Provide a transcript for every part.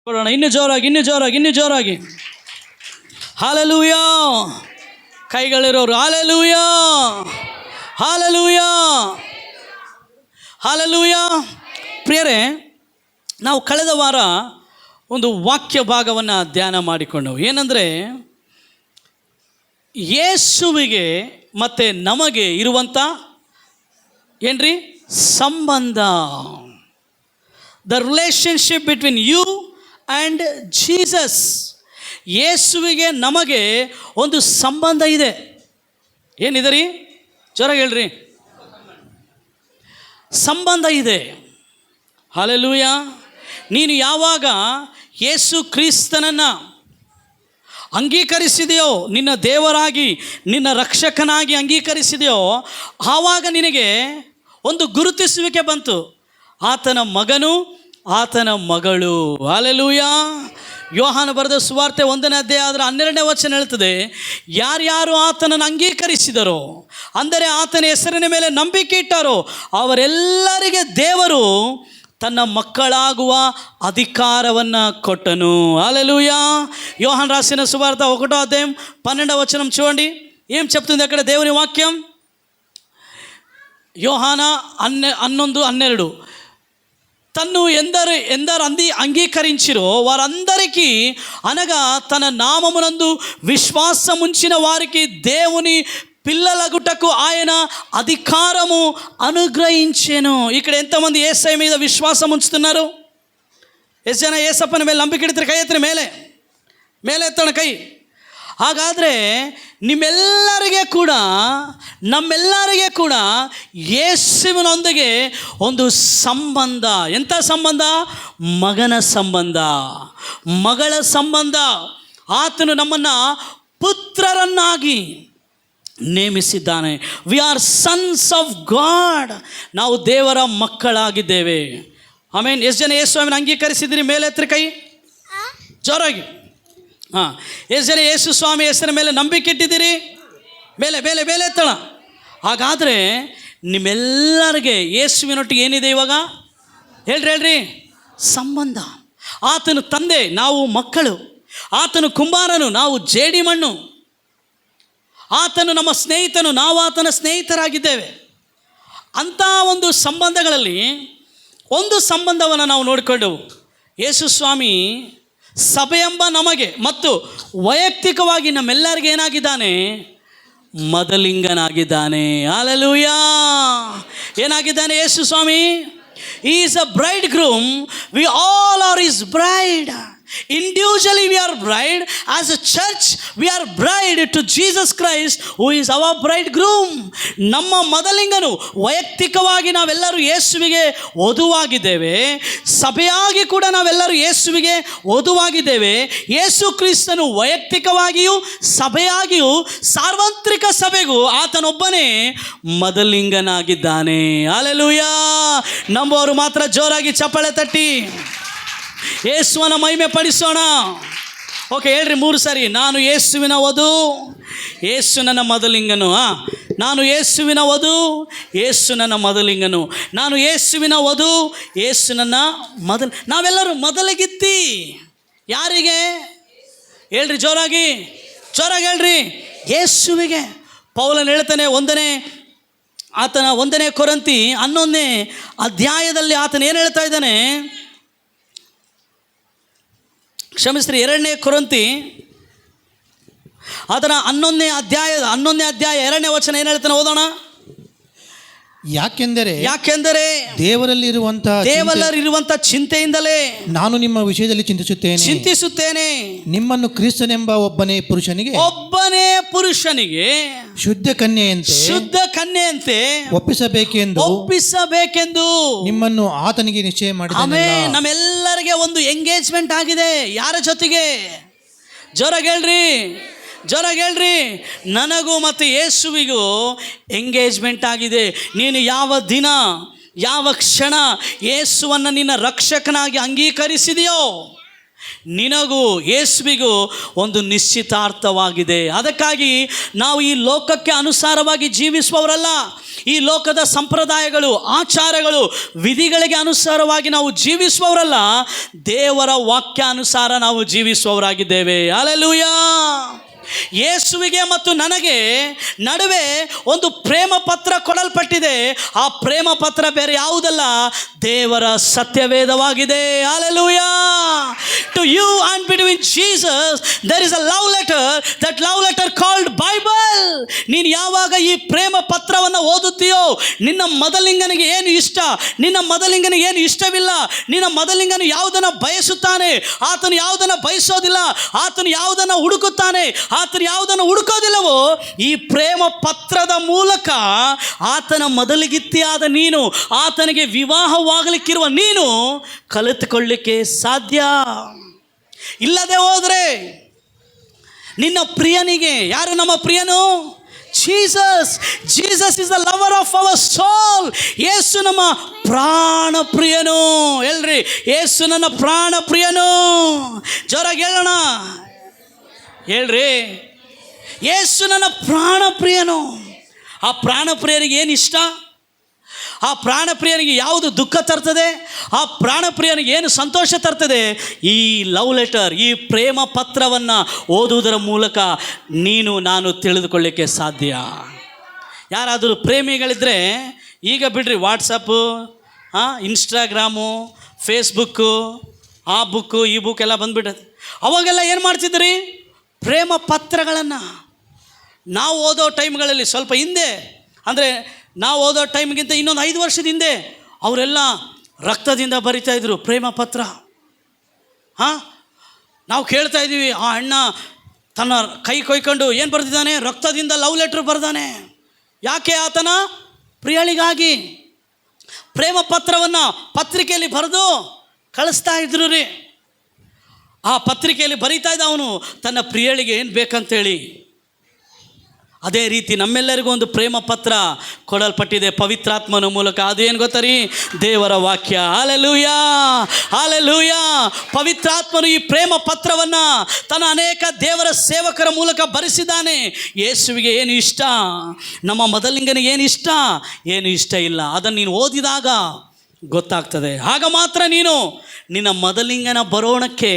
ಕೊಡೋಣ. ಇನ್ನು ಜೋರಾಗಿ, ಇನ್ನು ಜೋರಾಗಿ, ಇನ್ನು ಜೋರಾಗಿ. ಹಾಲೆಲೂಯಾ. ಕೈಗಳಿರೋರು ಹಾಲೆಲೂಯಾ, ಹಾಲೆಲೂಯಾ, ಹಾಲೆಲೂಯಾ. ಪ್ರಿಯರೇ, ನಾವು ಕಳೆದ ವಾರ ಒಂದು ವಾಕ್ಯ ಭಾಗವನ್ನು ಧ್ಯಾನ ಮಾಡಿಕೊಂಡೆವು. ಏನಂದರೆ, ಯೇಸುವಿಗೆ ಮತ್ತು ನಮಗೆ ಇರುವಂಥ ಏನ್ರಿ ಸಂಬಂಧ, the relationship between you and Jesus. ಯೇಸುವಿಗೆ ನಮಗೆ ಒಂದು ಸಂಬಂಧ ಇದೆ. ಏನಿದೆ ರೀ? ಜೋರಾಗಿ ಹೇಳ್ರಿ. ಸಂಬಂಧ ಇದೆ. ಹಲ್ಲೆಲೂಯಾ. ನೀನು ಯಾವಾಗ ಯೇಸು ಕ್ರಿಸ್ತನನ್ನು ಅಂಗೀಕರಿಸಿದೆಯೋ, ನಿನ್ನ ದೇವರಾಗಿ, ನಿನ್ನ ರಕ್ಷಕನಾಗಿ ಅಂಗೀಕರಿಸಿದೆಯೋ, ಆವಾಗ ನಿನಗೆ ಒಂದು ಗುರುತಿಸುವಿಕೆ ಬಂತು. ಆತನ ಮಗನು, ಆತನ ಮಗಳು. ಹಲ್ಲೆಲೂಯಾ. ಯೋಹಾನ ಬರೆದ ಸುವಾರ್ತೆ 1ನೇ ಅಧ್ಯಾಯ 12ನೇ ವಚನ ಹೇಳ್ತದೆ, ಯಾರ್ಯಾರು ಆತನನ್ನು ಅಂಗೀಕರಿಸಿದರೋ, ಅಂದರೆ ಆತನ ಹೆಸರಿನ ಮೇಲೆ ನಂಬಿಕೆ ಇಟ್ಟಾರೋ, ಅವರೆಲ್ಲರಿಗೆ ದೇವರು ತನ್ನ ಮಕ್ಕಳಾಗುವ ಅಧಿಕಾರವನ್ನು ಕೊಟ್ಟನು. ಹಲ್ಲೆಲೂಯಾ. యోహాను రాసిన సువార్త 1వ అధ్యాయం 12వ వచనం చూడండి. ఏం చెప్తుంది అక్కడ దేవుని వాక్యం? యోహాన 11:12. తన్ను ఎందరు అంగీకరించిరో వారందరికీ, అనగా తన నామమునందు విశ్వాసముంచిన వారికి దేవుని పిల్లలగుటకు ఆయన అధికారము అనుగ్రహించెను. ఇక్కడ ఎంతమంది యేసయ్య మీద ವಿಶ್ವಾಸ ఉంచుతున్నారు? ಎಷ್ಟು ಜನ ಏಸಪ್ಪನ ಮೇಲೆ ನಂಬಿಕೆ ಇಡ್ತಾರೆ? ಕೈ ಎತ್ತರಿ, ಮೇಲೆ ಮೇಲೆ ಎತ್ತೋಣ ಕೈ. ಹಾಗಾದರೆ ನಮ್ಮೆಲ್ಲರಿಗೆ ಕೂಡ ಯೇಸುವಿನೊಂದಿಗೆ ಒಂದು ಸಂಬಂಧ. ಎಂಥ ಸಂಬಂಧ? ಮಗನ ಸಂಬಂಧ, ಮಗಳ ಸಂಬಂಧ. ಆತನು ನಮ್ಮನ್ನು ಪುತ್ರರನ್ನಾಗಿ ನೇಮಿಸಿದ್ದಾನೆ. We are sons of God. ನಾವು ದೇವರ ಮಕ್ಕಳಾಗಿದ್ದೇವೆ. ಆಮೇನ್. ಎಷ್ಟು ಜನ ಯೇಸುವಿನ ಅಂಗೀಕರಿಸಿದಿರಿ? ಮೇಲೆ ಎತ್ತರಿ ಕೈ, ಜೋರಾಗಿ. ಹಾಂ. ಎಷ್ಟು ಜನ ಯೇಸು ಸ್ವಾಮಿ ಹೆಸರಿನ ಮೇಲೆ ನಂಬಿಕೆ ಇಟ್ಟಿದ್ದೀರಿ? ಮೇಲೆ ಮೇಲೆ ಮೇಲೆ ಎತ್ತೋಣ. ಹಾಗಾದರೆ ನಿಮ್ಮೆಲ್ಲರಿಗೆ ಯೇಸುವಿನೊಟ್ಟಿಗೆ ಏನಿದೆ ಇವಾಗ? ಹೇಳ್ರಿ ಸಂಬಂಧ. ಆತನು ತಂದೆ, ನಾವು ಮಕ್ಕಳು. ಆತನು ಕುಂಬಾರನು, ನಾವು ಜೇಡಿ ಮಣ್ಣು. ಆತನು ನಮ್ಮ ಸ್ನೇಹಿತನು, ನಾವು ಆತನ ಸ್ನೇಹಿತರಾಗಿದ್ದೇವೆ. ಅಂಥ ಒಂದು ಸಂಬಂಧಗಳಲ್ಲಿ ಒಂದು ಸಂಬಂಧವನ್ನು ನಾವು ನೋಡಿಕೊಂಡೆವು. ಯೇಸು ಸ್ವಾಮಿ ಸಭೆಯೆಂಬ ನಮಗೆ ಮತ್ತು ವೈಯಕ್ತಿಕವಾಗಿ ನಮ್ಮೆಲ್ಲರಿಗೆ ಏನಾಗಿದ್ದಾನೆ? ಮದಲಿಂಗನಾಗಿದ್ದಾನೆ. ಹಲ್ಲೆಲೂಯಾ. ಏನಾಗಿದ್ದಾನೆ Yesu Swami? He is a bridegroom. We all are his bride. Individually we are bride. As a church we are bride to Jesus Christ, who is our bridegroom. ನಮ್ಮ ಮದಲಿಂಗನು. ವೈಯಕ್ತಿಕವಾಗಿ ನಾವೆಲ್ಲರೂ ಯೇಸುವಿಗೆ ವಧುವಾಗಿದ್ದೇವೆ. ಸಭೆಯಾಗಿ ಕೂಡ ನಾವೆಲ್ಲರೂ ಯೇಸುವಿಗೆ ವಧುವಾಗಿದ್ದೇವೆ. ಯೇಸು ಕ್ರಿಸ್ತನು ವೈಯಕ್ತಿಕವಾಗಿಯೂ ಸಭೆಯಾಗಿಯೂ ಸಾರ್ವತ್ರಿಕ ಸಭೆಗೂ ಆತನೊಬ್ಬನೇ ಮದಲಿಂಗನಾಗಿದ್ದಾನೆ. ಹಲ್ಲೆಲೂಯಾ. ನಂಬುವವರು ಮಾತ್ರ ಜೋರಾಗಿ ಚಪ್ಪಾಳೆ ತಟ್ಟಿ ಯೇಸುವನ ಮಹಿಮೆ ಪಡಿಸೋಣ. ಓಕೆ, ಹೇಳ್ರಿ 3 ಸಾರಿ. ನಾನು ಯೇಸುವಿನ ವಧು, ಯೇಸು ನನ್ನ ಮದಲಿಂಗನು. ನಾನು ಯೇಸುವಿನ ವಧು, ಯೇಸು ನನ್ನ ಮದಲಿಂಗನು. ನಾನು ಯೇಸುವಿನ ವಧು, ಯೇಸು ನನ್ನ ನಾವೆಲ್ಲರೂ ಮೊದಲಿಗಿತ್ತಿ. ಯಾರಿಗೆ? ಹೇಳ್ರಿ ಜೋರಾಗಿ, ಜೋರಾಗಿ ಹೇಳ್ರಿ. ಯೇಸುವಿಗೆ. ಪೌಲನು ಹೇಳ್ತಾನೆ, 1ನೇ ಕೊರಿಂಥಿ 11ನೇ ಅಧ್ಯಾಯದಲ್ಲಿ ಆತನು ಏನು ಹೇಳ್ತಾ ಇದ್ದಾನೆ? ಕ್ಷಮಿಸ್ರಿ, 2ನೇ ಕೊರಿಂಥಿ ಅದರ 11ನೇ ಅಧ್ಯಾಯ 2ನೇ ವಚನ ಏನು ಹೇಳ್ತಾನೆ? ಓದೋಣ. ಯಾಕೆಂದರೆ ದೇವರಲ್ಲಿರುವಂಥ ಚಿಂತೆಯಿಂದಲೇ ನಾನು ನಿಮ್ಮ ವಿಷಯದಲ್ಲಿ ಚಿಂತಿಸುತ್ತೇನೆ. ನಿಮ್ಮನ್ನು ಕ್ರಿಸ್ತನೆಂಬ ಒಬ್ಬನೇ ಪುರುಷನಿಗೆ ಶುದ್ಧ ಕನ್ಯೆಯಂತೆ ಒಪ್ಪಿಸಬೇಕೆಂದು ನಿಮ್ಮನ್ನು ಆತನಿಗೆ ನಿಶ್ಚಯ ಮಾಡಿದ್ದಾನೆ. ನಮ್ಮೆಲ್ಲರಿಗೆ ಒಂದು ಎಂಗೇಜ್ಮೆಂಟ್ ಆಗಿದೆ. ಯಾರ ಜೊತೆಗೆ? ಜೋರಾಗಿ ಹೇಳ್ರಿ. ನನಗೂ ಮತ್ತು ಯೇಸುವಿಗೂ ಎಂಗೇಜ್ಮೆಂಟ್ ಆಗಿದೆ. ನೀನು ಯಾವ ದಿನ, ಯಾವ ಕ್ಷಣ ಯೇಸುವನ್ನು ನಿನ್ನ ರಕ್ಷಕನಾಗಿ ಅಂಗೀಕರಿಸಿದೆಯೋ, ನಿನಗೂ ಯೇಸುವಿಗೂ ಒಂದು ನಿಶ್ಚಿತಾರ್ಥವಾಗಿದೆ. ಅದಕ್ಕಾಗಿ ನಾವು ಈ ಲೋಕಕ್ಕೆ ಅನುಸಾರವಾಗಿ ಜೀವಿಸುವವರಲ್ಲ. ಈ ಲೋಕದ ಸಂಪ್ರದಾಯಗಳು, ಆಚಾರಗಳು, ವಿಧಿಗಳಿಗೆ ಅನುಸಾರವಾಗಿ ನಾವು ಜೀವಿಸುವವರಲ್ಲ. ದೇವರ ವಾಕ್ಯಾನುಸಾರ ನಾವು ಜೀವಿಸುವವರಾಗಿದ್ದೇವೆ. ಹಲ್ಲೆಲೂಯಾ. ಯೇಸುವಿಗೆ ಮತ್ತು ನನಗೆ ನಡುವೆ ಒಂದು ಪ್ರೇಮ ಪತ್ರ ಕೊಡಲ್ಪಟ್ಟಿದೆ. ಆ ಪ್ರೇಮ ಪತ್ರ ಬೇರೆ ಯಾವುದಲ್ಲ, ದೇವರ ಸತ್ಯವೇದವಾಗಿದೆ. Hallelujah. To you and between Jesus there is a love letter. That love letter called Bible. ನೀನು ಯಾವಾಗ ಈ ಪ್ರೇಮ ಪತ್ರವನ್ನು ಓದುತ್ತೀಯೋ, ನಿನ್ನ ಮೊದಲಿಂಗನಿಗೆ ಏನು ಇಷ್ಟ, ನಿನ್ನ ಮೊದಲಿಂಗನಿಗೆ ಏನು ಇಷ್ಟವಿಲ್ಲ, ನಿನ್ನ ಮೊದಲಿಂಗನು ಯಾವುದನ್ನು ಬಯಸುತ್ತಾನೆ, ಆತನು ಯಾವುದನ್ನು ಬಯಸೋದಿಲ್ಲ, ಆತನು ಯಾವುದನ್ನು ಹುಡುಕುತ್ತಾನೆ, ಆತನು ಯಾವುದನ್ನು ಹುಡುಕೋದಿಲ್ಲವೋ, ಈ ಪ್ರೇಮ ಪತ್ರದ ಮೂಲಕ ಆತನ ಮೊದಲಿಗಿತ್ತಿಯಾದ ನೀನು, ಆತನಿಗೆ ವಿವಾಹವಾಗಲಿಕ್ಕಿರುವ ನೀನು ಕಲಿತುಕೊಳ್ಳಿಕ್ಕೆ ಸಾಧ್ಯ. ಇಲ್ಲದೆ ಹೋದರೆ ನಿನ್ನ ಪ್ರಿಯನಿಗೆ, ಯಾರು ನಮ್ಮ ಪ್ರಿಯನು? Jesus. Jesus is the lover of our soul. Yesu ನಮ್ಮ ಪ್ರಾಣ ಪ್ರಿಯನು. ಹೇಳ್ರಿ, ಯೇಸು ನನ್ನ ಪ್ರಾಣ ಪ್ರಿಯನು. ಜೋರಾಗಿ ಹೇಳೋಣ, ಹೇಳ್ರಿ, ಯೇಸು ನನ್ನ ಪ್ರಾಣ ಪ್ರಿಯನು. ಆ ಪ್ರಾಣ ಪ್ರಿಯನಿಗೆ ಏನು ಇಷ್ಟ? ಆ ಪ್ರಾಣ ಪ್ರಿಯನಿಗೆ ಯಾವುದು ದುಃಖ ತರ್ತದೆ? ಆ ಪ್ರಾಣ ಪ್ರಿಯನಿಗೆ ಏನು ಸಂತೋಷ ತರ್ತದೆ? ಈ ಲವ್ ಲೆಟರ್, ಈ ಪ್ರೇಮ ಪತ್ರವನ್ನು ಓದುವುದರ ಮೂಲಕ ನೀನು ನಾನು ತಿಳಿದುಕೊಳ್ಳಿಕ್ಕೆ ಸಾಧ್ಯ. ಯಾರಾದರೂ ಪ್ರೇಮಿಗಳಿದ್ದರೆ ಈಗ ಬಿಡ್ರಿ, ವಾಟ್ಸಪ್ಪು, ಇನ್ಸ್ಟಾಗ್ರಾಮು, ಫೇಸ್ಬುಕ್ಕು, ಆ ಬುಕ್ಕು ಈ ಬುಕ್ ಎಲ್ಲ ಬಂದುಬಿಟ್ಟದೆ. ಅವಾಗೆಲ್ಲ ಏನು ಮಾಡ್ತಿದ್ರಿ? ಪ್ರೇಮ ಪತ್ರಗಳನ್ನು ನಾವು ಓದೋ ಟೈಮ್ಗಳಲ್ಲಿ ಸ್ವಲ್ಪ ಹಿಂದೆ, ಅಂದರೆ ನಾವು ಓದೋ ಟೈಮ್ಗಿಂತ ಇನ್ನೊಂದು 5 ವರ್ಷದ ಹಿಂದೆ ಅವರೆಲ್ಲ ರಕ್ತದಿಂದ ಬರಿತಾಯಿದ್ರು ಪ್ರೇಮ ಪತ್ರ. ನಾವು ಕೇಳ್ತಾ ಇದ್ದೀವಿ, ಆ ಅಣ್ಣ ತನ್ನ ಕೈ ಕೊಯ್ಕೊಂಡು ಏನು ಬರೆದಿದ್ದಾನೆ? ರಕ್ತದಿಂದ ಲವ್ ಲೆಟ್ರ್ ಬರೆದಾನೆ. ಯಾಕೆ? ಆತನ ಪ್ರಿಯಳಿಗಾಗಿ ಪ್ರೇಮ ಪತ್ರವನ್ನು ಪತ್ರಿಕೆಯಲ್ಲಿ ಬರೆದು ಕಳಿಸ್ತಾ ಇದ್ರು ರೀ. ಆ ಪತ್ರಿಕೆಯಲ್ಲಿ ಬರೀತಾ ಇದ್ದ ಅವನು ತನ್ನ ಪ್ರಿಯಳಿಗೆ ಏನು ಬೇಕಂತೇಳಿ. ಅದೇ ರೀತಿ ನಮ್ಮೆಲ್ಲರಿಗೂ ಒಂದು ಪ್ರೇಮ ಪತ್ರ ಕೊಡಲ್ಪಟ್ಟಿದೆ ಪವಿತ್ರಾತ್ಮನ ಮೂಲಕ. ಅದು ಏನು ಗೊತ್ತಾ ರೀ? ದೇವರ ವಾಕ್ಯ. Hallelujah, hallelujah. ಪವಿತ್ರಾತ್ಮನು ಈ ಪ್ರೇಮ ಪತ್ರವನ್ನು ತನ್ನ ಅನೇಕ ದೇವರ ಸೇವಕರ ಮೂಲಕ ಬರೆಸಿದ್ದಾನೆ. ಯೇಸುವಿಗೆ ಏನು ಇಷ್ಟ, ನಮ್ಮ ಮೊದಲಿಂಗನಿಗೆ ಏನು ಇಷ್ಟ, ಏನು ಇಷ್ಟ ಇಲ್ಲ, ಅದನ್ನು ನೀನು ಓದಿದಾಗ ಗೊತ್ತಾಗ್ತದೆ. ಆಗ ಮಾತ್ರ ನೀನು ನಿನ್ನ ಮೊದಲಿಂಗನ ಬರೋಣಕ್ಕೆ,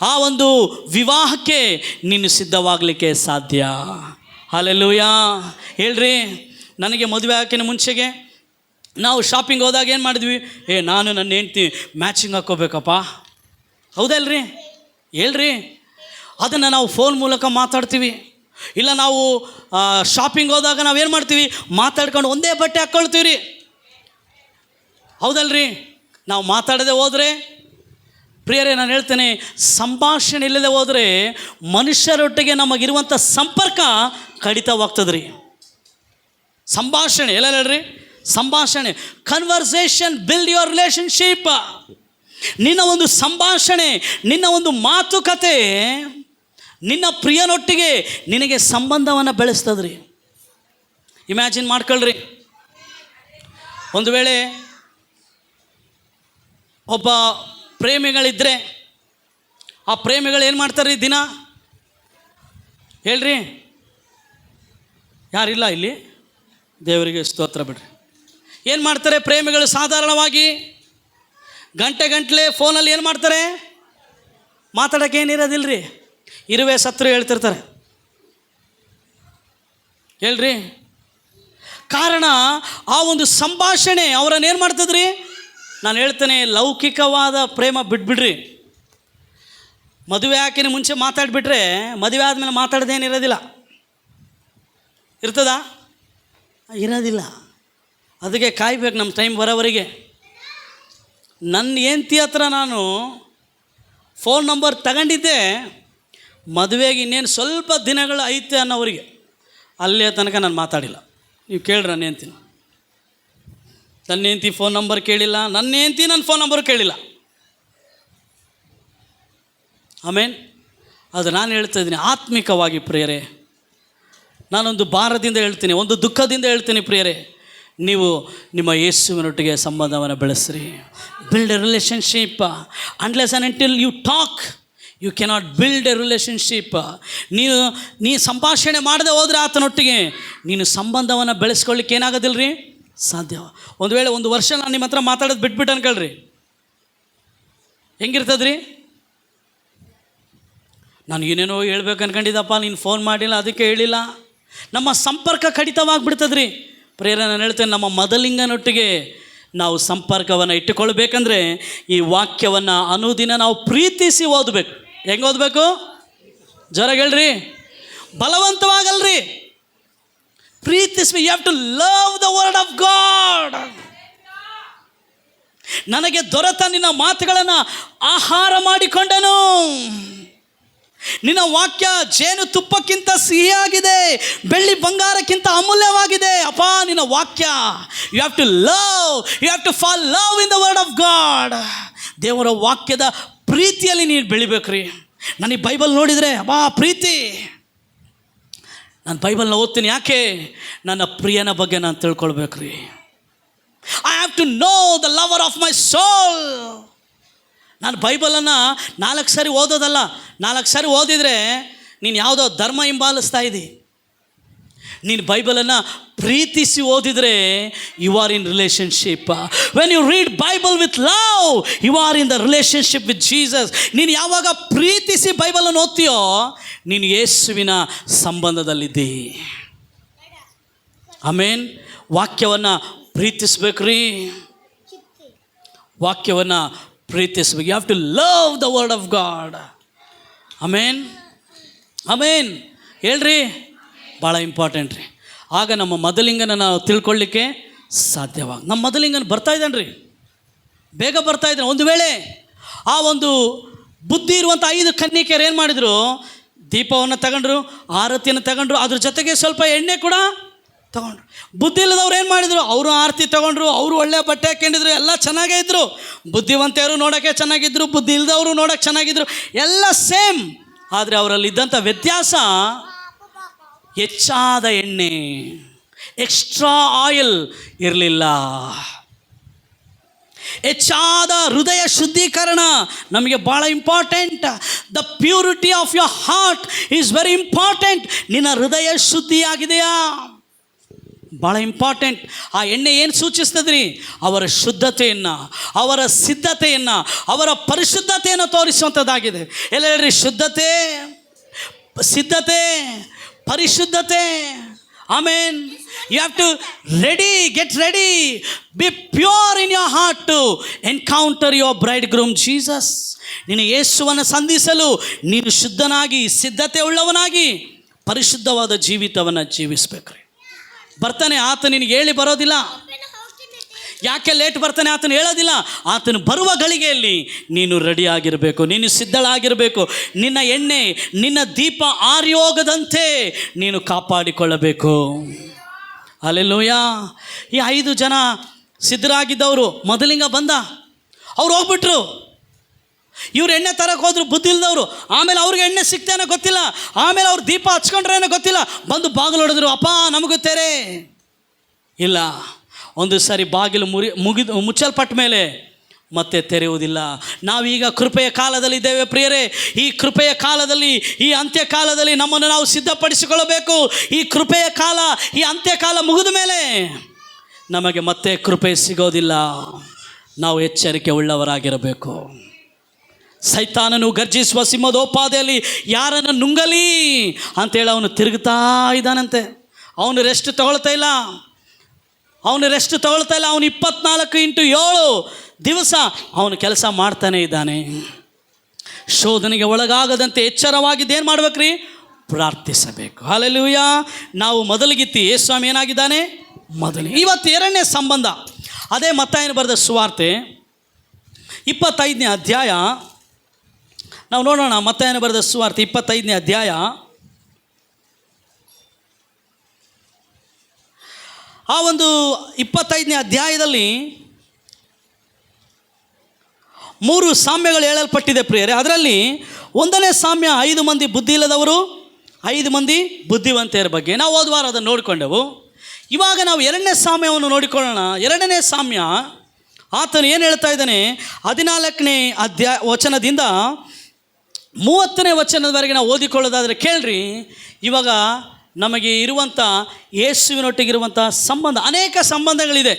ಆ ಒಂದು ವಿವಾಹಕ್ಕೆ ನೀನು ಸಿದ್ಧವಾಗಲಿಕ್ಕೆ ಸಾಧ್ಯ. ಹಲ್ಲೆಲೂಯಾ. ಹೇಳ್ರಿ, ನನಗೆ ಮದುವೆ ಹಾಕಿನ ಮುಂಚೆಗೆ ನಾವು ಶಾಪಿಂಗ್ ಹೋದಾಗ ಏನು ಮಾಡಿದ್ವಿ? ನಾನು ನನ್ನ ಹೆಂಡ್ತಿ ಮ್ಯಾಚಿಂಗ್ ಹಾಕ್ಕೋಬೇಕಪ್ಪ. ಹೌದಲ್ರಿ? ಹೇಳ್ರಿ, ಅದನ್ನು ನಾವು ಫೋನ್ ಮೂಲಕ ಮಾತಾಡ್ತೀವಿ. ಇಲ್ಲ, ನಾವು ಶಾಪಿಂಗ್ ಹೋದಾಗ ನಾವೇನು ಮಾಡ್ತೀವಿ? ಮಾತಾಡ್ಕೊಂಡು ಒಂದೇ ಬಟ್ಟೆ ಹಾಕ್ಕೊಳ್ತೀವಿ ರೀ. ಹೌದಲ್ರಿ? ನಾವು ಮಾತಾಡದೆ ಹೋದರೆ, ಪ್ರಿಯರೇ ನಾನು ಹೇಳ್ತೇನೆ, ಸಂಭಾಷಣೆ ಇಲ್ಲದೆ ಹೋದರೆ ಮನುಷ್ಯರೊಟ್ಟಿಗೆ ನಮಗಿರುವಂಥ ಸಂಪರ್ಕ ಕಡಿತವಾಗ್ತದೆ ರೀ. ಸಂಭಾಷಣೆ ಎಲ್ಲ ಹೇಳ್ರಿ, ಸಂಭಾಷಣೆ, ಕನ್ವರ್ಸೇಷನ್ ಬಿಲ್ಡ್ ಯುವರ್ ರಿಲೇಷನ್ಶಿಪ್. ನಿನ್ನ ಒಂದು ಸಂಭಾಷಣೆ, ನಿನ್ನ ಒಂದು ಮಾತುಕತೆ ನಿನ್ನ ಪ್ರಿಯನೊಟ್ಟಿಗೆ ನಿನಗೆ ಸಂಬಂಧವನ್ನು ಬೆಳೆಸ್ತದೆ ರೀ. ಇಮ್ಯಾಜಿನ್ ಮಾಡ್ಕೊಳ್ರಿ, ಒಂದು ವೇಳೆ ಒಬ್ಬ ಪ್ರೇಮಿಗಳಿದ್ದರೆ ಆ ಪ್ರೇಮಿಗಳು ಏನು ಮಾಡ್ತಾರೆ ರೀ ದಿನ? ಹೇಳ್ರಿ, ಯಾರಿಲ್ಲ ಇಲ್ಲಿ? ದೇವರಿಗೆ ಸ್ತೋತ್ರ ಬಿಡ್ರಿ. ಏನು ಮಾಡ್ತಾರೆ ಪ್ರೇಮಿಗಳು? ಸಾಧಾರಣವಾಗಿ ಗಂಟೆ ಫೋನಲ್ಲಿ ಏನು ಮಾಡ್ತಾರೆ? ಮಾತಾಡೋಕ್ಕೆ ಏನಿರೋದಿಲ್ಲ ರೀ, ಇರುವೆ ಸತ್ರು ಹೇಳ್ತಿರ್ತಾರೆ. ಹೇಳ್ರಿ, ಕಾರಣ ಆ ಒಂದು ಸಂಭಾಷಣೆ ಅವರನ್ನು ಏನು ಮಾಡ್ತದ್ರಿ? ನಾನು ಹೇಳ್ತೇನೆ, ಲೌಕಿಕವಾದ ಪ್ರೇಮ ಬಿಟ್ಬಿಡ್ರಿ. ಮದುವೆ ಹಾಕಿನ ಮುಂಚೆ ಮಾತಾಡಿಬಿಟ್ರೆ ಮದುವೆ ಆದಮೇಲೆ ಮಾತಾಡೋದೇನಿರೋದಿಲ್ಲ. ಇರ್ತದಾ? ಇರೋದಿಲ್ಲ. ಅದಕ್ಕೆ ಕಾಯ್ಬೇಕು ನಮ್ಮ ಟೈಮ್ ಬರೋವರೆಗೆ. ನನ್ನ ಹೆಂಡ್ತಿ ಹತ್ರ ನಾನು ಫೋನ್ ನಂಬರ್ ತಗೊಂಡಿದ್ದೆ ಮದುವೆಗೆ ಇನ್ನೇನು ಸ್ವಲ್ಪ ದಿನಗಳು ಐತೆ ಅನ್ನೋವರಿಗೆ. ಅಲ್ಲೇ ತನಕ ನಾನು ಮಾತಾಡಿಲ್ಲ. ನೀವು ಕೇಳ್ರಿ, ನನ್ನ ಹೆಂಡ್ತಿನ, ನನ್ನ ಹೆಂಡ್ತಿ ಫೋನ್ ನಂಬರ್ ಕೇಳಿಲ್ಲ, ನನ್ನ ಹೆಂಡ್ತಿ ನನ್ನ ಫೋನ್ ನಂಬರ್ ಕೇಳಿಲ್ಲ. ಆಮೇನ್. ಅದು ನಾನು ಹೇಳ್ತಾ ಇದ್ದೀನಿ ಆತ್ಮಿಕವಾಗಿ ಪ್ರಿಯರೇ, ನಾನೊಂದು ಭಾರದಿಂದ ಹೇಳ್ತೀನಿ, ಒಂದು ದುಃಖದಿಂದ ಹೇಳ್ತೀನಿ ಪ್ರಿಯರೇ. ನೀವು ನಿಮ್ಮ ಯೇಸುವಿನೊಟ್ಟಿಗೆ ಸಂಬಂಧವನ್ನು ಬೆಳೆಸ್ರಿ. Build a relationship. Unless and until you talk you cannot build a relationship. ನೀ ಸಂಭಾಷಣೆ ಮಾಡದೆ ಹೋದರೆ ಆತನೊಟ್ಟಿಗೆ ನೀನು ಸಂಬಂಧವನ್ನು ಬೆಳೆಸ್ಕೊಳ್ಳಿಕ್ಕೆ ಏನಾಗೋದಿಲ್ಲ ರೀ, ಸಾಧ್ಯ. ಒಂದು ವೇಳೆ 1 ವರ್ಷ ನಾನು ನಿಮ್ಮ ಹತ್ರ ಮಾತಾಡೋದು ಬಿಟ್ಬಿಟ್ಟು ಅನ್ಕೊಳ್ರಿ, ಹೆಂಗಿರ್ತದ್ರಿ? ನಾನು ಏನೇನೋ ಹೇಳ್ಬೇಕು ಅನ್ಕೊಂಡಿದ್ದಪ್ಪ, ನೀನು ಫೋನ್ ಮಾಡಿಲ್ಲ, ಅದಕ್ಕೆ ಹೇಳಿಲ್ಲ. ನಮ್ಮ ಸಂಪರ್ಕ ಕಡಿತವಾಗಿಬಿಡ್ತದ್ರಿ. ಪ್ರೇರಣೆ ನಾನು ಹೇಳ್ತೇನೆ, ನಮ್ಮ ಮದಲಿಂಗನೊಟ್ಟಿಗೆ ನಾವು ಸಂಪರ್ಕವನ್ನು ಇಟ್ಟುಕೊಳ್ಬೇಕಂದ್ರೆ ಈ ವಾಕ್ಯವನ್ನು ಅನುದಿನ ನಾವು ಪ್ರೀತಿಸಿ ಓದಬೇಕು. ಹೆಂಗೆ ಓದಬೇಕು? ಜೋರಾಗಿ ಹೇಳ್ರಿ, ಬಲವಂತವಾಗಲ್ರಿ, ಪ್ರೀತಿಸಿ. You have to love the word of God. ನನಗೆ ದೊರೆತ ನಿನ್ನ ಮಾತುಗಳನ್ನು ಆಹಾರ ಮಾಡಿಕೊಂಡನು. ನಿನ್ನ ವಾಕ್ಯ ಜೇನು ತುಪ್ಪಕ್ಕಿಂತ ಸಿಹಿಯಾಗಿದೆ, ಬೆಳ್ಳಿ ಬಂಗಾರಕ್ಕಿಂತ ಅಮೂಲ್ಯವಾಗಿದೆ. ಅಪ್ಪ, ನಿನ್ನ ವಾಕ್ಯ, you have to love, you have to fall love in the word of God. ದೇವರ ವಾಕ್ಯದ ಪ್ರೀತಿಯಲ್ಲಿ ನೀನು ಬೆಳಿಬೇಕ್ರಿ. ನನಗೆ ಬೈಬಲ್ ನೋಡಿದರೆ ಅಬ್ಬಾ ಪ್ರೀತಿ. ನಾನು ಬೈಬಲ್ನ ಓದ್ತೀನಿ, ಯಾಕೆ? ನನ್ನ ಪ್ರಿಯನ ಬಗ್ಗೆ ನಾನು ತಿಳ್ಕೊಳ್ಬೇಕ್ರಿ. I have to know the lover of my soul. ನಾನು ಬೈಬಲನ್ನು 4 ಸಾರಿ ಓದೋದಲ್ಲ. 4 ಸಾರಿ ಓದಿದರೆ ನೀನು ಯಾವುದೋ ಧರ್ಮ ಹಿಂಬಾಲಿಸ್ತಾ ಇದ್ದಿ. ನೀನು ಬೈಬಲನ್ನು ಪ್ರೀತಿಸಿ ಓದಿದರೆ you are in relationship. When you read Bible with love, you are in the relationship with Jesus. ನೀನು ಯಾವಾಗ ಪ್ರೀತಿಸಿ ಬೈಬಲನ್ನು ಓದ್ತೀಯೋ ನೀನು ಯೇಸುವಿನ ಸಂಬಂಧದಲ್ಲಿದ್ದಿ. ಆಮೇನ್. ವಾಕ್ಯವನ್ನು ಪ್ರೀತಿಸ್ಬೇಕ್ರಿ, ವಾಕ್ಯವನ್ನು ಪ್ರೀತಿಸ್ಬೇಕು. You have to love the word of God. Amen, amen. ಹೇಳ್ರಿ, ಭಾಳ ಇಂಪಾರ್ಟೆಂಟ್ ರೀ. ಆಗ ನಮ್ಮ ಮದಲಿಂಗನ ನಾವು ತಿಳ್ಕೊಳ್ಳಿಕ್ಕೆ ಸಾಧ್ಯವಾಗ. ನಮ್ಮ ಮದಲಿಂಗನ ಬರ್ತಾ ಇದ್ದಾನೆ ರೀ, ಬೇಗ ಬರ್ತಾ ಇದ್ದಾನೆ. ಒಂದು ವೇಳೆ ಆ ಒಂದು ಬುದ್ಧಿ ಇರುವಂಥ 5 ಕನ್ಯಕೆಯರು ಏನು ಮಾಡಿದರು? ದೀಪವನ್ನು ತಗೊಂಡ್ರು, ಆರತಿಯನ್ನು ತಗೊಂಡ್ರು, ಅದ್ರ ಜೊತೆಗೆ ಸ್ವಲ್ಪ ಎಣ್ಣೆ ಕೂಡ ತಗೊಂಡ್ರು. ಬುದ್ಧಿ ಇಲ್ಲದವ್ರು ಏನು ಮಾಡಿದರು? ಅವರು ಆರತಿ ತಗೊಂಡ್ರು, ಅವರು ಒಳ್ಳೆಯ ಬಟ್ಟೆ ಹಾಕೊಂಡಿದ್ರು, ಎಲ್ಲ ಚೆನ್ನಾಗೇ ಇದ್ದರು. ಬುದ್ಧಿವಂತೆಯರು ನೋಡೋಕ್ಕೆ ಚೆನ್ನಾಗಿದ್ದರು, ಬುದ್ಧಿ ಇಲ್ಲದವರು ನೋಡೋಕ್ಕೆ ಚೆನ್ನಾಗಿದ್ದರು, ಎಲ್ಲ ಸೇಮ್. ಆದರೆ ಅವರಲ್ಲಿದ್ದಂಥ ವ್ಯತ್ಯಾಸ ಹೆಚ್ಚಾದ ಎಣ್ಣೆ, ಎಕ್ಸ್ಟ್ರಾ ಆಯಿಲ್ ಇರಲಿಲ್ಲ. ಹೆಚ್ಚಾದ ಹೃದಯ ಶುದ್ಧೀಕರಣ ನಮಗೆ ಭಾಳ important. The purity of your heart is very important. ನಿನ್ನ ಹೃದಯ ಶುದ್ಧಿಯಾಗಿದೆಯಾ? ಭಾಳ ಇಂಪಾರ್ಟೆಂಟ್. ಆ ಎಣ್ಣೆ ಏನು ಸೂಚಿಸ್ತದ್ರಿ? ಅವರ ಶುದ್ಧತೆಯನ್ನು, ಅವರ ಸಿದ್ಧತೆಯನ್ನು, ಅವರ ಪರಿಶುದ್ಧತೆಯನ್ನು ತೋರಿಸುವಂಥದ್ದಾಗಿದೆ. ಎಲ್ಲ ಹೇಳ್ರಿ, ಶುದ್ಧತೆ, ಸಿದ್ಧತೆ, ಪರಿಶುದ್ಧತೆ. Amen. You have to get ready, be pure in your heart to encounter your bridegroom Jesus. ನೀನು ಯೇಸುವನ್ನು ಸಂಧಿಸಲು ನೀನು ಶುದ್ಧನಾಗಿ, ಸಿದ್ಧತೆ ಉಳ್ಳವನಾಗಿ, ಪರಿಶುದ್ಧವಾದ ಜೀವಿತವನ್ನು ಜೀವಿಸ್ಬೇಕ್ರಿ. ಬರ್ತಾನೆ ಆತ, ನಿನಗೆ ಹೇಳಿ ಬರೋದಿಲ್ಲ. ಯಾಕೆ ಲೇಟ್ ಬರ್ತಾನೆ ಆತನು ಹೇಳೋದಿಲ್ಲ. ಆತನು ಬರುವ ಗಳಿಗೆಯಲ್ಲಿ ನೀನು ರೆಡಿಯಾಗಿರಬೇಕು, ನೀನು ಸಿದ್ಧಳಾಗಿರಬೇಕು. ನಿನ್ನ ಎಣ್ಣೆ, ನಿನ್ನ ದೀಪ ಆರಿಯೋಗದಂತೆ ನೀನು ಕಾಪಾಡಿಕೊಳ್ಳಬೇಕು. ಹಲ್ಲೆಲೂಯಾ. ಈ 5 ಜನ ಸಿದ್ಧರಾಗಿದ್ದವರು, ಮದಲಿಂಗ ಬಂದ, ಅವ್ರು ಹೋಗ್ಬಿಟ್ರು. ಇವ್ರು ಎಣ್ಣೆ ತರಕ್ಕೆ ಹೋದ್ರು, ಬುದ್ಧಿ ಇಲ್ದವರು. ಆಮೇಲೆ ಅವ್ರಿಗೆ ಎಣ್ಣೆ ಸಿಗ್ತೇನೋ ಗೊತ್ತಿಲ್ಲ, ಆಮೇಲೆ ಅವ್ರು ದೀಪ ಹಚ್ಕೊಂಡ್ರೇನೋ ಗೊತ್ತಿಲ್ಲ, ಬಂದು ಬಾಗಿಲು ಹೊಡೆದ್ರು. ಅಪ್ಪ ನಮಗೂ ತೆರೆ ಇಲ್ಲ. ಒಂದು ಸಾರಿ ಬಾಗಿಲು ಮುಚ್ಚಲ್ಪಟ್ಟ ಮೇಲೆ ಮತ್ತೆ ತೆರೆಯುವುದಿಲ್ಲ. ನಾವೀಗ ಕೃಪೆಯ ಕಾಲದಲ್ಲಿದ್ದೇವೆ ಪ್ರಿಯರೇ. ಈ ಕೃಪೆಯ ಕಾಲದಲ್ಲಿ, ಈ ಅಂತ್ಯಕಾಲದಲ್ಲಿ ನಮ್ಮನ್ನು ನಾವು ಸಿದ್ಧಪಡಿಸಿಕೊಳ್ಳಬೇಕು. ಈ ಕೃಪೆಯ ಕಾಲ, ಈ ಅಂತ್ಯಕಾಲ ಮುಗಿದ ಮೇಲೆ ನಮಗೆ ಮತ್ತೆ ಕೃಪೆ ಸಿಗೋದಿಲ್ಲ. ನಾವು ಎಚ್ಚರಿಕೆ ಉಳ್ಳವರಾಗಿರಬೇಕು. ಸೈತಾನನು ಗರ್ಜಿಸುವ ಸಿಂಹದೋಪಾದಿಯಲ್ಲಿ ಯಾರನ್ನು ನುಂಗಲಿ ಅಂತೇಳಿ ಅವನು ತಿರುಗ್ತಾ ಇದ್ದಾನಂತೆ. ಅವನು ರೆಸ್ಟ್ ತಗೊಳ್ತಾ ಇಲ್ಲ. ಅವನು 24x7 ದಿವಸ ಅವನು ಕೆಲಸ ಮಾಡ್ತಾನೆ ಇದ್ದಾನೆ. ಶೋಧನೆಗೆ ಒಳಗಾಗದಂತೆ ಎಚ್ಚರವಾಗಿದ್ದೇನು ಮಾಡ್ಬೇಕ್ರಿ? ಪ್ರಾರ್ಥಿಸಬೇಕು. ಹಲ್ಲೆಲೂಯಾ. ನಾವು ಮೊದಲಿಗಿತ್ತಿ ಯೇಸುಸ್ವಾಮಿ ಏನಾಗಿದ್ದಾನೆ? ಮೊದಲು. ಇವತ್ತು 2ನೇ ಸಂಬಂಧ, ಅದೇ ಮತ್ತಾಯನು ಬರೆದ ಸುವಾರ್ತೆ 25ನೇ ಅಧ್ಯಾಯ ನಾವು ನೋಡೋಣ. ಮತ್ತಾಯನು ಬರೆದ ಸುವಾರ್ತೆ 25ನೇ ಅಧ್ಯಾಯ ಆ ಒಂದು 25ನೇ ಅಧ್ಯಾಯದಲ್ಲಿ 3 ಸಾಮ್ಯಗಳು ಹೇಳಲ್ಪಟ್ಟಿದೆ ಪ್ರಿಯರೇ. ಅದರಲ್ಲಿ 1ನೇ ಸಾಮ್ಯ 5 ಮಂದಿ ಬುದ್ಧಿ ಇಲ್ಲದವರು, 5 ಮಂದಿ ಬುದ್ಧಿವಂತೆಯರ ಬಗ್ಗೆ ನಾವು ಹೋದ ವಾರ ಅದನ್ನು ನೋಡಿಕೊಂಡೆವು. ಇವಾಗ ನಾವು ಎರಡನೇ ಸಾಮ್ಯವನ್ನು ನೋಡಿಕೊಳ್ಳೋಣ. ಎರಡನೇ ಸಾಮ್ಯ ಆತನು ಏನು ಹೇಳ್ತಾ ಇದ್ದಾನೆ, 14ನೇ ವಚನದಿಂದ 30ನೇ ವಚನದವರೆಗೆ ನಾವು ಓದಿಕೊಳ್ಳೋದಾದರೆ ಕೇಳ್ರಿ. ಇವಾಗ ನಮಗೆ ಇರುವಂಥ ಯೇಸುವಿನೊಟ್ಟಿಗಿರುವಂಥ ಸಂಬಂಧ, ಅನೇಕ ಸಂಬಂಧಗಳಿದೆ.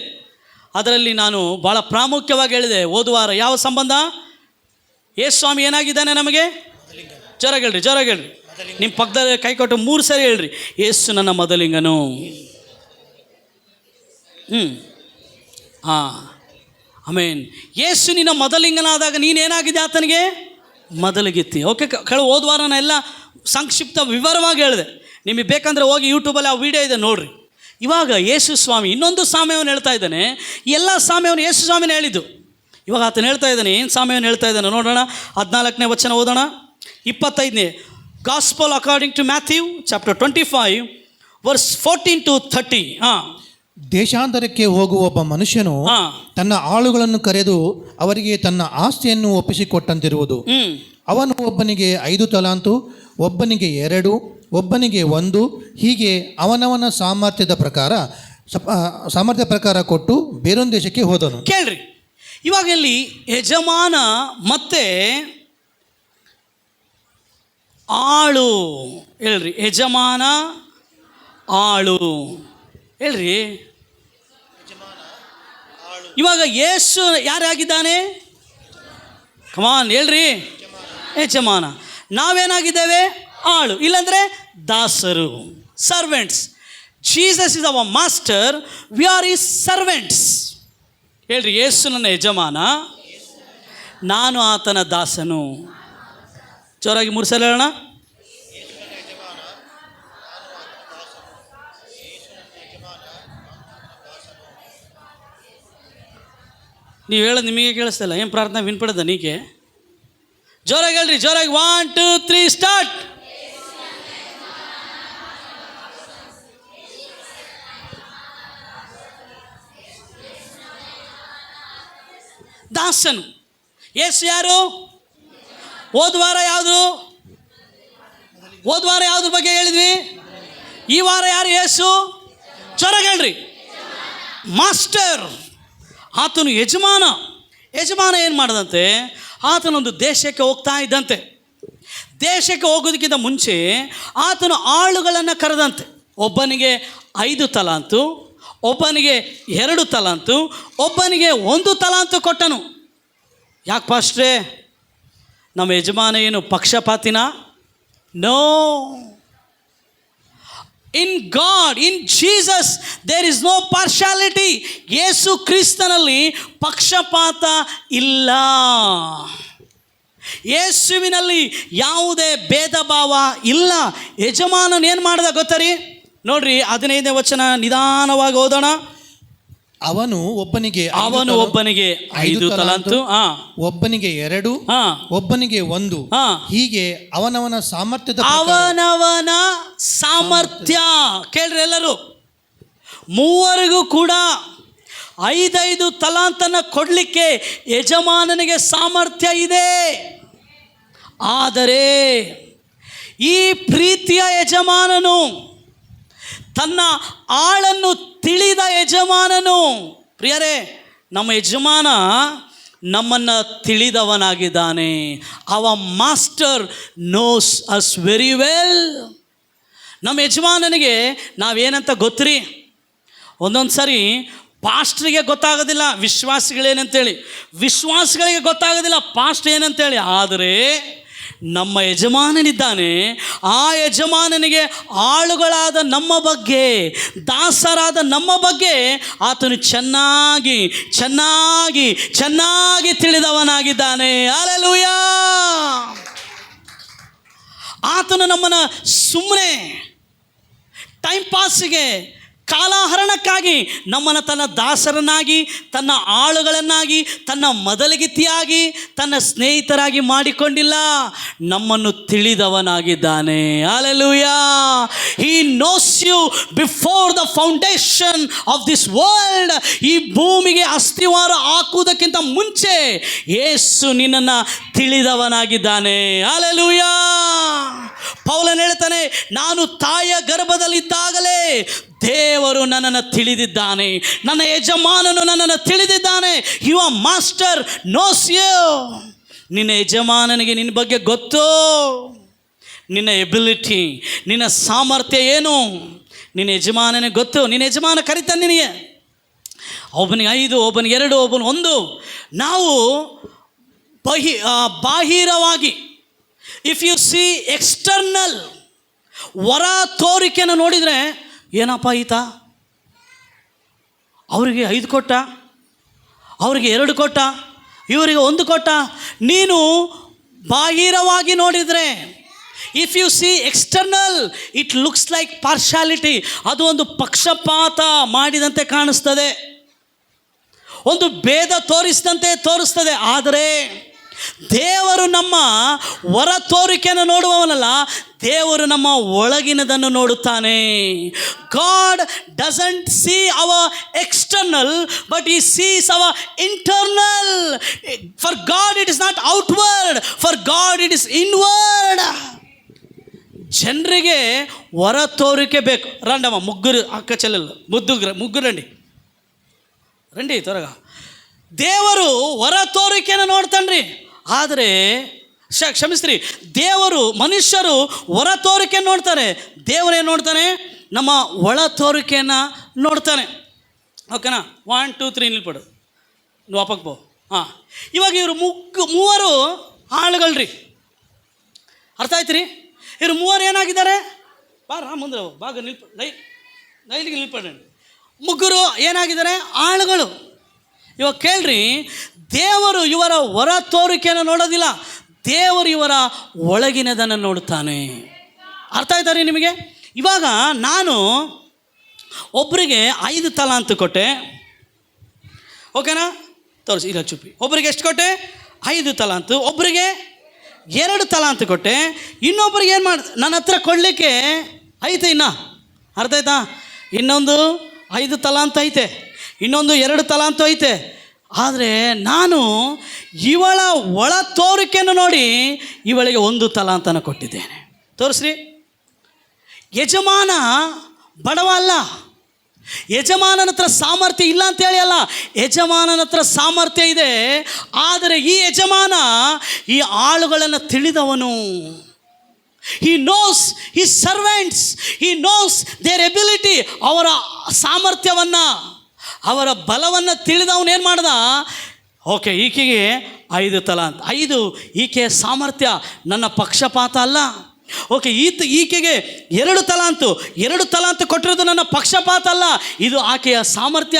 ಅದರಲ್ಲಿ ನಾನು ಭಾಳ ಪ್ರಾಮುಖ್ಯವಾಗಿ ಹೇಳಿದೆ ಓದುವಾರ. ಯಾವ ಸಂಬಂಧ? ಯೇಸು ಸ್ವಾಮಿ ಏನಾಗಿದ್ದಾನೆ ನಮಗೆ? ಜೋರಾಗಿ ಹೇಳ್ರಿ. ನಿಮ್ಮ ಪಕ್ಕದಲ್ಲಿ ಕೈ ಕೊಟ್ಟು 3 ಸರಿ ಹೇಳ್ರಿ, ಯೇಸು ನನ್ನ ಮೊದಲಿಂಗನು. ಆಮೇನ್. ಯೇಸು ನಿನ್ನ ಮೊದಲಿಂಗನಾದಾಗ ನೀನೇನಾಗಿದೆ ಆತನಿಗೆ? ಮೊದಲಿಗಿತ್ತಿ. ಓಕೆ, ಓದುವಾರ ನಾನು ಎಲ್ಲ ಸಂಕ್ಷಿಪ್ತ ವಿವರವಾಗಿ ಹೇಳಿದೆ. ನಿಮಗೆ ಬೇಕಂದರೆ ಹೋಗಿ ಯೂಟ್ಯೂಬಲ್ಲಿ ಆ ವಿಡಿಯೋ ಇದೆ ನೋಡಿರಿ. ಇವಾಗ ಯೇಸು ಸ್ವಾಮಿ ಇನ್ನೊಂದು ಸಾಮ್ಯವನ್ನು ಹೇಳ್ತಾ ಇದ್ದಾನೆ. ಎಲ್ಲ ಸಾಮ್ಯವನ್ನು ಯೇಸು ಸ್ವಾಮಿನೇ ಹೇಳಿದ್ದು. ಇವಾಗ ಆತನು ಹೇಳ್ತಾ ಇದ್ದಾನೆ. ಏನು ಸಾಮ್ಯವನ್ನು ಹೇಳ್ತಾ ಇದ್ದಾನೆ ನೋಡೋಣ. 14ನೇ ವಚನ ಓದೋಣ. 25ನೇ gospel according to Matthew chapter 25 verse 14 to 30. ದೇಶಾಂತರಕ್ಕೆ ಹೋಗುವ ಒಬ್ಬ ಮನುಷ್ಯನು ತನ್ನ ಆಳುಗಳನ್ನು ಕರೆದು ಅವರಿಗೆ ತನ್ನ ಆಸ್ತಿಯನ್ನು ಒಪ್ಪಿಸಿಕೊಟ್ಟಂತಿರುವುದು. ಅವನು ಒಬ್ಬನಿಗೆ 5 ತಲಾಂತು, ಒಬ್ಬನಿಗೆ 2, ಒಬ್ಬನಿಗೆ 1, ಹೀಗೆ ಅವನವನ ಸಾಮರ್ಥ್ಯ ಪ್ರಕಾರ ಕೊಟ್ಟು ಬೇರೊಂದು ದೇಶಕ್ಕೆ ಹೋದನು. ಕೇಳ್ರಿ, ಇವಾಗ ಇಲ್ಲಿ ಯಜಮಾನ ಮತ್ತೆ ಆಳು ಹೇಳ್ರಿ. ಯಜಮಾನ ಆಳು ಹೇಳ್ರಿ. ಇವಾಗ ಯೇಸು ಯಾರಾಗಿದ್ದಾನೆ? ಕಮಾನ್ ಹೇಳ್ರಿ, ಯಜಮಾನ. ನಾವೇನಾಗಿದ್ದೇವೆ? ಆಳು, ಇಲ್ಲಾಂದರೆ ದಾಸರು, servants. Jesus is our master, we are is servants. ಹೇಳ್ರಿ, ಯೇಸು ನನ್ನ ಯಜಮಾನ, ನಾನು ಆತನ ದಾಸನು. ಜೋರಾಗಿ 3 ಸಲ ಹೇಳೋಣ. ನೀವು ಹೇಳೋದು ನಿಮಗೆ ಕೇಳಿಸ್ತಿಲ್ಲ. ಏನು ಪ್ರಾರ್ಥನೆ ವಿನ್ಪಡದ ನೀಕೆ? ಜೋರಾಗಿ ಹೇಳ್ರಿ, ಜೋರಾಗಿ. 1 2 3 ಸ್ಟಾರ್ಟ್. ದಾಸನು. ಯೇಸು ಯಾರು? ಹೋದ್ವಾರ ಯಾವ್ದ್ರ ಬಗ್ಗೆ ಹೇಳಿದ್ವಿ? ಈ ವಾರ ಯಾರು? ಯೇಸು. ಜೋರಾಗಿ ಹೇಳ್ರಿ, ಮಾಸ್ಟರ್. ಆತನು ಯಜಮಾನ. ಯಜಮಾನ ಏನು ಮಾಡ್ದಂತೆ? ಆತನೊಂದು ದೇಶಕ್ಕೆ ಹೋಗ್ತಾ ಇದ್ದಂತೆ. ದೇಶಕ್ಕೆ ಹೋಗೋದಕ್ಕಿಂತ ಮುಂಚೆ ಆತನು ಆಳುಗಳನ್ನು ಕರೆದಂತೆ. ಒಬ್ಬನಿಗೆ 5 ತಲಾಂತು, ಒಬ್ಬನಿಗೆ 2 ತಲಾಂತು, ಒಬ್ಬನಿಗೆ 1 ತಲಾಂತು ಕೊಟ್ಟನು. ಯಾಕೆ ಪಾಸ್ಟ್ರೇ? ನಮ್ಮ ಯಜಮಾನ ಏನು ಪಕ್ಷಪಾತಿನ? No. In God, in Jesus there is no partiality. ಯೇಸು ಕ್ರಿಸ್ತನಲ್ಲಿ ಪಕ್ಷಪಾತ ಇಲ್ಲ. ಯೇಸುವಿನಲ್ಲಿ ಯಾವುದೇ ಭೇದ ಭಾವ ಇಲ್ಲ. ಯಜಮಾನನು ಏನು ಮಾಡ್ದ ಗೊತ್ತರಿ? ನೋಡ್ರಿ 15ನೇ ವಚನ ನಿಧಾನವಾಗಿ ಓದೋಣ. ಅವನು ಒಬ್ಬನಿಗೆ 5 ತಲಾಂತು, ಒಬ್ಬನಿಗೆ 2, ಒಬ್ಬನಿಗೆ 1, ಹೀಗೆ ಅವನವನ ಸಾಮರ್ಥ್ಯ. ಕೇಳ್ರಿ ಎಲ್ಲರೂ, ಮೂವರಿಗೂ ಕೂಡ 5 ತಲಾಂತನ್ನು ಕೊಡಲಿಕ್ಕೆ ಯಜಮಾನನಿಗೆ ಸಾಮರ್ಥ್ಯ ಇದೆ. ಆದರೆ ಈ ಪ್ರೀತಿಯ ಯಜಮಾನನು, ತನ್ನ ಆಳನ್ನು ತಿಳಿದ ಯಜಮಾನನು, ಪ್ರಿಯರೇ, ನಮ್ಮ ಯಜಮಾನ ನಮ್ಮನ್ನು ತಿಳಿದವನಾಗಿದ್ದಾನೆ. Our master knows us very well. ನಮ್ಮ ಯಜಮಾನನಿಗೆ ನಾವೇನಂತ ಗೊತ್ತ್ರಿ? ಒಂದೊಂದು ಸರಿ ಪಾಸ್ಟ್ರಿಗೆ ಗೊತ್ತಾಗೋದಿಲ್ಲ ವಿಶ್ವಾಸಿಗಳೇನಂತೇಳಿ, ವಿಶ್ವಾಸಿಗಳಿಗೆ ಗೊತ್ತಾಗೋದಿಲ್ಲ ಪಾಸ್ಟ್ ಏನಂತೇಳಿ. ಆದರೆ ನಮ್ಮ ಯಜಮಾನನಿದ್ದಾನೆ. ಆ ಯಜಮಾನನಿಗೆ ಆಳುಗಳಾದ ನಮ್ಮ ಬಗ್ಗೆ, ದಾಸರಾದ ನಮ್ಮ ಬಗ್ಗೆ ಆತನು ಚೆನ್ನಾಗಿ ಚೆನ್ನಾಗಿ ಚೆನ್ನಾಗಿ ತಿಳಿದವನಾಗಿದ್ದಾನೆ. ಹಲ್ಲೆಲೂಯಾ. ಆತನು ನಮ್ಮನ್ನು ಸುಮ್ಮನೆ ಟೈಮ್ ಪಾಸಿಗೆ, ಕಾಲಹರಣಕ್ಕಾಗಿ ನಮ್ಮನ್ನು ತನ್ನ ದಾಸರನ್ನಾಗಿ, ತನ್ನ ಆಳುಗಳನ್ನಾಗಿ, ತನ್ನ ಮೊದಲಿಗಿತ್ತಿಯಾಗಿ, ತನ್ನ ಸ್ನೇಹಿತರಾಗಿ ಮಾಡಿಕೊಂಡಿಲ್ಲ. ನಮ್ಮನ್ನು ತಿಳಿದವನಾಗಿದ್ದಾನೆ. Hallelujah. He knows you before the foundation of this world. ಈ ಭೂಮಿಗೆ ಅಸ್ಥಿವಾರ ಹಾಕುವುದಕ್ಕಿಂತ ಮುಂಚೆ ಯೇಸು ನಿನ್ನನ್ನು ತಿಳಿದವನಾಗಿದ್ದಾನೆ. ಹಲ್ಲೆಲೂಯಾ. ಪೌಲನು ಹೇಳ್ತಾನೆ, ನಾನು ತಾಯಿಯ ಗರ್ಭದಲ್ಲಿದ್ದಾಗಲೇ ದೇವರು ನನ್ನನ್ನು ತಿಳಿದಿದ್ದಾನೆ, ನನ್ನ ಯಜಮಾನನು ನನ್ನನ್ನು ತಿಳಿದಿದ್ದಾನೆ. Your master knows you. ನಿನ್ನ ಯಜಮಾನನಿಗೆ ನಿನ್ನ ಬಗ್ಗೆ ಗೊತ್ತು. ನಿನ್ನ ಎಬಿಲಿಟಿ, ನಿನ್ನ ಸಾಮರ್ಥ್ಯ ಏನು ನಿನ್ನ ಯಜಮಾನನಿಗೆ ಗೊತ್ತು. ನಿನ್ನ ಯಜಮಾನ ಕರಿತಾನೆ ನಿನಗೆ. ಒಬ್ಬನಿಗೆ 5, ಒಬ್ಬನಿಗೆ 2, ಒಬ್ಬನಿಗೆ 1. ನಾವು ಬಾಹಿರವಾಗಿ ಇಫ್ ಯು ಸಿ ಎಕ್ಸ್ಟರ್ನಲ್, ಹೊರ ತೋರಿಕೆಯನ್ನು ನೋಡಿದರೆ, ಏನಪ್ಪ ಈತ ಅವರಿಗೆ 5 ಕೊಟ್ಟ, ಅವರಿಗೆ 2 ಕೊಟ್ಟ, ಇವರಿಗೆ 1 ಕೊಟ್ಟ. ನೀನು ಬಾಹಿರವಾಗಿ ನೋಡಿದರೆ, if U C external, it looks like partiality. ಅದು ಒಂದು ಪಕ್ಷಪಾತ ಮಾಡಿದಂತೆ ಕಾಣಿಸ್ತದೆ, ಒಂದು ಭೇದ ತೋರಿಸ್ತದೆ. ಆದರೆ ದೇವರು ನಮ್ಮ ಹೊರ ತೋರಿಕೆಯನ್ನು ನೋಡುವವನಲ್ಲ, ದೇವರು ನಮ್ಮ ಒಳಗಿನದನ್ನು ನೋಡುತ್ತಾನೆ. God doesn't see our external, but he sees our internal. For God it is not outward, for God it is inward. ಜನರಿಗೆ ಹೊರ ತೋರಿಕೆ ಬೇಕು. ರಂಡಮ್ಮ ಮುಗ್ಗುರು ಅಕ್ಕ ಚೆಲ್ಲಲ್ಲ, ಮುಗ್ಗುರು ರಂಡಿ ತ್ವರಗ. ದೇವರು ಹೊರ ತೋರಿಕೆಯನ್ನು ನೋಡ್ತಾನ್ರಿ. ಆದರೆ ಕ್ಷಮಿಸ್ರಿ, ದೇವರು, ಮನುಷ್ಯರು ಹೊರ ತೋರಿಕೆಯನ್ನು ನೋಡ್ತಾರೆ, ದೇವರೇನು ನೋಡ್ತಾನೆ? ನಮ್ಮ ಒಳ ತೋರಿಕೆಯನ್ನು ನೋಡ್ತಾನೆ. ಓಕೆನಾ? 1 2 3 ನಿಲ್ಪಡು, ನೀವು ವಾಪಕ್ ಬೋ. ಹಾಂ, ಇವಾಗ ಇವರು ಮೂವರು ಆಳುಗಳ್ರಿ, ಅರ್ಥ ಆಯ್ತು ರೀ? ಇವರು ಮೂವರು ಏನಾಗಿದ್ದಾರೆ? ಬಾರ ಮುಂದೆ ಭಾಗ ನೈಲಿಗೆ ನಿಲ್ಪಡ್ರಿ. ಮುಗ್ಗರು ಏನಾಗಿದ್ದಾರೆ? ಆಳುಗಳು. ಇವಾಗ ಕೇಳ್ರಿ, ದೇವರು ಇವರ ಹೊರ ತೋರಿಕೆಯನ್ನು ನೋಡೋದಿಲ್ಲ, ದೇವರು ಇವರ ಒಳಗಿನದನ್ನು ನೋಡುತ್ತಾನೆ. ಅರ್ಥ ಆಯ್ತಾ ರೀ ನಿಮಗೆ? ಇವಾಗ ನಾನು ಒಬ್ಬರಿಗೆ 5 ತಲಾಂತು ಕೊಟ್ಟೆ, ಓಕೆನಾ? ತೋರಿಸಿ, ಇಲ್ಲ ಚುಪ್ಪಿ. ಒಬ್ಬರಿಗೆ ಎಷ್ಟು ಕೊಟ್ಟೆ? 5 ತಲಾಂತು. ಒಬ್ಬರಿಗೆ 2 ತಲಾಂತು ಕೊಟ್ಟೆ. ಇನ್ನೊಬ್ಬರಿಗೆ ಏನು ಮಾಡಿ, ನನ್ನ ಹತ್ರ ಕೊಡಲಿಕ್ಕೆ ಐತೆ ಇನ್ನು, ಅರ್ಥ ಆಯ್ತಾ? ಇನ್ನೊಂದು 5 ತಲಾಂತು ಐತೆ, ಇನ್ನೊಂದು 2 ತಲಾಂತು ಐತೆ. ಆದರೆ ನಾನು ಇವಳ ಒಳ ತೋರಿಕೆಯನ್ನು ನೋಡಿ ಇವಳಿಗೆ 1 ತಲಾಂತನ ಕೊಟ್ಟಿದ್ದೇನೆ. ತೋರಿಸ್ರಿ, ಯಜಮಾನ ಬಡವ ಅಲ್ಲ, ಯಜಮಾನನ ಹತ್ರ ಸಾಮರ್ಥ್ಯ ಇಲ್ಲ ಅಂತೇಳಿ ಅಲ್ಲ, ಯಜಮಾನನ ಹತ್ರ ಸಾಮರ್ಥ್ಯ ಇದೆ. ಆದರೆ ಈ ಯಜಮಾನ ಈ ಆಳುಗಳನ್ನು ತಿಳಿದವನು. He knows his servants, he knows their ability. ಅವರ ಸಾಮರ್ಥ್ಯವನ್ನು, ಅವರ ಬಲವನ್ನು ತಿಳಿದವನು ಏನು ಮಾಡ್ದ? ಓಕೆ, ಈಕೆಗೆ 5 ತಲಾಂತ್, 5 ಈಕೆಯ ಸಾಮರ್ಥ್ಯ, ನನ್ನ ಪಕ್ಷಪಾತ ಅಲ್ಲ. ಓಕೆ, ಈಕೆಗೆ 2 ತಲಾಂತು, 2 ತಲಾಂತು ಕೊಟ್ಟಿರೋದು ನನ್ನ ಪಕ್ಷಪಾತ ಅಲ್ಲ, ಇದು ಆಕೆಯ ಸಾಮರ್ಥ್ಯ.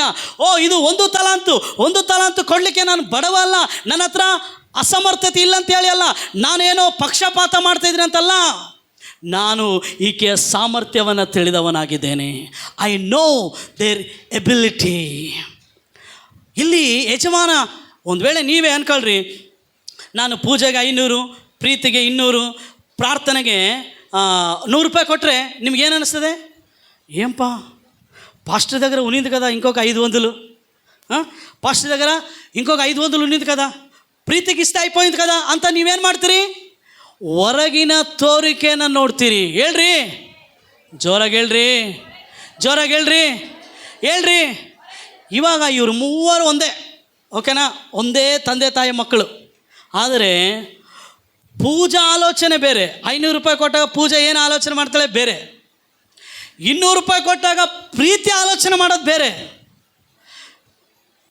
ಇದು 1 ತಲಾಂತು, 1 ತಲಾಂತು ಕೊಡಲಿಕ್ಕೆ ನಾನು ಬಡವ ಅಲ್ಲ, ನನ್ನ ಹತ್ರ ಅಸಮರ್ಥತೆ ಇಲ್ಲ ಅಂತೇಳಿ ಅಲ್ಲ, ನಾನೇನೋ ಪಕ್ಷಪಾತ ಮಾಡ್ತಾಯಿದ್ದೀನಿ ಅಂತಲ್ಲ, ನಾನು ಈಕೆಯ ಸಾಮರ್ಥ್ಯವನ್ನು ತಿಳಿದವನಾಗಿದ್ದೇನೆ. I know their ability. ಇಲ್ಲಿ ಯಜಮಾನ, ಒಂದು ವೇಳೆ ನೀವೇ ಅನ್ಕೊಳ್ರಿ, ನಾನು ಪೂಜೆಗೆ 500, ಪ್ರೀತಿಗೆ 200, ಪ್ರಾರ್ಥನೆಗೆ 100 ರೂಪಾಯಿ ಕೊಟ್ಟರೆ ನಿಮ್ಗೇನು ಅನ್ನಿಸ್ತದೆ? ఏంప పాస్టర్ దగ్గర ఉన్నింది కదా ఇంకొక 500, పాస్టర్ దగ్గర ఇంకొక 500 ఉన్నింది కదా, ಪ್ರೀತಿಗೆ ಇಷ್ಟ అయిపోయింది కదా ಅಂತ ನೀವೇನು ಮಾಡ್ತೀರಿ? ಹೊರಗಿನ ತೋರಿಕೆಯನ್ನು ನೋಡ್ತೀರಿ. ಹೇಳ್ರಿ, ಜೋರಾಗಿ ಹೇಳ್ರಿ, ಜೋರಾಗಿ ಹೇಳ್ರಿ, ಹೇಳ್ರಿ. ಇವಾಗ ಇವರು ಮೂವರು ಒಂದೇ, ಓಕೆನಾ? ಒಂದೇ ತಂದೆ ತಾಯಿ ಮಕ್ಕಳು. ಆದರೆ ಪೂಜಾ ಆಲೋಚನೆ ಬೇರೆ. 500 ರೂಪಾಯಿ ಕೊಟ್ಟಾಗ ಪೂಜೆ ಏನು ಆಲೋಚನೆ ಮಾಡ್ತಾಳೆ ಬೇರೆ, 200 ರೂಪಾಯಿ ಕೊಟ್ಟಾಗ ಪ್ರೀತಿ ಆಲೋಚನೆ ಮಾಡೋದು ಬೇರೆ,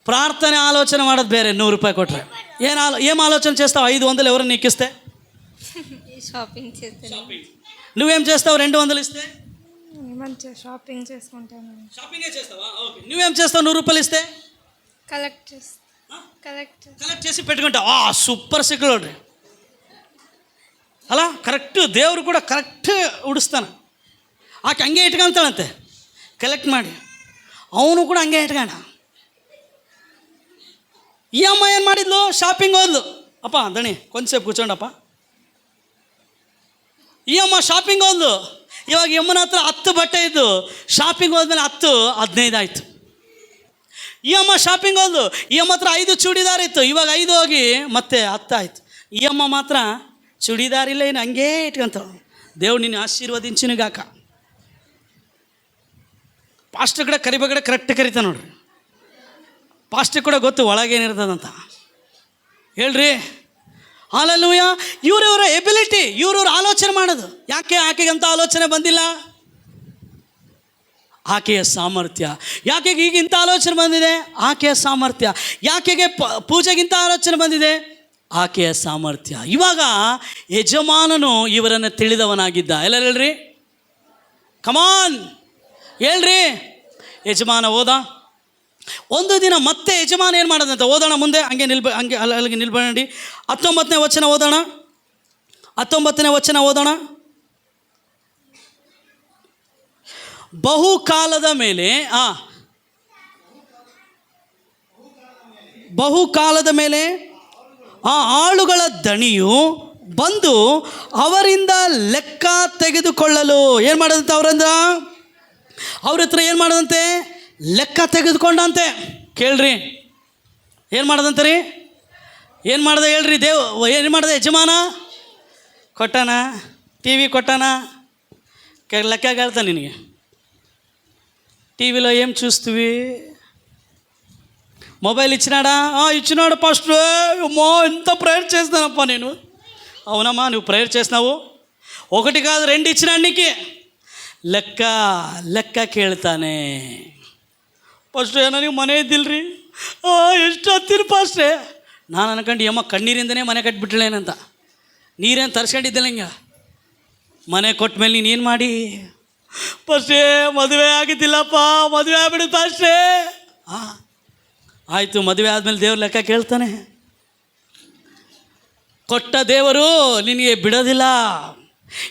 ಪ್ರಾರ್ಥನೆ ఆలోచన ಮಾಡೋದು ಬೇರೆ. 100 ರೂಪಾಯಿ కొట్రే ఏం ఆలోచన చేస్తావు? 500 ఎవరు నీకు ఇస్తే షాపింగ్ చేస్తాను. నువ్వేం చేస్తావు? 200 ఇస్తే మంచి షాపింగ్ చేసుకుంటాను. షాపింగే చేస్తావా? ఓకే. నువ్వేం చేస్తావు? 100 రూపాయలు ఇస్తే కలెక్ట్ చేసి పెట్టుకుంటావు. Super security. ಅಲ್ಲ, ಕರೆಕ್ಟು. ದೇವರು ಕೂಡ ಕರೆಕ್ಟ್ ಉಡಿಸ್ತಾನೆ. ಆಕೆ ಹಂಗೆ ಇಟ್ಕೊಂತಾಳಂತೆ ಕಲೆಕ್ಟ್ ಮಾಡಿ, ಅವನು ಕೂಡ ಹಂಗೆ ಇಟ್ಕೊಂಡ. ಈ ಅಮ್ಮ ಏನು ಮಾಡಿದ್ಲು? ಶಾಪಿಂಗ್ ಹೋದ್ಲು. ಅಪ್ಪ ದಣಿ ಕೊಂಚೇపు ಕೂತ್ಕೊಂಡಪ್ಪ. ಈ ಅಮ್ಮ ಶಾಪಿಂಗ್ ಹೋದ್ಲು. ಇವಾಗ ಯಮ್ಮನ ಹತ್ರ 10 ಬಟ್ಟೆ ಇದ್ದು, ಶಾಪಿಂಗ್ ಹೋದ್ಮೇಲೆ 10 15 ಆಯಿತು. ಈ ಅಮ್ಮ ಶಾಪಿಂಗ್ ಹೋದ್ಲು. ಈ ಅಮ್ಮ ಹತ್ರ 5 ಚೂಡಿದಾರ್ ಇತ್ತು, ಇವಾಗ 5 ಹೋಗಿ ಮತ್ತೆ 10 ಆಯಿತು. ಈ ಅಮ್ಮ ಮಾತ್ರ ಚೂಡಿದಾರ್ ಇಲ್ಲ, ಏನು ಹಂಗೇ ಇಟ್ಕೊಂತ. ದೇವ್ರು ನಿನ್ನ ಆಶೀರ್ವದಿಂಚಿನಗಾಕ. ಪಾಸ್ಟರ್ ಕಡೆ ಕರಿಬೇಕಡೆ ಕರೆಕ್ಟ್ ಕರಿತಾನೆ ನೋಡ್ರಿ. ಪಾಸ್ಟರ್ ಕೂಡ ಗೊತ್ತು ಒಳಗೇನಿರ್ತದಂತ. ಹೇಳ್ರಿ ಹಾಲೆಲೂಯಾ. ಇವ್ರವ್ರ ಎಬಿಲಿಟಿ, ಇವ್ರವ್ರ ಆಲೋಚನೆ ಮಾಡೋದು. ಯಾಕೆ ಆಕೆಗಂತ ಆಲೋಚನೆ ಬಂದಿಲ್ಲ? ಆಕೆಯ ಸಾಮರ್ಥ್ಯ. ಯಾಕೆಗೆ ಈಗಿಂತ ಆಲೋಚನೆ ಬಂದಿದೆ? ಆಕೆಯ ಸಾಮರ್ಥ್ಯ. ಯಾಕೆಗೆ ಪೂಜೆಗಿಂತ ಆಲೋಚನೆ ಬಂದಿದೆ? ಆಕೆಯ ಸಾಮರ್ಥ್ಯ. ಇವಾಗ ಯಜಮಾನನು ಇವರನ್ನು ತಿಳಿದವನಾಗಿದ್ದ. ಎಲ್ಲರೂ ಹೇಳ್ರಿ ಕಮಾನ್, ಹೇಳ್ರಿ. ಯಜಮಾನ ಹೋದ. ಒಂದು ದಿನ ಮತ್ತೆ ಯಜಮಾನ ಏನು ಮಾಡೋದಂತ ಓದೋಣ ಮುಂದೆ. ಹಂಗೆ ಅಲ್ಲಿಗೆ ನಿಲ್ಬೇಡಿ. 19ನೇ ವಚನ ಓದೋಣ. 19ನೇ ವಚನ ಓದೋಣ. ಬಹುಕಾಲದ ಮೇಲೆ ಆ ಆಳುಗಳ ದಣಿಯು ಬಂದು ಅವರಿಂದ ಲೆಕ್ಕ ತೆಗೆದುಕೊಳ್ಳಲು ಏನು ಮಾಡೋದಂತೆ? ಅವ್ರ ಹತ್ರ ಏನು ಮಾಡೋದಂತೆ? ಲೆಕ್ಕ ತೆಗೆದುಕೊಂಡಂತೆ. ಕೇಳ್ರಿ, ಏನು ಮಾಡೋದಂತೆ ರೀ? ಏನು ಮಾಡ್ದೆ ಹೇಳ್ರಿ? ಏನು ಮಾಡ್ದೆ? ಯಜಮಾನ ಕೊಟ್ಟಾನ, ಟಿ ವಿ ಕೊಟ್ಟಾನ, ಲೆಕ್ಕ ಹೇಳ್ತಾನೆ ನಿನಗೆ. టీ వీలో ఏం చూస్తువి? మొబైల్ ఇచ్చినాడా? ఇచ్చినాడు పాస్టర్. అమ్మో ఎంత ప్రేయర్ చేస్తానప్పా నేను. అవునమ్మా, నువ్వు ప్రేయర్ చేసినావు. 1 కాదు 2 ఇచ్చినాడు నీకు. ಲೆಕ್ಕ ಕೇಳ್ತಾನೆ. ಪಾಸ್ಟ್ರೆ ನನಗೆ ಮನೆ ಇದ್ದಿಲ್ರಿ. ಎಷ್ಟು ಹತ್ತಿರ ಪಾಸ್ಟ್ರೆ. ನಾನು ಅನ್ಕೊಂಡು ಅಮ್ಮ ಕಣ್ಣೀರಿಂದನೇ ಮನೆ ಕಟ್ಬಿಟ್ಳೇನಂತ. ನೀರೇನು ತರ್ಸ್ಕೊಂಡಿದ್ದಿಲ್ಲ ಹಿಂಗೆ. ಮನೆ ಕೊಟ್ಟ ಮೇಲೆ ನೀನೇನು ಮಾಡಿ? ಪಾಸ್ಟ್ರೆ ಮದುವೆ ಆಗಿದ್ದಿಲ್ಲಪ್ಪ, ಮದುವೆ ಆಗ್ಬಿಡು ಪಾಸ್ಟ್ರೆ. ಆಯಿತು, ಮದುವೆ ಆದಮೇಲೆ ದೇವ್ರ ಲೆಕ್ಕ ಕೇಳ್ತಾನೆ. ಕೊಟ್ಟ ದೇವರು ನಿನಗೆ ಬಿಡೋದಿಲ್ಲ.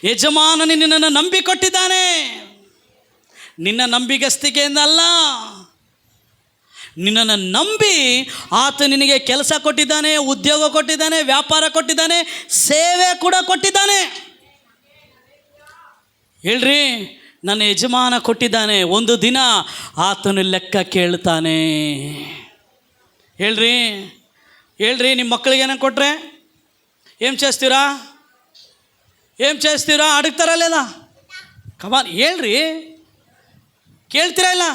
ಯಜಮಾನ ನಿನ್ನನ್ನು ನಂಬಿಕೊಟ್ಟಿದ್ದಾನೆ. ನಿನ್ನ ನಂಬಿಗಸ್ತಿಕೆಯಿಂದಲ್ಲ, ನಿನ್ನನ್ನು ನಂಬಿ ಆತ ನಿನಗೆ ಕೆಲಸ ಕೊಟ್ಟಿದ್ದಾನೆ, ಉದ್ಯೋಗ ಕೊಟ್ಟಿದ್ದಾನೆ, ವ್ಯಾಪಾರ ಕೊಟ್ಟಿದ್ದಾನೆ, ಸೇವೆ ಕೂಡ ಕೊಟ್ಟಿದ್ದಾನೆ. ಹೇಳ್ರಿ, ನನ್ನ ಯಜಮಾನ ಕೊಟ್ಟಿದ್ದಾನೆ. ಒಂದು ದಿನ ಆತನು ಲೆಕ್ಕ ಕೇಳ್ತಾನೆ. ಹೇಳ್ರಿ ನಿಮ್ಮ ಮಕ್ಕಳಿಗೆ ಏನೋ ಕೊಟ್ಟರೆ ఏం చేస్తారా అడుగుతారా లేదా? కమాన్ ಹೇಳ್ರಿ. ಕೇಳ್ತೀರಾ ಇಲ್ಲ?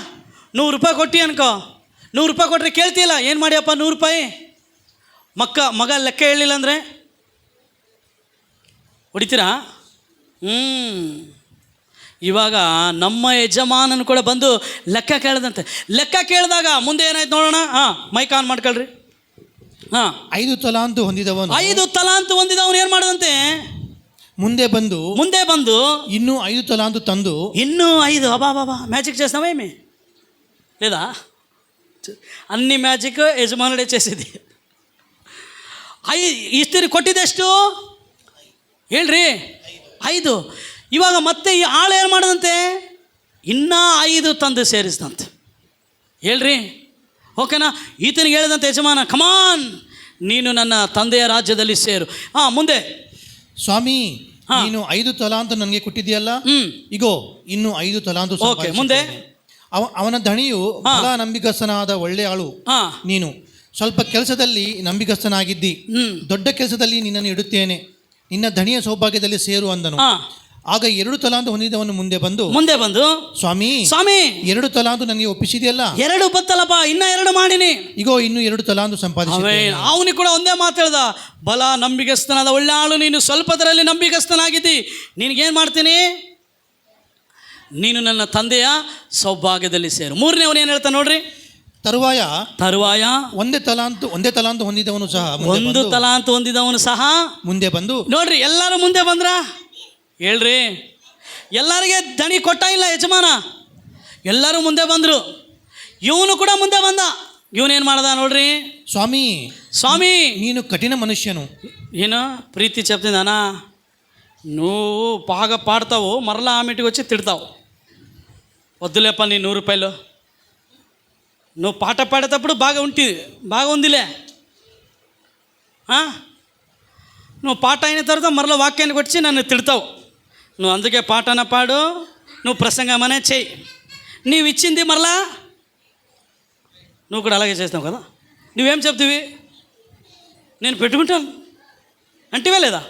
100 ರೂಪಾಯಿ ಕೊಟ್ಟು ಅನ್ಕೋ. 100 ರೂಪಾಯಿ ಕೊಟ್ಟರೆ ಕೇಳ್ತಿಲ್ಲ. ಏನು ಮಾಡಿಯಪ್ಪ 100 ರೂಪಾಯಿ? ಮಗ ಲೆಕ್ಕ ಹೇಳಿಲ್ಲ ಅಂದರೆ ಹೊಡಿತೀರಾ? ಇವಾಗ ನಮ್ಮ ಯಜಮಾನನು ಕೂಡ ಬಂದು ಲೆಕ್ಕ ಕೇಳ್ದಂತೆ. ಲೆಕ್ಕ ಕೇಳಿದಾಗ ಮುಂದೆ ಏನಾಯ್ತು ನೋಡೋಣ. ಮೈಕ್ ಆನ್ ಮಾಡ್ಕೊಳ್ರಿ. 5 ತಲಾಂತು ಹೊಂದಿದವನು ಏನು ಮಾಡದಂತೆ? ముందే బంధు ఇన్నూ 5 తలాంతు తందు ఇన్నూ 5. అబాబాబా, మ్యాజిక్ చేసినావా ఏమి? లేదా? అన్ని మ్యాజిక్ యజమానుడే చేసేది. ಇಸ್ತಿರಿ ಕೊಟ್ಟಿದ್ದೆಷ್ಟು ಹೇಳ್ರಿ? 5. ಇವಾಗ ಮತ್ತೆ ಈ ಆಳು ಏನು ಮಾಡೋದಂತೆ? ಇನ್ನೂ 5 ತಂದು ಸೇರಿಸಿದಂತೆ. ಹೇಳ್ರಿ, ಓಕೆನಾ? ಈತನಿಗೆ ಹೇಳಿದಂತೆ ಯಜಮಾನ, ಕಮಾನ್, ನೀನು ನನ್ನ ತಂದೆಯ ರಾಜ್ಯದಲ್ಲಿ ಸೇರು. ಮುಂದೆ ಸ್ವಾಮಿ, ನೀನು 5 ತಲಾಂತು ನನಗೆ ಕೊಟ್ಟಿದ್ದೀಯಲ್ಲ, ಇಗೋ ಇನ್ನು 5 ತಲಾಂತು. ಓಕೆ, ಮುಂದೆ. ಅವನ ದಣಿಯು ಬಹಳ ನಂಬಿಕಸ್ಥನಾದ ಒಳ್ಳೆ ಆಳು. ನೀನು ಸ್ವಲ್ಪ ಕೆಲಸದಲ್ಲಿ ನಂಬಿಕಸ್ಥನಾಗಿದ್ದಿ, ದೊಡ್ಡ ಕೆಲಸದಲ್ಲಿ ನಿನ್ನನ್ನು ಇಡುತ್ತೇನೆ, ನಿನ್ನ ದಣಿಯ ಸೌಭಾಗ್ಯದಲ್ಲಿ ಸೇರು ಅಂದನು. ಆಗ 2 ತಲಾಂತು ಹೊಂದಿದವನು ಮುಂದೆ ಬಂದು ಸ್ವಾಮಿ 2 ತಲಾಂತು ನನಗೆ ಒಪ್ಪಿಸಿದೆಯಲ್ಲ. 2 ಬತ್ತಲ್ಲಪ್ಪ, ಇನ್ನ 2 ಮಾಡಿನಿ, ಇಗೋ ಇನ್ನು 2 ತಲಾಂತು ಸಂಪಾದಿಸಿದ್ದೇನೆ. ಅವನಿಗೆ ಕೂಡ ಒಂದೇ ಮಾತು ಹೇಳ್ದ, ಬಲ ನಂಬಿಗಸ್ತನಾದ ಒಳ್ಳೆ ಆಳು ನೀನು, ಸ್ವಲ್ಪದರಲ್ಲಿ ನಂಬಿಗಸ್ತನಾಗಿದ್ದಿ, ನಿನಗೇನು ಮಾಡ್ತೀನಿ? ನೀನು ನನ್ನ ತಂದೆಯ ಸೌಭಾಗ್ಯದಲ್ಲಿ ಸೇರು. 3ನೇವನು ಏನು ಹೇಳ್ತಾನೆ ನೋಡ್ರಿ. ತರುವಾಯ ಒಂದೇ ತಲಾಂತು ಹೊಂದಿದವನು ಸಹ 1 ತಲಾಂತು ಹೊಂದಿದವನು ಸಹ ಮುಂದೆ ಬಂದು. ನೋಡ್ರಿ, ಎಲ್ಲರೂ ಮುಂದೆ ಬಂದ್ರ? ಹೇಳ್ರಿ, ಎಲ್ಲರಿಗೆ ದಣಿ ಕೊಟ್ಟ ಇಲ್ಲ ಯಜಮಾನ, ಎಲ್ಲರೂ ಮುಂದೆ ಬಂದರು. ಇವನು ಕೂಡ ಮುಂದೆ ಬಂದ. ಇವನೇನು ಮಾಡ್ದ ನೋಡ್ರಿ. ಸ್ವಾಮಿ ನೀನು ಕಠಿಣ ಮನುಷ್ಯನು. ಏನು ప్రీతి చెప్తుందానా? నువ్వు బాగా పాడతావు, మరలా ఆమెటికి వచ్చి తిడతావు. వద్దులేప నీ 100 రూపాయలు. నువ్వు పాట పాడేటప్పుడు బాగా ఉందిలే. నువ్వు పాట అయిన తర్వాత మరలా వాక్యానికి వచ్చి నన్ను తిడతావు. నువ్వు అందుకే పాటన పాడు, నువ్వు ప్రసంగమనే చెయ్యి. నీవు ఇచ్చింది మరలా నువ్వు కూడా అలాగే చేస్తావు కదా. నువ్వేం చెప్తావి? నేను పెట్టుకుంటాను అంటేవే లేదా?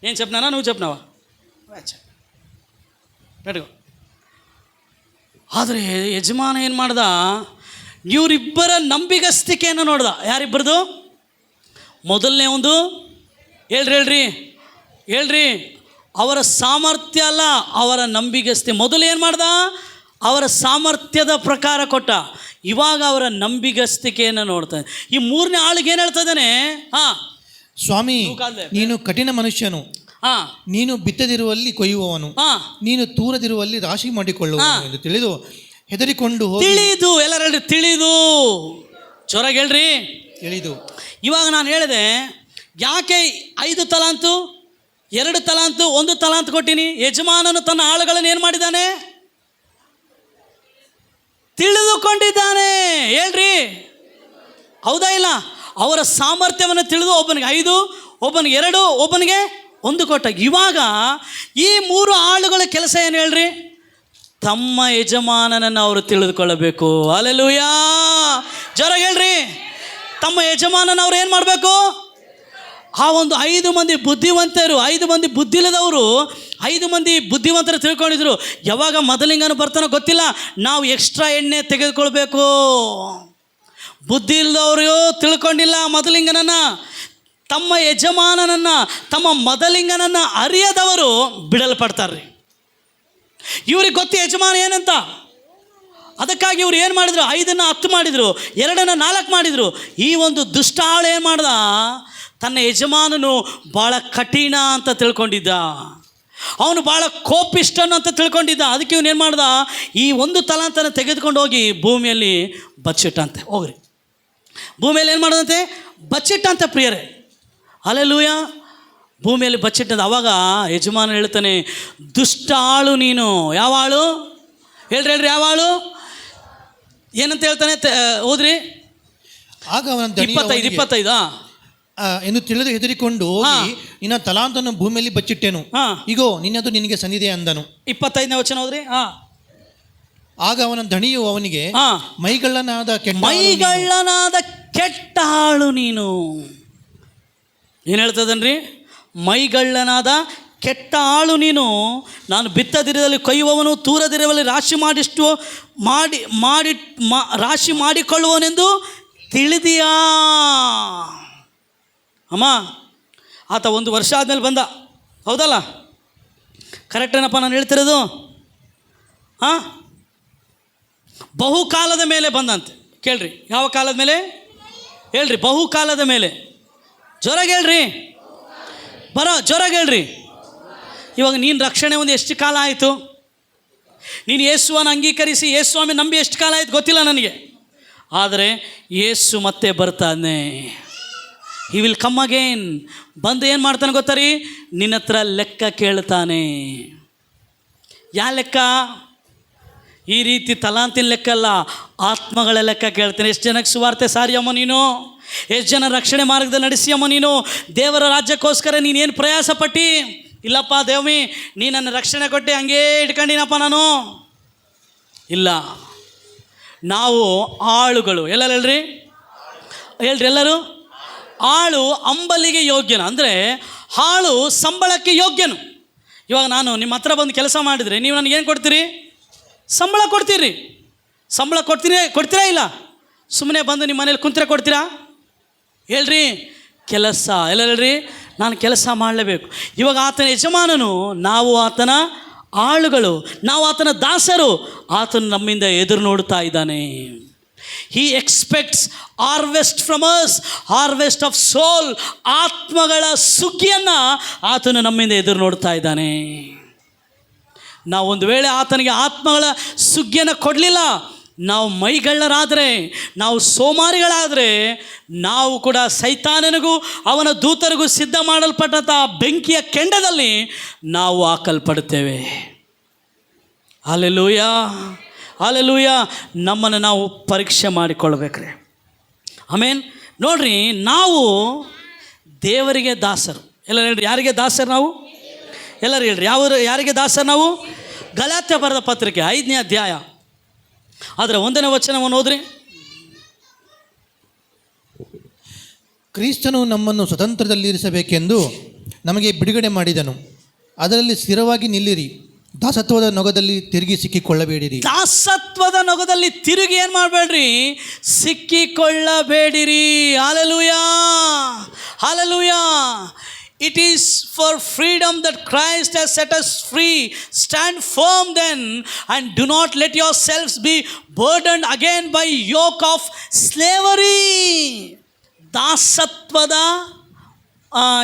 నేను చెప్పినానా, నువ్వు చెప్పినావా? పెట్టుకో. ಆದರೆ ಯಜಮಾನ ಏನು ಮಾಡ್ದ, ಇವರಿಬ್ಬರ ನಂಬಿಗಸ್ತಿಕೆಯನ್ನು ನೋಡ್ದ. ಯಾರಿಬ್ಬರದು? ಮೊದಲನೇ ಒಂದು ಹೇಳ್ರಿ ಅವರ ಸಾಮರ್ಥ್ಯ ಅಲ್ಲ, ಅವರ ನಂಬಿಗಸ್ತಿ. ಮೊದಲು ಏನು ಮಾಡ್ದ? ಅವರ ಸಾಮರ್ಥ್ಯದ ಪ್ರಕಾರ ಕೊಟ್ಟ. ಇವಾಗ ಅವರ ನಂಬಿಗಸ್ತಿಕೆಯನ್ನು ನೋಡ್ತಾನೆ. ಈ ಮೂರನೇ ಆಳಿಗೆ ಏನು ಹೇಳ್ತಾ ಇದ್ದಾನೆ? ಸ್ವಾಮಿ, ನೀನು ಕಠಿಣ ಮನುಷ್ಯನು, ನೀನು ಬಿತ್ತದಿರುವಲ್ಲಿ ಕೊಯ್ಯುವವನು, ನೀನು ತೂರದಿರುವಲ್ಲಿ ರಾಶಿ ಮಾಡಿಕೊಳ್ಳುವವನು ಎಂದು ತಿಳಿದು ಹೆದರಿಕೊಂಡು ತಿಳಿದು. ಎಲ್ಲರೂ ಹೇಳ್ರಿ ತಿಳಿದು. ಜೋರಾಗಿ ಹೇಳ್ರಿ ತಿಳಿದು. ಇವಾಗ ನಾನು ಹೇಳಿದೆ, ಯಾಕೆ 5 ತಲಾಂತು 2 ತಲಾಂತು 1 ತಲಾಂತು ಕೊಟ್ಟಿನಿ? ಯಜಮಾನನು ತನ್ನ ಆಳುಗಳನ್ನು ಏನು ಮಾಡಿದ್ದಾನೆ? ತಿಳಿದುಕೊಂಡಿದ್ದಾನೆ. ಹೇಳ್ರಿ, ಹೌದಾ ಇಲ್ಲ? ಅವರ ಸಾಮರ್ಥ್ಯವನ್ನು ತಿಳಿದು ಒಬ್ಬನಿಗೆ 5, ಒಬ್ಬನಿಗೆ 2, ಒಬ್ಬನಿಗೆ 1 ಕೊಟ್ಟ. ಇವಾಗ ಈ 3 ಆಳುಗಳ ಕೆಲಸ ಏನು ಹೇಳ್ರಿ? ತಮ್ಮ ಯಜಮಾನನನ್ನು ಅವರು ತಿಳಿದುಕೊಳ್ಳಬೇಕು. ಹಲ್ಲೆಲೂಯಾ, ಜೋರಾಗಿ ಹೇಳ್ರಿ. ತಮ್ಮ ಯಜಮಾನನ ಅವ್ರು ಏನು ಮಾಡಬೇಕು? ಆ ಒಂದು 5 ಮಂದಿ ಬುದ್ಧಿವಂತರು, 5 ಮಂದಿ ಬುದ್ಧಿಲ್ಲದವರು 5 ಮಂದಿ ಬುದ್ಧಿವಂತರು ತಿಳ್ಕೊಂಡಿದ್ರು. ಯಾವಾಗ ಮೊದಲಿಂಗನು ಬರ್ತಾನೋ ಗೊತ್ತಿಲ್ಲ, ನಾವು ಎಕ್ಸ್ಟ್ರಾ ಎಣ್ಣೆ ತೆಗೆದುಕೊಳ್ಬೇಕು. ಬುದ್ಧಿ ಇಲ್ಲದವರು ತಿಳ್ಕೊಂಡಿಲ್ಲ ಮೊದಲಿಂಗನನ್ನು, ತಮ್ಮ ಯಜಮಾನನನ್ನು, ತಮ್ಮ ಮೊದಲಿಂಗನನ್ನು ಅರಿಯದವರು ಬಿಡಲ್ಪಡ್ತಾರೆ. ಇವ್ರಿಗೆ ಗೊತ್ತು ಯಜಮಾನ ಏನಂತ. ಅದಕ್ಕಾಗಿ ಇವ್ರು ಏನು ಮಾಡಿದ್ರು? 5ನ್ನು 10 ಮಾಡಿದರು, 2ನ್ನು 4 ಮಾಡಿದರು. ಈ ಒಂದು ದುಷ್ಟ ಆಳು ಏನು ಮಾಡ್ದ? ತನ್ನ ಯಜಮಾನನು ಭಾಳ ಕಠಿಣ ಅಂತ ತಿಳ್ಕೊಂಡಿದ್ದ, ಅವನು ಭಾಳ ಕೋಪಿಷ್ಟನು ಅಂತ ತಿಳ್ಕೊಂಡಿದ್ದ. ಅದಕ್ಕೆ ಇವನು ಏನು ಮಾಡ್ದ? ಈ 1 ತಲಾಂತನ ತೆಗೆದುಕೊಂಡು ಹೋಗಿ ಭೂಮಿಯಲ್ಲಿ ಬಚ್ಚಿಟ್ಟಂತೆ. ಹೋಗ್ರಿ, ಭೂಮಿಯಲ್ಲಿ ಏನು ಮಾಡೋದಂತೆ? ಬಚ್ಚಿಟ್ಟಂತೆ. ಪ್ರಿಯರೇ, ಹಲ್ಲೆಲೂಯಾ, ಭೂಮಿಯಲ್ಲಿ ಬಚ್ಚಿಟ್ಟಂತೆ. ಅವಾಗ ಯಜಮಾನ ಹೇಳ್ತಾನೆ, ದುಷ್ಟ ಆಳು ನೀನು. ಯಾವ ಆಳು? ಹೇಳ್ರಿ ಯಾವ ಆಳು? ಏನಂತ ಹೇಳ್ತಾನೆ? ಓದ್ರಿ. ಆಗ ಅವನ 25 ಎಂದು ತಿಳಿದು ಹೆದರಿಕೊಂಡು ಹೋಗಿ ನಿನ್ನ ತಲಾಂತನ್ನು ಭೂಮಿಯಲ್ಲಿ ಬಚ್ಚಿಟ್ಟೆನು, ಇಗೋ ನಿನ್ನದು ನಿನಗೆ ಸಂದಿದೆ ಅಂದನು. 25ನೇ ವಚನ ಹೋದ್ರಿ. ಆಗ ಅವನ ದಣಿಯು ಅವನಿಗೆ, ಮೈಗಳ್ಳನಾದ ಕೆಟ್ಟ ಆಳು ನೀನು. ಏನು ಹೇಳ್ತದನ್ರಿ? ಮೈಗಳ್ಳನಾದ ಕೆಟ್ಟ ಆಳು ನೀನು. ನಾನು ಬಿತ್ತದಿರದಲ್ಲಿ ಕೊಯ್ಯುವವನು, ತೂರದಿರದಲ್ಲಿ ರಾಶಿ ಮಾಡಿಕೊಳ್ಳುವನೆಂದು ತಿಳಿದೀಯಾ? ಅಮ್ಮ, ಆತ 1 ವರ್ಷ ಆದಮೇಲೆ ಬಂದ, ಹೌದಲ್ಲ? ಕರೆಕ್ಟೇನಪ್ಪ ನಾನು ಹೇಳ್ತಿರೋದು? ಬಹುಕಾಲದ ಮೇಲೆ ಬಂದಂತೆ. ಕೇಳ್ರಿ, ಯಾವ ಕಾಲದ ಮೇಲೆ? ಹೇಳ್ರಿ, ಬಹುಕಾಲದ ಮೇಲೆ. ಜೋರಾಗಿ ಹೇಳ್ರಿ, ಜೋರಾಗಿ ಹೇಳ್ರಿ. ಇವಾಗ ನೀನು ರಕ್ಷಣೆ ಒಂದು ಎಷ್ಟು ಕಾಲ ಆಯಿತು? ನೀನು ಯೇಸುವನ್ನು ಅಂಗೀಕರಿಸಿ ಯೇಸುಸ್ವಾಮಿ ನಂಬಿ ಎಷ್ಟು ಕಾಲ ಆಯ್ತು ಗೊತ್ತಿಲ್ಲ ನನಗೆ. ಆದರೆ ಯೇಸು ಮತ್ತೆ ಬರ್ತಾನೆ. He will come again. ಬಂದು ಏನು ಮಾಡ್ತಾನೆ ಗೊತ್ತಾ ರೀ? ನಿನ್ನ ಹತ್ರ ಲೆಕ್ಕ ಕೇಳ್ತಾನೆ. ಯಾ ಲೆಕ್ಕ? ಈ ರೀತಿ ತಲಾಂತಿನ ಲೆಕ್ಕ ಅಲ್ಲ, ಆತ್ಮಗಳ ಲೆಕ್ಕ ಕೇಳ್ತಾನೆ. ಎಷ್ಟು ಜನಕ್ಕೆ ಸುವಾರ್ತೆ ಸಾರಿಯಮ್ಮ ನೀನು? ಎಷ್ಟು ಜನ ರಕ್ಷಣೆ ಮಾರ್ಗದಲ್ಲಿ ನಡೆಸಿಯಮ್ಮ ನೀನು? ದೇವರ ರಾಜ್ಯಕ್ಕೋಸ್ಕರ ನೀನೇನು ಪ್ರಯಾಸ ಪಟ್ಟಿ? ಇಲ್ಲಪ್ಪ ದೇವಮಿ, ನೀ ನನ್ನ ರಕ್ಷಣೆ ಕೊಟ್ಟು ಹಂಗೇ ಇಟ್ಕೊಂಡಿನಪ್ಪ ನಾನು. ಇಲ್ಲ, ನಾವು ಆಳುಗಳು. ಎಲ್ಲರೂ ಹೇಳ್ರಿ ಎಲ್ಲರೂ. ಆಳು ಅಂಬಲಿಗೆ ಯೋಗ್ಯನ, ಅಂದರೆ ಆಳು ಸಂಬಳಕ್ಕೆ ಯೋಗ್ಯನು. ಇವಾಗ ನಾನು ನಿಮ್ಮ ಹತ್ರ ಬಂದು ಕೆಲಸ ಮಾಡಿದರೆ ನೀವು ನನಗೇನು ಕೊಡ್ತೀರಿ? ಸಂಬಳ ಕೊಡ್ತೀರಿ. ಸಂಬಳ ಕೊಡ್ತೀರಾ ಇಲ್ಲ? ಸುಮ್ಮನೆ ಬಂದು ನಿಮ್ಮ ಮನೇಲಿ ಕುಂತ್ರೆ ಕೊಡ್ತೀರಾ? ಹೇಳ್ರಿ, ಕೆಲಸ. ಎಲ್ಲ ಹೇಳ್ರಿ, ನಾನು ಕೆಲಸ ಮಾಡಲೇಬೇಕು. ಇವಾಗ ಆತನ ಯಜಮಾನನು, ನಾವು ಆತನ ಆಳುಗಳು, ನಾವು ಆತನ ದಾಸರು. ಆತನು ನಮ್ಮಿಂದ ಎದುರು ನೋಡ್ತಾ ಇದ್ದಾನೆ. He expects harvest from us, harvest of soul. ಆತ್ಮಗಳ ಸುಗ್ಗಿಯನ್ನು ಆತನು ನಮ್ಮಿಂದ ಎದುರು ನೋಡ್ತಾ ಇದ್ದಾನೆ. ನಾವು ಒಂದು ವೇಳೆ ಆತನಿಗೆ ಆತ್ಮಗಳ ಸುಗ್ಗಿಯನ್ನು ಕೊಡಲಿಲ್ಲ, ನಾವು ಮೈಗಳ್ಳರಾದರೆ, ನಾವು ಸೋಮಾರಿಗಳಾದರೆ, ನಾವು ಕೂಡ ಸೈತಾನನಿಗೂ ಅವನ ದೂತರಿಗೂ ಸಿದ್ಧ ಮಾಡಲ್ಪಟ್ಟಂಥ ಬೆಂಕಿಯ ಕೆಂಡದಲ್ಲಿ ನಾವು ಹಾಕಲ್ಪಡುತ್ತೇವೆ. Hallelujah, hallelujah. ನಮ್ಮನ್ನು ನಾವು ಪರೀಕ್ಷೆ ಮಾಡಿಕೊಳ್ಬೇಕ್ರಿ. ಆಮೇನ್. ನೋಡ್ರಿ, ನಾವು ದೇವರಿಗೆ ದಾಸರು. ಎಲ್ಲ ಹೇಳ್ರಿ, ಯಾರಿಗೆ ದಾಸರು ನಾವು? ಎಲ್ಲರೂ ಹೇಳ್ರಿ, ಯಾರಿಗೆ ದಾಸರು ನಾವು? ಗಲಾತ್ಯ ಬರೆದ ಪತ್ರಿಕೆ 5ನೇ ಅಧ್ಯಾಯ ಅದರ 1ನೇ ವಚನವನ್ನು ಓದ್ರಿ. ಕ್ರಿಸ್ತನು ನಮ್ಮನ್ನು ಸ್ವತಂತ್ರದಲ್ಲಿರಿಸಬೇಕೆಂದು ನಮಗೆ ಬಿಡುಗಡೆ ಮಾಡಿದನು, ಅದರಲ್ಲಿ ಸ್ಥಿರವಾಗಿ ನಿಲ್ಲಿರಿ. ದಾಸತ್ವದ ನೊಗದಲ್ಲಿ ತಿರುಗಿ ಸಿಕ್ಕಿಕೊಳ್ಳಬೇಡಿರಿ. ದಾಸತ್ವದ ನೊಗದಲ್ಲಿ ತಿರುಗಿ ಏನು ಮಾಡಬೇಡ್ರಿ, ಸಿಕ್ಕಿಕೊಳ್ಳಬೇಡಿರಿ. Hallelujah, hallelujah. It is for freedom that Christ has set us free. Stand firm then and do not let yourselves be burdened again by yoke of slavery. ದಾಸತ್ವದ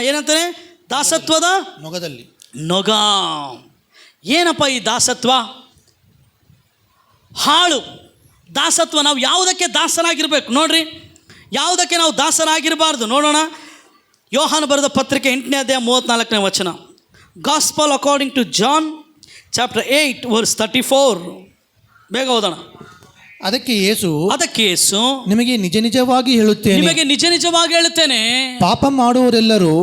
ಏನಂತಾನೆ, ದಾಸತ್ವದ ನೊಗದಲ್ಲಿ ನೊಗ. ಏನಪ್ಪ ಈ ದಾಸತ್ವ? ಹಾಳು ದಾಸತ್ವ. ನಾವು ಯಾವುದಕ್ಕೆ ದಾಸರಾಗಿರ್ಬೇಕು ನೋಡ್ರಿ, ಯಾವುದಕ್ಕೆ ನಾವು ದಾಸರಾಗಿರಬಾರ್ದು ನೋಡೋಣ. ಯೋಹಾನ ಬರೆದ ಪತ್ರಿಕೆ 8ನೇ ಅಧ್ಯಾಯ 34ನೇ ವಚನ. Gospel according to John chapter 8 verse 34. ಬೇಗ ಓದೋಣ. ಅದಕ್ಕೆ ಯೇಸು ನಿಮಗೆ ನಿಜ ನಿಜವಾಗಿ ಹೇಳುತ್ತೇನೆ, ಪಾಪ ಮಾಡುವವರೆಲ್ಲರೂ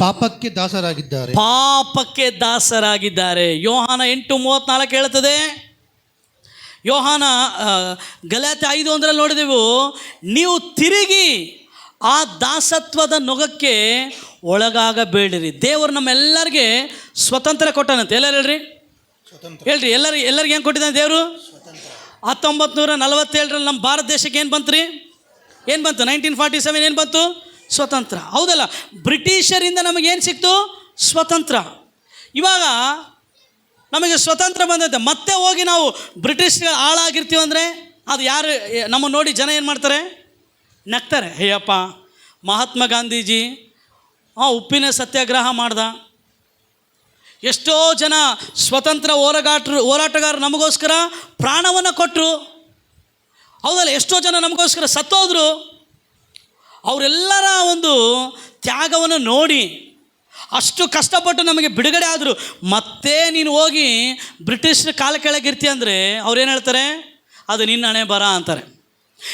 ಪಾಪಕ್ಕೆ ದಾಸರಾಗಿದ್ದಾರೆ. ಯೋಹಾನ 8:34 ಹೇಳುತ್ತದೆ. ಯೋಹಾನ ಗಲಾತ್ಯ 5:1 ನೋಡಿದೆವು, ನೀವು ತಿರುಗಿ ಆ ದಾಸತ್ವದ ನೊಗಕ್ಕೆ ಒಳಗಾಗಬೇಡಿರಿ. ದೇವರು ನಮ್ಮೆಲ್ಲರಿಗೆ ಸ್ವತಂತ್ರ ಕೊಟ್ಟನಂತೆ. ಎಲ್ಲರೂ ಹೇಳ್ರಿ, ಎಲ್ಲರಿಗೆ ಏನು ಕೊಟ್ಟಿದ್ದಾನೆ ದೇವರು? 1947 ನಮ್ಮ ಭಾರತ ದೇಶಕ್ಕೆ ಏನು ಬಂತು 1947 ಏನು ಬಂತು? ಸ್ವತಂತ್ರ. ಹೌದಲ್ಲ? ಬ್ರಿಟಿಷರಿಂದ ನಮಗೇನು ಸಿಕ್ತು? ಸ್ವತಂತ್ರ. ಇವಾಗ ನಮಗೆ ಸ್ವತಂತ್ರ ಬಂದೈತೆ, ಮತ್ತೆ ಹೋಗಿ ನಾವು ಬ್ರಿಟಿಷ್ಗೆ ಆಳಾಗಿರ್ತೀವಿ ಅಂದರೆ ಅದು ಯಾರು ನಮ್ಮ ನೋಡಿ ಜನ ಏನು ಮಾಡ್ತಾರೆ? ನಗ್ತಾರೆ. ಹೇಯಪ್ಪ, ಮಹಾತ್ಮ ಗಾಂಧೀಜಿ ಉಪ್ಪಿನ ಸತ್ಯಾಗ್ರಹ ಮಾಡ್ದ, ಎಷ್ಟೋ ಜನ ಸ್ವತಂತ್ರ ಹೋರಾಟಗಾರರು ನಮಗೋಸ್ಕರ ಪ್ರಾಣವನ್ನು ಕೊಟ್ಟರು. ಹೌದಲ್ಲ? ಎಷ್ಟೋ ಜನ ನಮಗೋಸ್ಕರ ಸತ್ತೋದ್ರು. ಅವರೆಲ್ಲರ ಒಂದು ತ್ಯಾಗವನ್ನು ನೋಡಿ ಅಷ್ಟು ಕಷ್ಟಪಟ್ಟು ನಮಗೆ ಬಿಡುಗಡೆ ಆದರು. ಮತ್ತೆ ನೀನು ಹೋಗಿ ಬ್ರಿಟಿಷರ ಕಾಲ ಕೆಳಗಿರ್ತೀಯ ಅಂದರೆ ಅವ್ರೇನು ಹೇಳ್ತಾರೆ? ಅದು ನಿನ್ನ ಹಣೆ ಬರ ಅಂತಾರೆ.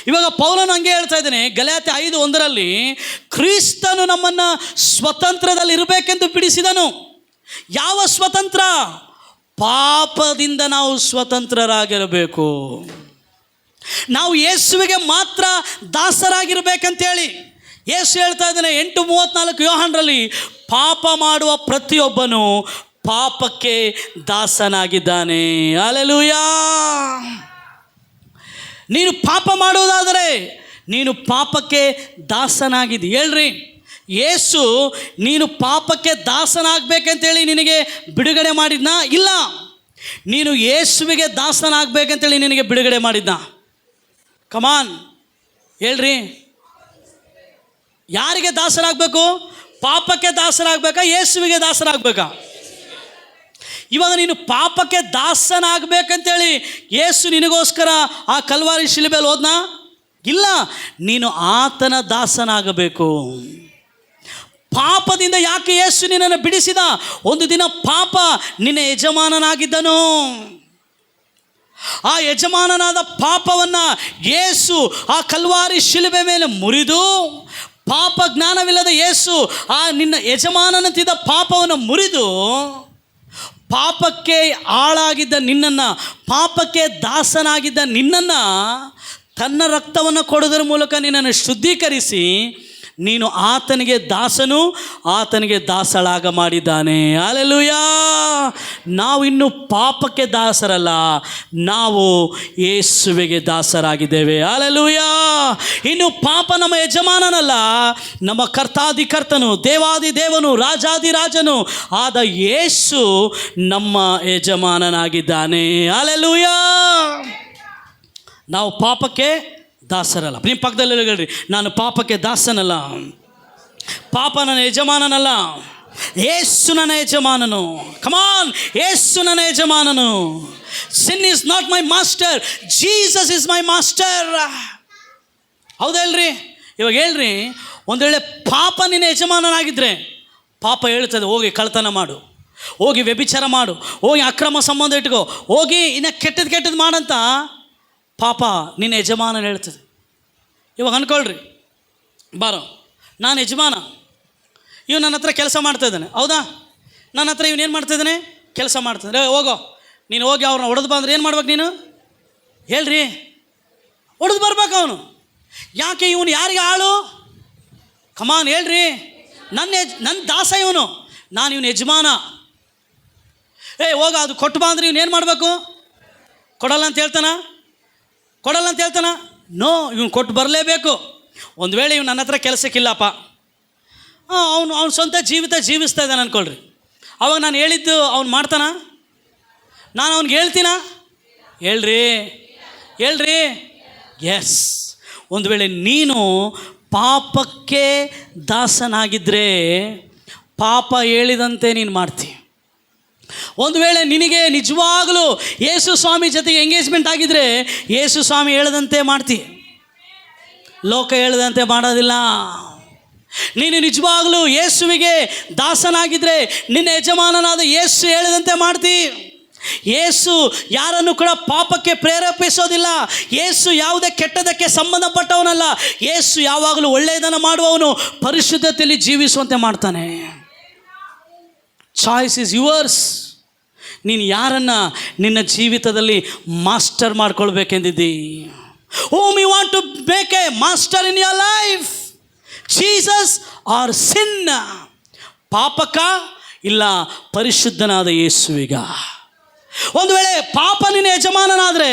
ಇವಾಗ ಪೌಲನು ಹಂಗೆ ಹೇಳ್ತಾ ಇದ್ದಾನೆ. ಗಲಾತ್ಯ 5:1 ಕ್ರಿಸ್ತನು ನಮ್ಮನ್ನು ಸ್ವತಂತ್ರದಲ್ಲಿ ಇರಬೇಕೆಂದು ಬಿಡಿಸಿದನು. ಯಾವ ಸ್ವತಂತ್ರ? ಪಾಪದಿಂದ ನಾವು ಸ್ವತಂತ್ರರಾಗಿರಬೇಕು. ನಾವು ಯೇಸುವಿಗೆ ಮಾತ್ರ ದಾಸರಾಗಿರ್ಬೇಕಂತೇಳಿ ಯೇಸು ಹೇಳ್ತಾ ಇದ್ದಾನೆ 8:34 ಯೋಹಾನರಲ್ಲಿ, ಪಾಪ ಮಾಡುವ ಪ್ರತಿಯೊಬ್ಬನು ಪಾಪಕ್ಕೆ ದಾಸನಾಗಿದ್ದಾನೆ. ಹಲ್ಲೆಲೂಯಾ. ನೀನು ಪಾಪ ಮಾಡುವುದಾದರೆ ನೀನು ಪಾಪಕ್ಕೆ ದಾಸನಾಗಿದ್ದಿ. ಹೇಳ್ರಿ, ಯೇಸು ನೀನು ಪಾಪಕ್ಕೆ ದಾಸನಾಗಬೇಕಂತೇಳಿ ನಿನಗೆ ಬಿಡುಗಡೆ ಮಾಡಿದ್ನಾ? ಇಲ್ಲ, ನೀನು ಯೇಸುವಿಗೆ ದಾಸನಾಗಬೇಕಂತೇಳಿ ನಿನಗೆ ಬಿಡುಗಡೆ ಮಾಡಿದ್ನ. ಕಮಾನ್ ಹೇಳ್ರಿ, ಯಾರಿಗೆ ದಾಸರಾಗಬೇಕು? ಪಾಪಕ್ಕೆ ದಾಸರಾಗಬೇಕಾ? ಯೇಸುವಿಗೆ ದಾಸರಾಗಬೇಕಾ? ಇವಾಗ ನೀನು ಪಾಪಕ್ಕೆ ದಾಸನಾಗಬೇಕಂತೇಳಿ ಯೇಸು ನಿನಗೋಸ್ಕರ ಆ ಕಲ್ವಾರಿ ಶಿಲುಬೆಯಲ್ಲಿ ಹೋದ್ನಾ? ಇಲ್ಲ, ನೀನು ಆತನ ದಾಸನಾಗಬೇಕು. ಪಾಪದಿಂದ ಯಾಕೆ ಯೇಸು ನಿನ್ನನ್ನು ಬಿಡಿಸಿದ? ಒಂದು ದಿನ ಪಾಪ ನಿನ್ನ ಯಜಮಾನನಾಗಿದ್ದನು. ಆ ಯಜಮಾನನಾದ ಪಾಪವನ್ನು ಯೇಸು ಆ ಕಲ್ವಾರಿ ಶಿಲುಬೆ ಮೇಲೆ ಮುರಿದು, ಪಾಪ ಜ್ಞಾನವಿಲ್ಲದ ಯೇಸು ಆ ನಿನ್ನ ಯಜಮಾನನಂತಿದ್ದ ಪಾಪವನ್ನು ಮುರಿದು, ಪಾಪಕ್ಕೆ ಆಳಾಗಿದ್ದ ನಿನ್ನನ್ನು, ಪಾಪಕ್ಕೆ ದಾಸನಾಗಿದ್ದ ನಿನ್ನನ್ನು ತನ್ನ ರಕ್ತವನ್ನು ಕೊಡೋದರ ಮೂಲಕ ನಿನ್ನನ್ನು ಶುದ್ಧೀಕರಿಸಿ ನೀನು ಆತನಿಗೆ ದಾಸನು, ಆತನಿಗೆ ದಾಸಳಾಗ ಮಾಡಿದ್ದಾನೆ. ಹಲ್ಲೆಲೂಯಾ. ನಾವು ಇನ್ನು ಪಾಪಕ್ಕೆ ದಾಸರಲ್ಲ, ನಾವು ಯೇಸುವಿಗೆ ದಾಸರಾಗಿದ್ದೇವೆ. ಹಲ್ಲೆಲೂಯಾ. ಇನ್ನು ಪಾಪ ನಮ್ಮ ಯಜಮಾನನಲ್ಲ, ನಮ್ಮ ಕರ್ತಾಧಿಕರ್ತನು, ದೇವಾದಿದೇವನು, ರಾಜಾದಿರಾಜನು ಆದ ಯೇಸು ನಮ್ಮ ಯಜಮಾನನಾಗಿದ್ದಾನೆ. ಹಲ್ಲೆಲೂಯಾ. ನಾವು ಪಾಪಕ್ಕೆ ದಾಸರಲ್ಲ. ನಿಮ್ಮ ಪಕ್ಕದಲ್ಲಿ ಹೇಳ್ರಿ, ನಾನು ಪಾಪಕ್ಕೆ ದಾಸನಲ್ಲ, ಪಾಪ ನನ್ನ ಯಜಮಾನನಲ್ಲ, ಯೇಸು ನನ್ನ ಯಜಮಾನನು. ಕಮಾನ್, ಯೇಸು ನನ್ನ ಯಜಮಾನನು. Sin is not my master, Jesus is my master. ಹೌದಾ ಹೇಳ್ರಿ? ಇವಾಗ ಹೇಳ್ರಿ, ಒಂದು ವೇಳೆ ಪಾಪ ನಿನ್ನ ಯಜಮಾನನಾಗಿದ್ದರೆ ಪಾಪ ಹೇಳ್ತದೆ, ಹೋಗಿ ಕಳ್ತನ ಮಾಡು, ಹೋಗಿ ವ್ಯಭಿಚಾರ ಮಾಡು, ಹೋಗಿ ಅಕ್ರಮ ಸಂಬಂಧ ಇಟ್ಕೋ, ಹೋಗಿ ಇನ್ನು ಕೆಟ್ಟದ್ದು ಮಾಡಂತ ಪಾಪ ನಿನ್ನ ಯಜಮಾನ ಹೇಳ್ತದೆ. ಇವಾಗ ಅಂದ್ಕೊಳ್ರಿ, ಬಾರೋ, ನಾನು ಯಜಮಾನ, ಇವ್ನು ನನ್ನ ಹತ್ರ ಕೆಲಸ ಮಾಡ್ತಾಯಿದ್ದಾನೆ. ಹೌದಾ? ನನ್ನ ಹತ್ರ ಇವನೇನು ಮಾಡ್ತಾಯಿದ್ದಾನೆ? ಕೆಲಸ ಮಾಡ್ತಾನೆ. ಹೋಗೋ, ನೀನು ಹೋಗಿ ಅವ್ರನ್ನ ಹೊಡೆದು ಬಂದ್ರೆ ಏನು ಮಾಡ್ಬೇಕು ನೀನು? ಹೇಳ್ರಿ, ಹೊಡೆದು ಬರ್ಬೇಕು ಅವನು. ಯಾಕೆ? ಇವನು ಯಾರಿಗೆ ಆಳು? ಕಮಾನ್ ಹೇಳ್ರಿ, ನನ್ನ ದಾಸ ಇವನು, ನಾನು ಇವನು ಯಜಮಾನ. ಹೋಗ ಅದು ಕೊಟ್ಟು ಬಾ ಅಂದ್ರೆ ಇವನು ಏನು ಮಾಡಬೇಕು? ಕೊಡಲ್ಲ ಅಂತ ಹೇಳ್ತಾನ? ನೋ, ಇವನು ಕೊಟ್ಟು ಬರಲೇಬೇಕು. ಒಂದು ವೇಳೆ ಇವ್ನು ನನ್ನ ಹತ್ರ ಕೆಲಸಕ್ಕಿಲ್ಲಪ್ಪ, ಅವನು ಸ್ವಂತ ಜೀವಿತ ಜೀವಿಸ್ತಾ ಇದ್ದಾನೆ ಅಂದ್ಕೊಳ್ರಿ, ಅವಾಗ ನಾನು ಹೇಳಿದ್ದು ಅವ್ನು ಮಾಡ್ತಾನ? ನಾನು ಅವ್ನಿಗೆ ಹೇಳ್ತೀನಾ? ಹೇಳ್ರಿ ಎಸ್. ಒಂದು ವೇಳೆ ನೀನು ಪಾಪಕ್ಕೆ ದಾಸನಾಗಿದ್ದರೆ ಪಾಪ ಹೇಳಿದಂತೆ ನೀನು ಮಾಡ್ತಿ. ಒಂದು ವೇಳೆ ನಿನಗೆ ನಿಜವಾಗಲೂ ಯೇಸು ಸ್ವಾಮಿ ಜೊತೆಗೆ ಎಂಗೇಜ್ಮೆಂಟ್ ಆಗಿದ್ದರೆ ಯೇಸು ಸ್ವಾಮಿ ಹೇಳದಂತೆ ಮಾಡ್ತಿ, ಲೋಕ ಹೇಳದಂತೆ ಮಾಡೋದಿಲ್ಲ. ನೀನು ನಿಜವಾಗಲೂ ಯೇಸುವಿಗೆ ದಾಸನಾಗಿದ್ದರೆ ನಿನ್ನ ಯಜಮಾನನಾದ ಯೇಸು ಹೇಳಿದಂತೆ ಮಾಡ್ತಿ. ಯೇಸು ಯಾರನ್ನು ಕೂಡ ಪಾಪಕ್ಕೆ ಪ್ರೇರೇಪಿಸೋದಿಲ್ಲ. ಯೇಸು ಯಾವುದೇ ಕೆಟ್ಟದಕ್ಕೆ ಸಂಬಂಧಪಟ್ಟವನಲ್ಲ. ಯೇಸು ಯಾವಾಗಲೂ ಒಳ್ಳೆಯದನ್ನು ಮಾಡುವವನು, ಪರಿಶುದ್ಧತೆಯಲ್ಲಿ ಜೀವಿಸುವಂತೆ ಮಾಡ್ತಾನೆ. Choice is yours. ನೀನು ಯಾರನ್ನು ನಿನ್ನ ಜೀವಿತದಲ್ಲಿ master ಮಾಡ್ಕೊಳ್ಬೇಕೆಂದಿದ್ದಿ? whom you want to make a master in your life, Jesus or sin? ಪಾಪಕ ಇಲ್ಲ ಪರಿಶುದ್ಧನಾದ ಯೇಸುವಿಗ? ಒಂದು ವೇಳೆ ಪಾಪ ನಿನ್ನ ಯಜಮಾನನಾದರೆ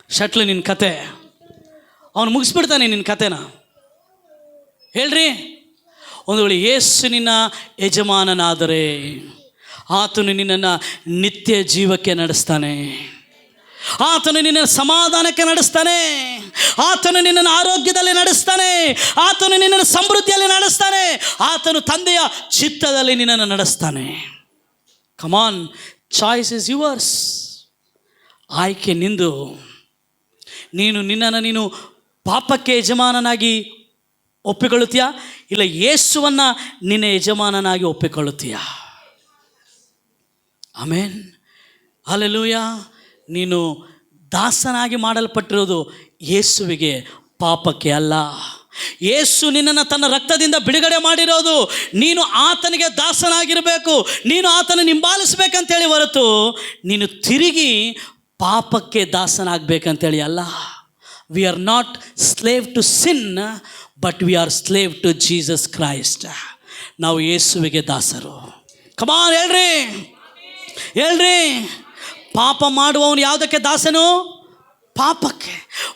ಶಟ್ಲು ನಿನ್ನ ಕತೆ, ಅವನು ಮುಗಿಸ್ಬಿಡ್ತಾನೆ ನಿನ್ನ ಕತೆನ. ಹೇಳ್ರಿ, ಒಂದು ವೇಳೆ ಯೇಸು ನಿನ್ನ ಯಜಮಾನನಾದರೆ ಆತನು ನಿನ್ನನ್ನು ನಿತ್ಯ ಜೀವಕ್ಕೆ ನಡೆಸ್ತಾನೆ. ಆತನು ನಿನ್ನನ್ನು ಸಮಾಧಾನಕ್ಕೆ ನಡೆಸ್ತಾನೆ. ಆತನು ನಿನ್ನನ್ನು ಆರೋಗ್ಯದಲ್ಲಿ ನಡೆಸ್ತಾನೆ. ಆತನು ನಿನ್ನನ್ನು ಸಮೃದ್ಧಿಯಲ್ಲಿ ನಡೆಸ್ತಾನೆ. ಆತನು ತಂದೆಯ ಚಿತ್ತದಲ್ಲಿ ನಿನ್ನನ್ನು ನಡೆಸ್ತಾನೆ. ಕಮಾನ್, ಚಾಯ್ಸ್ ಇಸ್ ಯುವರ್ಸ್. ಆಯ್ಕೆ ನಿಂದು. ನಿನ್ನನ್ನು ಪಾಪಕ್ಕೆ ಯಜಮಾನನಾಗಿ ಒಪ್ಪಿಕೊಳ್ಳುತ್ತೀಯಾ, ಇಲ್ಲ ಯೇಸುವನ್ನು ನಿನ್ನ ಯಜಮಾನನಾಗಿ ಒಪ್ಪಿಕೊಳ್ಳುತ್ತೀಯಾ? ಆಮೇನ್, ಹಲ್ಲೆಲೂಯಾ. ನೀನು ದಾಸನಾಗಿ ಮಾಡಲ್ಪಟ್ಟಿರೋದು ಯೇಸುವಿಗೆ, ಪಾಪಕ್ಕೆ ಅಲ್ಲ. ಯೇಸು ನಿನ್ನನ್ನು ತನ್ನ ರಕ್ತದಿಂದ ಬಿಡುಗಡೆ ಮಾಡಿರೋದು ನೀನು ಆತನಿಗೆ ದಾಸನಾಗಿರಬೇಕು, ನೀನು ಆತನ ಹಿಂಬಾಲಿಸ್ಬೇಕಂತೇಳಿ ಹೊರತು ನೀನು ತಿರುಗಿ ಪಾಪಕ್ಕೆ ದಾಸನಾಗಬೇಕಂತೇಳಿ ಅಲ್ಲ. We are not slave to sin, but we are slave to Jesus Christ. ನಾವು ಯೇಸುವಿಗೆ ದಾಸರು. ಕಮಾನ್, ಹೇಳ್ರಿ. ಪಾಪ ಮಾಡುವವನು ಯಾವುದಕ್ಕೆ ದಾಸನು? ಪಾಪಕ್ಕೆ.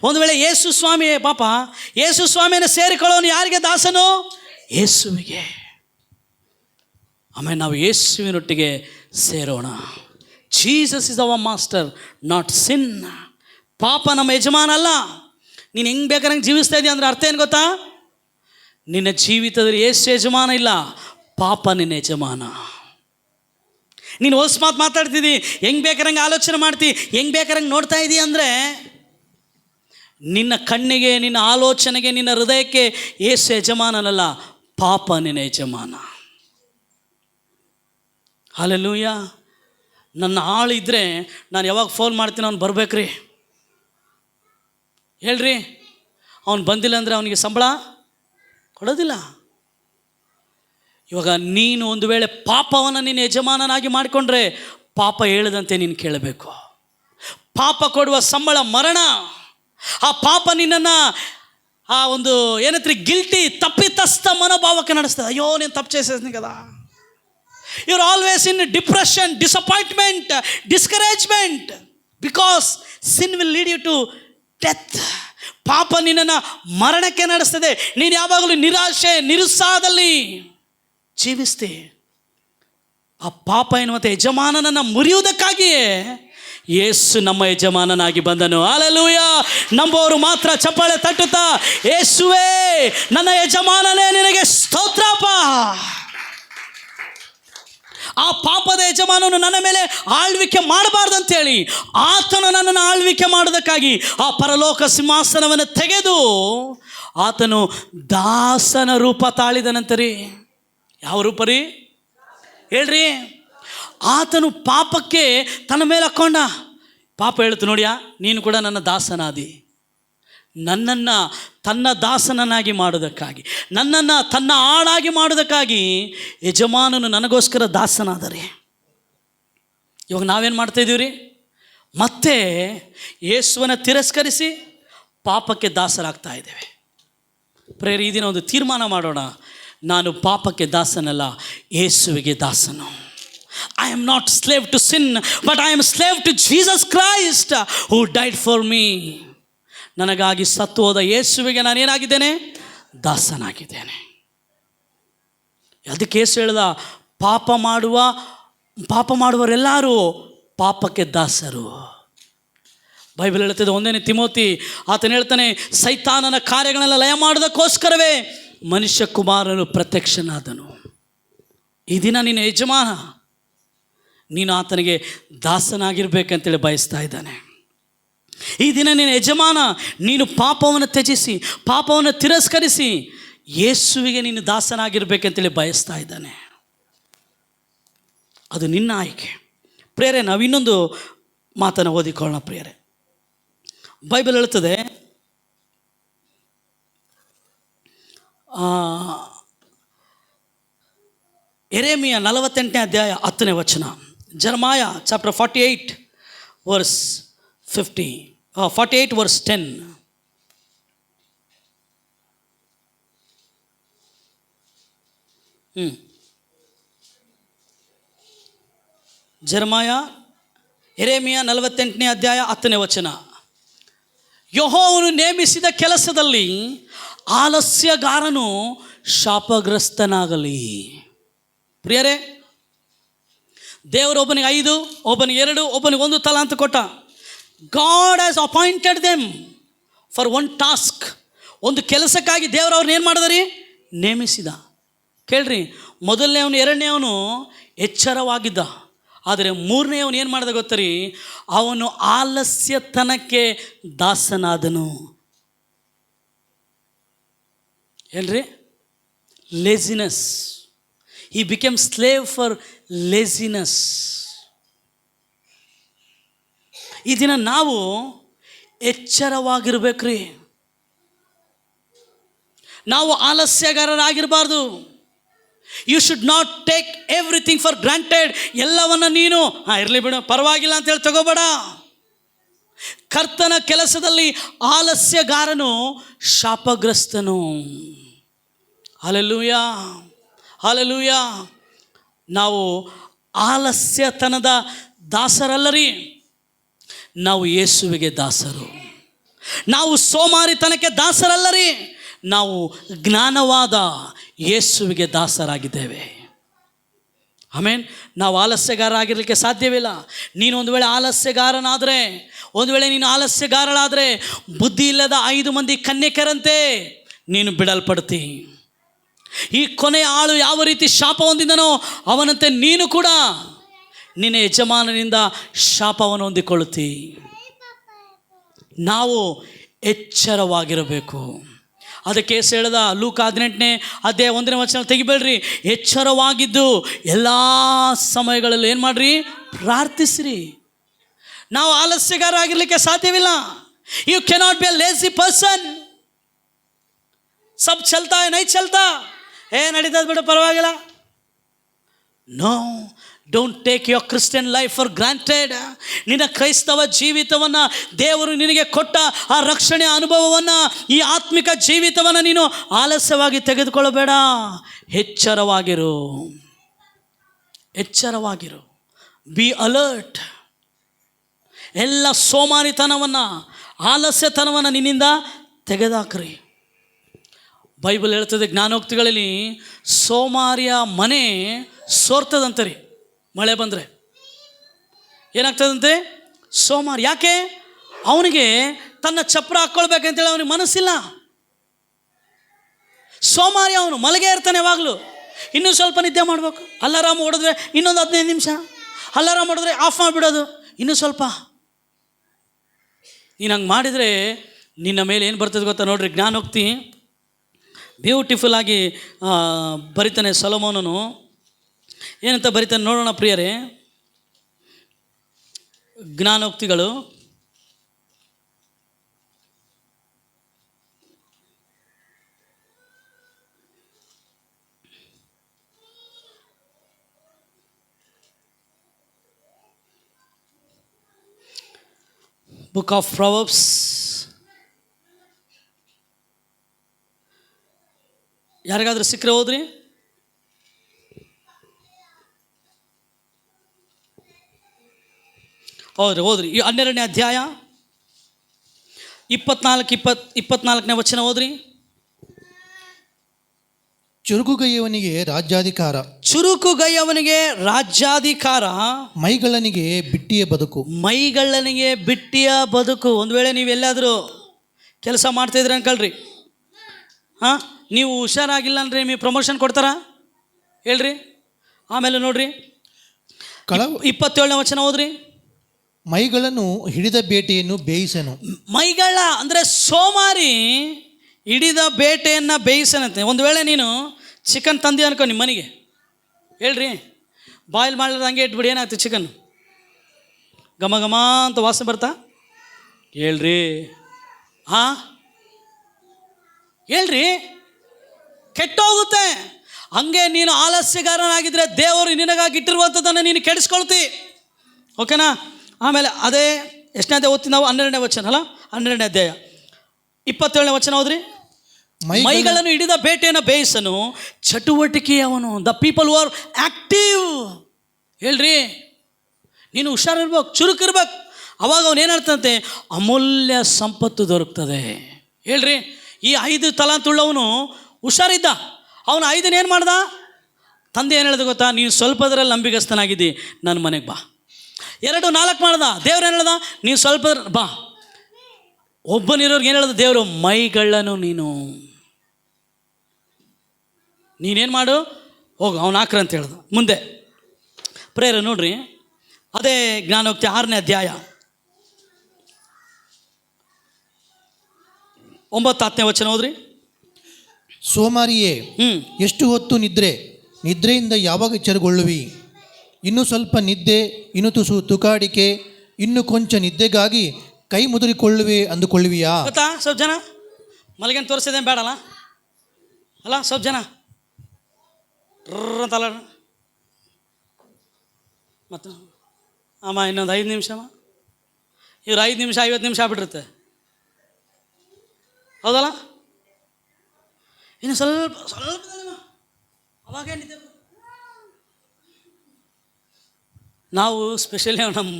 ಒಂದು ವೇಳೆ ಯೇಸು ಸ್ವಾಮಿಯನ್ನು ಸೇರಿಕೊಳ್ಳೋನು ಯಾರಿಗೆ ದಾಸನು? ಯೇಸುವಿಗೆ. ಆಮೇಲೆ ನಾವು ಯೇಸುವಿನೊಟ್ಟಿಗೆ ಸೇರೋಣ. Jesus is our master, not sin. ಪಾಪ ನಮ್ಮ ಯಜಮಾನ ಅಲ್ಲ. ನೀನು ಹೆಂಗೆ ಬೇಕಾದಂಗೆ ಜೀವಿಸ್ತಾ ಇದೆಯಾ ಅಂದರೆ ಅರ್ಥ ಏನು ಗೊತ್ತಾ? ನಿನ್ನ ಜೀವಿತದಲ್ಲಿ ಯೇಸು ಯಜಮಾನ ಇಲ್ಲ, ಪಾಪ ನಿನ್ನ ಯಜಮಾನ. ನೀನು ಹೊಸ ಮಾತಾಡ್ತಿದ್ದಿ, ಹೆಂಗೆ ಬೇಕಾರಂಗೆ ಆಲೋಚನೆ ಮಾಡ್ತಿ, ಹೆಂಗೆ ಬೇಕಾರಂಗೆ ನೋಡ್ತಾ ಇದೀಯ ಅಂದರೆ ನಿನ್ನ ಕಣ್ಣಿಗೆ, ನಿನ್ನ ಆಲೋಚನೆಗೆ, ನಿನ್ನ ಹೃದಯಕ್ಕೆ ಯೇಸು ಯಜಮಾನನಲ್ಲ, ಪಾಪ ನಿನ್ನ ಯಜಮಾನ. ಹಲ್ಲೆಲೂಯಾ. ನನ್ನ ಆಳಿದ್ರೆ ನಾನು ಯಾವಾಗ ಫೋನ್ ಮಾಡ್ತೀನಿ, ಅವ್ನು ಬರ್ಬೇಕ್ರಿ. ಹೇಳ್ರಿ, ಅವ್ನು ಬಂದಿಲ್ಲ ಅಂದರೆ ಅವನಿಗೆ ಸಂಬಳ ಕೊಡೋದಿಲ್ಲ. ಇವಾಗ ನೀನು ಒಂದು ವೇಳೆ ಪಾಪವನ್ನು ನೀನು ಯಜಮಾನನಾಗಿ ಮಾಡಿಕೊಂಡ್ರೆ ಪಾಪ ಹೇಳಿದಂತೆ ನೀನು ಕೇಳಬೇಕು. ಪಾಪ ಕೊಡುವ ಸಂಬಳ ಮರಣ. ಆ ಪಾಪ ನಿನ್ನನ್ನು ಆ ಒಂದು ಏನಂತ್ರಿ ಗಿಲ್ಟಿ, ತಪ್ಪಿತಸ್ಥ ಮನೋಭಾವಕ್ಕೆ ನಡೆಸ್ತದೆ. ಅಯ್ಯೋ, ನೀನು ತಪ್ಪು చేసేసింది కదా. You are always in depression, disappointment, discouragement, because sin will lead you to death. ಪಾಪ ನಿನ್ನನ್ನು ಮರಣಕ್ಕೆ ನಡೆಸ್ತದೆ. ನೀನು ಯಾವಾಗಲೂ ನಿರಾಶೆ, ನಿರುತ್ಸಾಹದಲ್ಲಿ ಜೀವಿಸ್ತಿ. ಆ ಪಾಪ ಎನ್ನುವಂಥ ಯಜಮಾನನನ್ನು ಮುರಿಯುವುದಕ್ಕಾಗಿಯೇ ಯೇಸು ನಮ್ಮ ಯಜಮಾನನಾಗಿ ಬಂದನು. ಹಲ್ಲೆಲೂಯಾ. ನಂಬೋರು ಮಾತ್ರ ಚಪ್ಪಾಳೆ ತಟ್ಟುತ್ತಾ, ಯೇಸುವೇ ನನ್ನ ಯಜಮಾನನೇ, ನಿನಗೆ ಸ್ತೋತ್ರಪ್ಪ. ಆ ಪಾಪದ ಯಜಮಾನನು ನನ್ನ ಮೇಲೆ ಆಳ್ವಿಕೆ ಮಾಡಬಾರ್ದಂತೇಳಿ ಆತನು ನನ್ನನ್ನು ಆಳ್ವಿಕೆ ಮಾಡೋದಕ್ಕಾಗಿ ಆ ಪರಲೋಕ ಸಿಂಹಾಸನವನ್ನು ತೆಗೆದು ಆತನು ದಾಸನ ರೂಪ ತಾಳಿದನಂತರಿ. ಯಾವ ರೂಪ ರೀ? ಹೇಳ್ರಿ. ಆತನು ಪಾಪಕ್ಕೆ ತನ್ನ ಮೇಲೆ ಹಾಕ್ಕೊಂಡ. ಪಾಪ ಹೇಳ್ತು, ನೋಡಿಯಾ, ನೀನು ಕೂಡ ನನ್ನ ದಾಸನಾದಿ. ನನ್ನನ್ನು ತನ್ನ ದಾಸನನ್ನಾಗಿ ಮಾಡೋದಕ್ಕಾಗಿ, ನನ್ನನ್ನು ತನ್ನ ಆಳಾಗಿ ಮಾಡೋದಕ್ಕಾಗಿ ಯಜಮಾನನು ನನಗೋಸ್ಕರ ದಾಸನಾದರೆ. ಇವಾಗ ನಾವೇನು ಮಾಡ್ತಾಯಿದ್ದೀವಿ ರೀ? ಮತ್ತೆ ಯೇಸುವನ್ನು ತಿರಸ್ಕರಿಸಿ ಪಾಪಕ್ಕೆ ದಾಸರಾಗ್ತಾ ಇದ್ದೇವೆ. ಪ್ರೇರೆ, ಈ ದಿನ ಒಂದು ತೀರ್ಮಾನ ಮಾಡೋಣ. ನಾನು ಪಾಪಕ್ಕೆ ದಾಸನಲ್ಲ, ಯೇಸುವಿಗೆ ದಾಸನು. I am not slave to sin, but I am slave to Jesus Christ who died for me. ನನಗಾಗಿ ಸತ್ತು ಹೋದ ಯೇಸುವಿಗೆ ನಾನೇನಾಗಿದ್ದೇನೆ? ದಾಸನಾಗಿದ್ದೇನೆ. ಅದಕ್ಕೆ ಯೇಸು ಹೇಳ್ದ, ಪಾಪ ಮಾಡುವವರೆಲ್ಲರೂ ಪಾಪಕ್ಕೆ ದಾಸರು. ಬೈಬಲ್ ಹೇಳ್ತದೆ, 1 ತಿಮೋತಿ ಆತನು ಹೇಳ್ತಾನೆ, ಸೈತಾನನ ಕಾರ್ಯಗಳನ್ನೆಲ್ಲ ಲಯ ಮಾಡೋದಕ್ಕೋಸ್ಕರವೇ ಮನುಷ್ಯ ಕುಮಾರನು ಪ್ರತ್ಯಕ್ಷನಾದನು. ಈ ದಿನ ನಿನ್ನ ಯಜಮಾನ, ನೀನು ಆತನಿಗೆ ದಾಸನಾಗಿರ್ಬೇಕಂತೇಳಿ ಬಯಸ್ತಾ ಇದ್ದಾನೆ. ಈ ದಿನ ನಿನ್ನ ಯಜಮಾನ, ನೀನು ಪಾಪವನ್ನು ತ್ಯಜಿಸಿ, ಪಾಪವನ್ನು ತಿರಸ್ಕರಿಸಿ ಯೇಸುವಿಗೆ ನೀನು ದಾಸನಾಗಿರ್ಬೇಕಂತೇಳಿ ಬಯಸ್ತಾ ಇದ್ದಾನೆ. ಅದು ನಿನ್ನ ಆಯ್ಕೆ. ಪ್ರಿಯರೇ, ನಾವು ಇನ್ನೊಂದು ಮಾತನ್ನು ಓದಿಕೊಳ್ಳೋಣ. ಪ್ರಿಯರೇ, ಬೈಬಲ್ ಹೇಳ್ತದೆ, ಯೆರೆಮೀಯ 48ನೇ ಅಧ್ಯಾಯ 10ನೇ ವಚನ. ಜೆರೆಮಾಯ ಚಾಪ್ಟರ್ 48 ವರ್ಸ್ 48 ವರ್ಸ್ 10. ಯೆರೆಮೀಯ 48ನೇ ಅಧ್ಯಾಯ 10ನೇ ವಚನ. ಯೆಹೋವನು ನೇಮಿಸಿದ ಕೆಲಸದಲ್ಲಿ ಆಲಸ್ಯಗಾರನು ಶಾಪಗ್ರಸ್ತನಾಗಲಿ. ಪ್ರಿಯರೇ, ದೇವರು ಒಬ್ಬನಿಗೆ 5, ಒಬ್ಬನಿಗೆ 2, ಒಬ್ಬನಿಗೆ 1 ತಲಾಂತು ಕೊಟ್ಟ. God has appointed them for one task. ಒಂದು ಕೆಲಸಕ್ಕಾಗಿ ದೇವರು ಅವ್ರನ್ನ ಏನು ಮಾಡಿದ್ರಿ? ನೇಮಿಸಿದ. ಕೇಳ್ರಿ, ಮೊದಲನೇವನು 2ನೇವನು ಎಚ್ಚರವಾಗಿದ್ದ, ಆದರೆ 3ನೇವನು ಏನು ಮಾಡಿದ ಗೊತ್ತರಿ? ಅವನು ಆಲಸ್ಯತನಕ್ಕೆ ದಾಸನಾದನು. ಏನ್ರಿ? Laziness. He became slave for laziness. ಈ ದಿನ ನಾವು ಎಚ್ಚರವಾಗಿರ್ಬೇಕ್ರಿ. ನಾವು ಆಲಸ್ಯಗಾರರಾಗಿರಬಾರ್ದು. You should not take everything for granted. ಎಲ್ಲವನ್ನ ನೀನು ಇರಲಿ ಬಿಡು, ಪರವಾಗಿಲ್ಲ ಅಂತೇಳಿ ತಗೋಬೇಡ. ಕರ್ತನ ಕೆಲಸದಲ್ಲಿ ಆಲಸ್ಯಗಾರನು ಶಾಪಗ್ರಸ್ತನು. Hallelujah, hallelujah. ನಾವು ಆಲಸ್ಯತನದ ದಾಸರಲ್ಲರಿ, ನಾವು ಯೇಸುವಿಗೆ ದಾಸರು. ನಾವು ಸೋಮಾರಿತನಕ್ಕೆ ದಾಸರಲ್ಲರಿ, ನಾವು ಜ್ಞಾನವಾದ ಯೇಸುವಿಗೆ ದಾಸರಾಗಿದ್ದೇವೆ. ಆಮೇನ್. ನಾವು ಆಲಸ್ಯಗಾರ ಆಗಿರಲಿಕ್ಕೆ ಸಾಧ್ಯವಿಲ್ಲ. ನೀನು ಒಂದು ವೇಳೆ ಆಲಸ್ಯಗಾರನಾದರೆ, ಒಂದು ವೇಳೆ ನೀನು ಆಲಸ್ಯಗಾರಳಾದರೆ, ಬುದ್ಧಿ ಇಲ್ಲದ 5 ಮಂದಿ ಕನ್ಯಕರಂತೆ ನೀನು ಬಿಡಲ್ಪಡ್ತಿ. ಈ ಕೊನೆಯ ಆಳು ಯಾವ ರೀತಿ ಶಾಪ ಹೊಂದಿದನೋ ಅವನಂತೆ ನೀನು ಕೂಡ ನಿನ್ನ ಯಜಮಾನನಿಂದ ಶಾಪವನ್ನು ಹೊಂದಿಕೊಳ್ಳುತ್ತಿ. ನಾವು ಎಚ್ಚರವಾಗಿರಬೇಕು. ಅದಕ್ಕೆ ಯೇಸು ಹೇಳಿದ, ಲೂಕ 18ನೇ ಅಧ್ಯಾಯ 1ನೇ ವಚನ ತೆಗಿಬೇಡ್ರಿ, ಎಚ್ಚರವಾಗಿದ್ದು ಎಲ್ಲ ಸಮಯಗಳಲ್ಲಿ ಏನು ಮಾಡ್ರಿ? ಪ್ರಾರ್ಥಿಸ್ರಿ. ನಾವು ಆಲಸ್ಯಗಾರ ಆಗಿರಲಿಕ್ಕೆ ಸಾಧ್ಯವಿಲ್ಲ. You cannot be a lazy person. ಸಬ್ ಚಲ್ತಾ ನೈ ಚಲ್ತಾ, ನಡೀತದ ಬಿಡು, ಪರವಾಗಿಲ್ಲ. No, don't take your Christian life for granted. ನಿನ್ನ ಕ್ರೈಸ್ತವ ಜೀವಿತವನ್ನು, ದೇವರು ನಿನಗೆ ಕೊಟ್ಟ ಆ ರಕ್ಷಣೆಯ ಅನುಭವವನ್ನು, ಈ ಆತ್ಮಿಕ ಜೀವಿತವನ್ನು ನೀನು ಆಲಸ್ಯವಾಗಿ ತೆಗೆದುಕೊಳ್ಳಬೇಡ. ಎಚ್ಚರವಾಗಿರು, ಎಚ್ಚರವಾಗಿರು. Be alert. ಎಲ್ಲ ಸೋಮಾರಿತನವನ್ನು, ಆಲಸ್ಯತನವನ್ನು ನಿನ್ನಿಂದ ತೆಗೆದಾಕ್ರಿ. ಬೈಬಲ್ ಹೇಳ್ತದೆ, ಜ್ಞಾನೋಕ್ತಿಗಳಲ್ಲಿ, ಸೋಮಾರಿಯ ಮನೆ ಸೋರ್ತದಂತೆ ರೀ. ಮಳೆ ಬಂದರೆ ಏನಾಗ್ತದಂತೆ? ಸೋಮಾರಿ. ಯಾಕೆ? ಅವನಿಗೆ ತನ್ನ ಚಪ್ರ ಹಾಕ್ಕೊಳ್ಬೇಕಂತೇಳಿ ಅವನಿಗೆ ಮನಸ್ಸಿಲ್ಲ. ಸೋಮಾರಿ ಅವನು ಮಲಗೇ ಇರ್ತಾನೆ ಯಾವಾಗಲೂ. ಇನ್ನೂ ಸ್ವಲ್ಪ ನಿದ್ದೆ ಮಾಡಬೇಕು, ಅಲಾರಾಮ್ ಹೊಡೆದ್ರೆ ಇನ್ನೊಂದು 15 ನಿಮಿಷ, ಅಲಾರಾಮ್ ಹೊಡೆದ್ರೆ ಆಫ್ ಮಾಡಿಬಿಡೋದು, ಇನ್ನೂ ಸ್ವಲ್ಪ. ನೀನು ಹಂಗೆ ಮಾಡಿದರೆ ನಿನ್ನ ಮೇಲೆ ಏನು ಬರ್ತದೆ ಗೊತ್ತಾ? ನೋಡ್ರಿ, ಜ್ಞಾನೋಕ್ತಿ ಬ್ಯೂಟಿಫುಲ್ ಆಗಿ ಬರಿತಾನೆ ಸೊಲೊಮೋನನು. ಏನಂತ ಬರಿತಾನೆ ನೋಡೋಣ ಪ್ರಿಯರೇ. ಜ್ಞಾನೋಕ್ತಿಗಳು ಬುಕ್ ಆಫ್ ಪ್ರಾವರ್ಬ್ಸ್ ಯಾರಿಗಾದ್ರೂ ಸಿಕ್ಕರೆ ಹೋದ್ರಿ? ಓದ್ರಿ ಈ 12ನೇ ಅಧ್ಯಾಯ 24ನೇ ವಚನ ಓದ್ರಿ. ಚುರುಕುಗೈಯವನಿಗೆ ರಾಜ್ಯಾಧಿಕಾರ, ಚುರುಕುಗೈಯವನಿಗೆ ರಾಜ್ಯಾಧಿಕಾರ, ಮೈಗಳ್ಳನಿಗೆ ಬಿಟ್ಟಿಯ ಬದುಕು. ಮೈಗಳ್ಳನಿಗೆ ಬಿಟ್ಟಿಯ ಬದುಕು. ಒಂದು ವೇಳೆ ನೀವು ಎಲ್ಲಾದರೂ ಕೆಲಸ ಮಾಡ್ತಾಯಿದ್ರಿ ಅನ್ಕೊಳ್ರಿ, ಹಾಂ, ನೀವು ಹುಷಾರಾಗಿಲ್ಲ ಅಂದರೆ ನಿಮಗೆ ಪ್ರಮೋಷನ್ ಕೊಡ್ತಾರಾ ಹೇಳ್ರಿ? ಆಮೇಲೆ ನೋಡ್ರಿ 27ನೇ ವಚನ ಓದ್ರಿ. ಮೈಗಳನ್ನು ಹಿಡಿದ ಬೇಟೆಯನ್ನು ಬೇಯಿಸನು. ಮೈಗಳ ಅಂದರೆ ಸೋಮಾರಿ ಹಿಡಿದ ಬೇಟೆಯನ್ನು ಬೇಯಿಸನಂತೆ. ಒಂದು ವೇಳೆ ನೀನು ಚಿಕನ್ ತಂದಿ ಅನ್ಕೊ ನಿಮ್ಮ ಮನೆಗೆ, ಹೇಳ್ರಿ, ಬಾಯ್ಲ್ ಮಾಡಿದ್ರೆ ಹಂಗೆ ಇಟ್ಬಿಡಿ, ಏನಾಗ್ತದೆ ಚಿಕನ್ ಘಮ ಘಮ ಅಂತ ವಾಸನೆ ಬರ್ತಾ ಹೇಳ್ರಿ? ಹಾಂ ಹೇಳ್ರಿ, ಕೆಟ್ಟೋಗುತ್ತೆ. ಹಂಗೆ ನೀನು ಆಲಸ್ಯಗಾರನಾಗಿದ್ದರೆ ದೇವರು ನಿನಗಾಗಿ ಇಟ್ಟಿರುವಂಥದ್ದನ್ನು ನೀನು ಕೆಡಿಸ್ಕೊಳ್ತಿ. ಓಕೆನಾ? ಆಮೇಲೆ ಅದೇ ಎಷ್ಟನೇ ಅಧ್ಯಾಯ ಓದ್ತೀವಿ ನಾವು? 12ನೇ ವಚನ ಅಲ್ಲ, 12ನೇ ಅಧ್ಯಾಯ 27ನೇ ವಚನ ಹೋದ್ರಿ. ಮೈಗಳನ್ನು ಹಿಡಿದ ಬೇಟೆಯನ್ನು ಬೇಯಿಸನು, ಚಟುವಟಿಕೆಯವನು. The people who are active. ಹೇಳ್ರಿ, ನೀನು ಹುಷಾರಿರ್ಬೇಕು, ಚುರುಕಿರ್ಬೇಕು. ಅವಾಗ ಅವನು ಏನು ಹೇಳ್ತಂತೆ? ಅಮೂಲ್ಯ ಸಂಪತ್ತು ದೊರಕ್ತದೆ. ಹೇಳ್ರಿ, ಈ 5 ತಲಾಂತುಳ್ಳವನು ಹುಷಾರಿದ್ದ. ಅವನು 5 ಏನು ಮಾಡ್ದ? ತಂದೆ ಏನು ಹೇಳಿದ ಗೊತ್ತಾ? ನೀನು ಸ್ವಲ್ಪದರಲ್ಲಿ ನಂಬಿಗಸ್ತನಾಗಿದ್ದಿ, ನನ್ನ ಮನೆಗೆ ಬಾ. 2 4 ಮಾಡ್ದ. ದೇವ್ರು ಏನು ಹೇಳ್ದ? ನೀನು ಸ್ವಲ್ಪ ಬಾ. ಒಬ್ಬನಿರೋರ್ಗೆ ಏನು ಹೇಳ್ದ ದೇವರು? ಮೈಗಳ್ಳನು ನೀನೇನು ಮಾಡು, ಹೋಗು, ಅವನು ಹಾಕ್ರ ಅಂತ ಹೇಳ್ದ. ಮುಂದೆ ಪ್ರೇರ ನೋಡ್ರಿ, ಅದೇ ಜ್ಞಾನೋಕ್ತಿ 6ನೇ ಅಧ್ಯಾಯ 9-10ನೇ ವಚನ ಹೋದ್ರಿ. ಸೋಮಾರಿಯೇ, ಎಷ್ಟು ಹೊತ್ತು ನಿದ್ರೆಯಿಂದ ಯಾವಾಗ ಎಚ್ಚರಗೊಳ್ಳುವಿ? ಇನ್ನೂ ಸ್ವಲ್ಪ ನಿದ್ದೆ, ಇನ್ನು ತುಸು ತುಕಾಡಿಕೆ, ಇನ್ನು ಕೊಂಚ ನಿದ್ದೆಗಾಗಿ ಕೈ ಮುದುರಿಕೊಳ್ಳುವೆ ಅಂದುಕೊಳ್ಳುವಿಯಾ? ಗೊತ್ತಾ? ಸ್ವಲ್ಪ ಜನ ಮಲಗೇನು ತೋರಿಸಿದೇನು ಬೇಡಲ್ಲ ಅಲ್ಲ, ಸ್ವಲ್ಪ ಜನ ಅಂತಲ್ಲ ಮತ್ತು ಅಮ್ಮ ಇನ್ನೊಂದು 5 ನಿಮಿಷ, ಇವ್ರು 5 ನಿಮಿಷ 50 ನಿಮಿಷ ಆಗ್ಬಿಟ್ಟಿರುತ್ತೆ, ಹೌದಲ್ಲ? ಇನ್ನು ಸ್ವಲ್ಪ ಅವಾಗೇನಿದೆ. ನಾವು ಸ್ಪೆಷಲಿ ನಮ್ಮ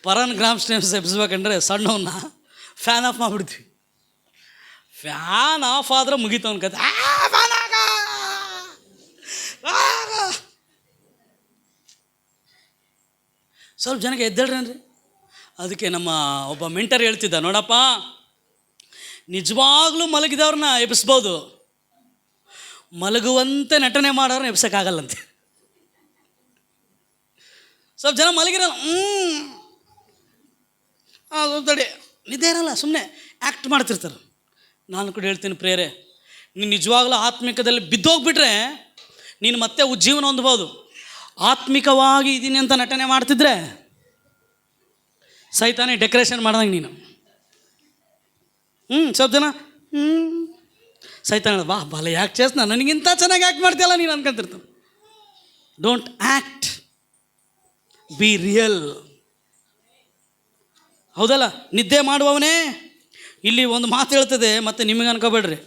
ಪರನ್ ಗ್ರಾಮ್ ಸ್ಟೇಮ್ಸ್ ಎಬ್ಸ್ಬೇಕಂದ್ರೆ ಸಣ್ಣವನ್ನ ಫ್ಯಾನ್ ಆಫ್ ಮಾಡಿಬಿಡ್ತೀವಿ. ಫ್ಯಾನ್ ಆಫ್ ಆದ್ರೆ ಮುಗೀತವನ ಕತೆ. ಸ್ವಲ್ಪ ಜನಕ್ಕೆ ಎದ್ದೇಳ್ರೇನ್ರಿ. ಅದಕ್ಕೆ ನಮ್ಮ ಒಬ್ಬ ಮೆಂಟರ್ ಹೇಳ್ತಿದ್ದ, ನೋಡಪ್ಪ, ನಿಜವಾಗ್ಲೂ ಮಲಗಿದವ್ರನ್ನ ಎಬ್ಬಿಸ್ಬೋದು, ಮಲಗುವಂತೆ ನಟನೆ ಮಾಡೋರನ್ನ ಎಬ್ಸೋಕ್ಕಾಗಲ್ಲಂತೆ. ಸ್ವಲ್ಪ ಜನ ಮಲಗಿರೋ ತಡಿ ನಿದ್ದೆ ಇರಲ್ಲ, ಸುಮ್ಮನೆ ಆ್ಯಕ್ಟ್ ಮಾಡ್ತಿರ್ತಾರೆ. ನಾನು ಕೂಡ ಹೇಳ್ತೀನಿ ಪ್ರೇರೆ, ನೀನು ನಿಜವಾಗ್ಲೂ ಆತ್ಮಿಕದಲ್ಲಿ ಬಿದ್ದೋಗ್ಬಿಟ್ರೆ ನೀನು ಮತ್ತೆ ಉಜ್ಜೀವನ ಹೊಂದ್ಬೋದು. ಆತ್ಮಿಕವಾಗಿ ಇದ್ದೀನಿ ಅಂತ ನಟನೆ ಮಾಡ್ತಿದ್ರೆ ಸೈತಾನೆ ಡೆಕೋರೇಷನ್ ಮಾಡ್ದಂಗೆ ನೀನು. ಸ್ವಲ್ಪ ಜನ ಸೈತಾನ ಬಾ ಬಲ ಯಾಕೆ ಚೇಸ್ನ ನನಗಿಂತ ಚೆನ್ನಾಗಿ ಆ್ಯಕ್ಟ್ ಮಾಡ್ತೀಯಲ್ಲ ನೀನು ಅನ್ಕೊಂತಿರ್ತಾನೆ. Don't act, be real. ಹೌದಲ್ಲ? ನಿದ್ದೆ ಮಾಡುವವನೇ. ಇಲ್ಲಿ ಒಂದು ಮಾತು ಹೇಳ್ತದೆ, ಮತ್ತು ನಿಮಗೆ ಅನ್ಕೋಬೇಡ್ರಿ,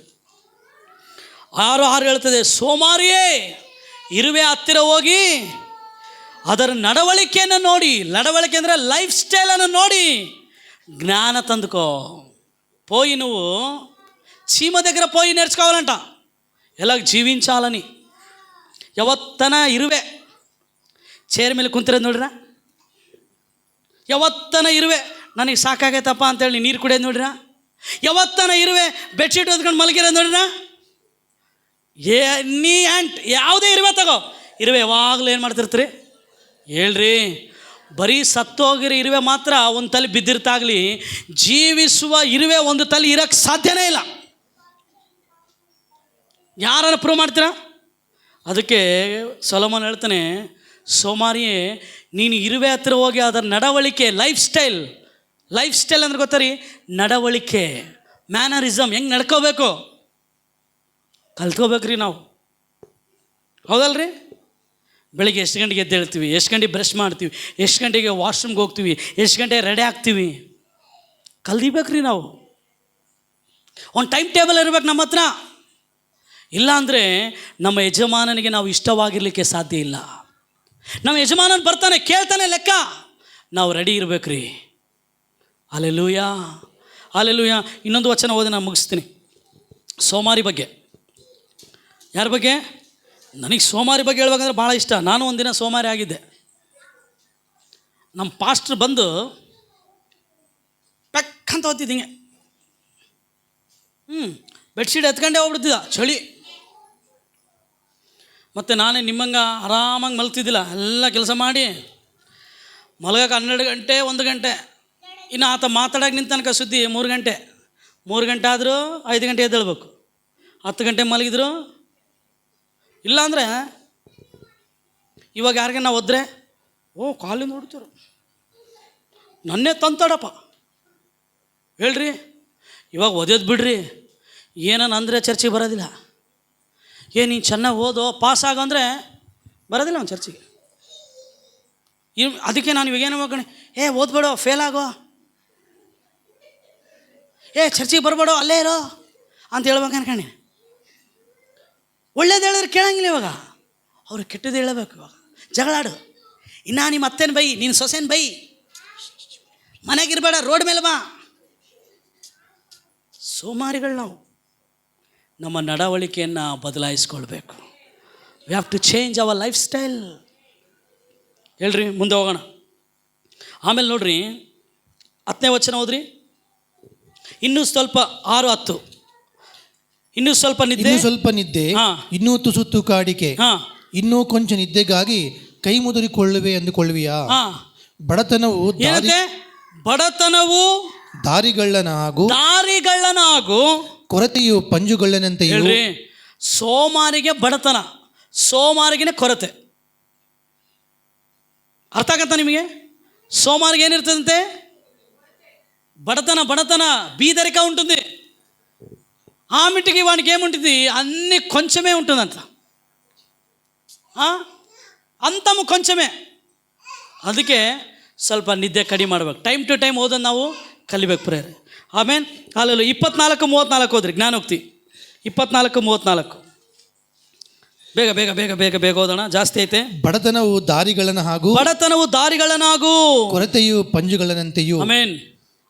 6:6 ಹೇಳ್ತದೆ, ಸೋಮಾರಿಯೇ, ಇರುವೆ ಹತ್ತಿರ ಹೋಗಿ ಅದರ ನಡವಳಿಕೆಯನ್ನು ನೋಡಿ, ನಡವಳಿಕೆ ಅಂದರೆ ಲೈಫ್ ಸ್ಟೈಲನ್ನು ನೋಡಿ ಜ್ಞಾನ ತಂದುಕೋ. పోయి నువ్వు చీమ దగ్గర పోయి నేర్చుకోవాలంట. ఎలా జీవించాలని. ಯಾವತ್ತನ ಇರುವೆ ಚೇರ್ ಮೇಲೆ ಕುಂತಿರೋದು ನೋಡ್ರ, ಯಾವತ್ತನ ಇರುವೆ ನನಗೆ ಸಾಕಾಗೈತಪ್ಪ ಅಂತೇಳಿ ನೀರು ಕುಡಿಯೋದು ನೋಡ್ರ, ಯಾವತ್ತನ ಇರುವೆ ಬೆಡ್ಶೀಟ್ ಓದ್ಕೊಂಡು ಮಲಗಿರೋದು ನೋಡ್ರ. ನೀ ಆ್ಯಂಟ್ ಯಾವುದೇ ಇರುವೆ ತಗೋ, ಇರುವೆ ಯಾವಾಗಲೂ ಏನು ಮಾಡ್ತಿರ್ತೀರಿ ಹೇಳ್ರಿ? ಬರೀ ಸತ್ತೋಗಿರೋ ಇರುವೆ ಮಾತ್ರ ಒಂದು ತಲೆ ಬಿದ್ದಿರ್ತಾಗಲಿ, ಜೀವಿಸುವ ಇರುವೆ ಒಂದು ತಲೆ ಇರೋಕ್ಕೆ ಸಾಧ್ಯನೇ ಇಲ್ಲ. ಯಾರನ್ನು ಪ್ರೂವ್ ಮಾಡ್ತೀರಾ? ಅದಕ್ಕೆ ಸೊಲೊಮನ್ ಹೇಳ್ತಾನೆ, ಸೋಮಾರಿಯೇ, ನೀನು ಇರುವೆ ಹತ್ರ ಹೋಗಿ ಅದರ ನಡವಳಿಕೆ, ಲೈಫ್ ಸ್ಟೈಲ್ ಅಂದ್ರೆ ಗೊತ್ತಾ ರೀ? ನಡವಳಿಕೆ, ಮ್ಯಾನರಿಸಮ್, ಹೆಂಗೆ ನಡ್ಕೋಬೇಕು ಕಲ್ತ್ಕೋಬೇಕ್ರಿ ನಾವು. ಹೌದಲ್ರಿ? ಬೆಳಿಗ್ಗೆ ಎಷ್ಟು ಗಂಟೆಗೆ ಎದ್ದೇಳ್ತೀವಿ, ಎಷ್ಟು ಗಂಟೆಗೆ ಬ್ರಷ್ ಮಾಡ್ತೀವಿ, ಎಷ್ಟು ಗಂಟೆಗೆ ವಾಶ್ರೂಮ್ಗೆ ಹೋಗ್ತೀವಿ, ಎಷ್ಟು ಗಂಟೆಗೆ ರೆಡಿ ಆಗ್ತೀವಿ, ಕಲ್ದಿಬೇಕ್ರಿ ನಾವು. ಒಂದು ಟೈಮ್ ಟೇಬಲ್ ಇರ್ಬೇಕು ನಮ್ಮ ಹತ್ರ. ಇಲ್ಲಾಂದರೆ ನಮ್ಮ ಯಜಮಾನನಿಗೆ ನಾವು ಇಷ್ಟವಾಗಿರಲಿಕ್ಕೆ ಸಾಧ್ಯ ಇಲ್ಲ. ನಮ್ಮ ಯಜಮಾನನ ಬರ್ತಾನೆ, ಕೇಳ್ತಾನೆ ಲೆಕ್ಕ, ನಾವು ರೆಡಿ ಇರ್ಬೇಕ್ರಿ. Alleluia, alleluia. ಇನ್ನೊಂದು ವಚನ ಓದಿ ನಾನು ಮುಗಿಸ್ತೀನಿ. ಸೋಮಾರಿ ಬಗ್ಗೆ. ಯಾರ ಬಗ್ಗೆ? ನನಗೆ ಸೋಮಾರಿ ಬಗ್ಗೆ ಹೇಳ್ಬೇಕಂದ್ರೆ ಭಾಳ ಇಷ್ಟ. ನಾನು ಒಂದಿನ ಸೋಮಾರಿ ಆಗಿದ್ದೆ. ನಮ್ಮ ಪಾಸ್ಟ್ರ್ ಬಂದು ಪೆಕ್ ಅಂತ ಓದ್ತಿದ್ದಿಂಗೆ, ಬೆಡ್ಶೀಟ್ ಎತ್ಕೊಂಡೇ ಹೋಗ್ಬಿಡ್ತಿದ್ದ, ಚಳಿ. ಮತ್ತು ನಾನೇ ನಿಮ್ಮಂಗೆ ಆರಾಮಾಗಿ ಮಲ್ತಿದ್ದಿಲ್ಲ, ಎಲ್ಲ ಕೆಲಸ ಮಾಡಿ ಮಲಗಕ್ಕೆ 12 ಗಂಟೆ 1 ಗಂಟೆ. ಇನ್ನು ಆತ ಮಾತಾಡೋಕೆ ನಿಂತ ತನಕ ಸುದ್ದಿ 3 ಗಂಟೆ. 3 ಗಂಟೆ ಆದರೂ 5 ಗಂಟೆ ಎದ್ದೇಳ್ಬೇಕು. 10 ಗಂಟೆ ಮಲಗಿದ್ರು. ಇಲ್ಲಾಂದರೆ ಇವಾಗ ಯಾರಿಗೆ ನಾವು ಒದ್ರೆ ಕಾಲಿಂದ ಹೊಡ್ತೀರು, ನನ್ನೇ ತಂತಾಡಪ್ಪ ಹೇಳ್ರಿ. ಇವಾಗ ಓದೋದು ಬಿಡ್ರಿ, ಏನನ್ನ ಅಂದರೆ ಚರ್ಚಿಗೆ ಬರೋದಿಲ್ಲ. ನೀನು ಚೆನ್ನಾಗಿ ಓದೋ ಪಾಸ್ ಆಗೋ ಅಂದರೆ ಬರೋದಿಲ್ಲ ಅವ್ನು ಚರ್ಚಿಗೆ. ಅದಕ್ಕೆ ನಾನು ಇವಾಗೇನು ಹೋಗೋಣ, ಓದ್ಬೇಡೋ, ಫೇಲ್ ಆಗೋ, ಚರ್ಚಿಗೆ ಬರಬೇಡೋ, ಅಲ್ಲೇ ಇರೋ ಅಂತ ಹೇಳ್ಬೇಕು ಅನ್ಕಣಿ. ಒಳ್ಳೇದು ಹೇಳಿದ್ರೆ ಕೇಳಂಗಿಲ್ಲ. ಇವಾಗ ಅವ್ರು ಕೆಟ್ಟದ್ದು ಹೇಳಬೇಕು. ಇವಾಗ ಜಗಳಾಡು, ಇನ್ನು ನಿಮ್ಮ ಅತ್ತೇನು ಬೈ, ನೀನು ಸೊಸೆನ ಬೈ, ಮನೆಗಿರಬೇಡ, ರೋಡ್ ಮೇಲೆ ಬಾ. ಸೋಮಾರಿಗಳು ನಾವು. ನಮ್ಮ ನಡವಳಿಕೆಯನ್ನು ಬದಲಾಯಿಸ್ಕೊಳ್ಬೇಕು. We have to change our lifestyle. ಹೇಳ್ರಿ, ಮುಂದೆ ಹೋಗೋಣ. ಆಮೇಲೆ ನೋಡ್ರಿ, 10ನೇ ವಚನ ಹೋದ್ರಿ. ಇನ್ನೂ ಸ್ವಲ್ಪ 6:10. ಇನ್ನೂ ಸ್ವಲ್ಪ ನಿದ್ದೆ, ಇನ್ನೂ ತುಸು ತೂಕಾಡಿಕೆ, ಇನ್ನೂ ಕೊಂಚ ನಿದ್ದೆಗಾಗಿ ಕೈ ಮುದುರಿಕೊಳ್ಳುವೆ ಅಂದುಕೊಳ್ಳುವಿಯಾ? ಬಡತನವು ದಾರಿಗಳ್ಳನಾಗು, ಕೊರತೆಯು ಪಂಜುಗಳ್ಳನಂತೆಯೂ. ಸೋಮಾರಿಗೆ ಬಡತನ, ಸೋಮಾರಿಗೆನೇ ಕೊರತೆ. ಅರ್ಥ ಆಗತ್ತ ನಿಮಗೆ? సోమారికి ఏనిರ್ತదంటే బడతన బీదరిక ఉంటుంది. ఆమెటికి వానికి ఏముంటుంది, అన్ని కొంచెమే ఉంటుందంట, ಅಂತಮು ಕೊಂಚಮೇ. ಅದಕ್ಕೆ ಸ್ವಲ್ಪ ನಿದ್ದೆ ಕಡಿಮೆ ಮಾಡ್ಬೇಕು. ಟೈಮ್ ಟು ಟೈಮ್ ಓದೋದು ನಾವು ಕಲಿಬೇಕು ಪ್ರೇರೆ. ಆಮೇಲೆ ಅಲ್ಲಲ್ಲ 24:34 ಹೋದ್ರಿ ಜ್ಞಾನೋಕ್ತಿ 24:34. ಬೇಗ ಬೇಗ ಬೇಗ ಬೇಗ ಬೇಗ ಓದೋಣ, ಜಾಸ್ತಿ ಐತೆ. ಬಡತನವು ದಾರಿಗಳನ್ನಾಗೂ ಕೊರತೆಯು ಪಂಜುಗಳಂತೆಯೂ. ಆಮೇನ್.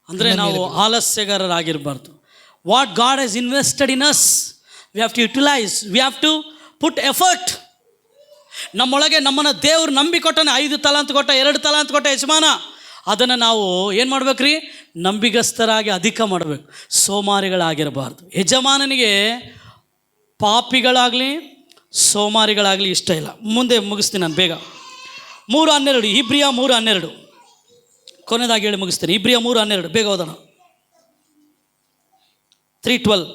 ಅಂದರೆ ನಾವು ಆಲಸ್ಯಗಾರರಾಗಿರಬಾರ್ದು. What God has invested in us we have to utilise, we have to put effort. ನಮ್ಮೊಳಗೆ ನಮ್ಮನ್ನು ದೇವ್ರು ನಂಬಿಕೊಟ್ಟನೆ. 5 ತಲಾಂತು ಕೊಟ್ಟ, 2 ತಲಾಂತು ಕೊಟ್ಟ ಯಜಮಾನ. ಅದನ್ನು ನಾವು ಏನು ಮಾಡ್ಬೇಕು ರೀ, ನಂಬಿಗಸ್ತರಾಗಿ ಅಧಿಕ ಮಾಡಬೇಕು. ಸೋಮಾರಿಗಳಾಗಿರಬಾರ್ದು. ಯಜಮಾನನಿಗೆ ಪಾಪಿಗಳಾಗಲಿ ಸೋಮಾರಿಗಳಾಗಲಿ ಇಷ್ಟ ಇಲ್ಲ. ಮುಂದೆ ಮುಗಿಸ್ತೀನಿ ನಾನು ಬೇಗ. 3:12 ಇಬ್ರಿಯ 3:12 ಕೊನೆದಾಗಿ ಹೇಳಿ ಮುಗಿಸ್ತೀನಿ. ಇಬ್ರಿಯ 3:12 ಬೇಗ ಓದೋಣ. 3:12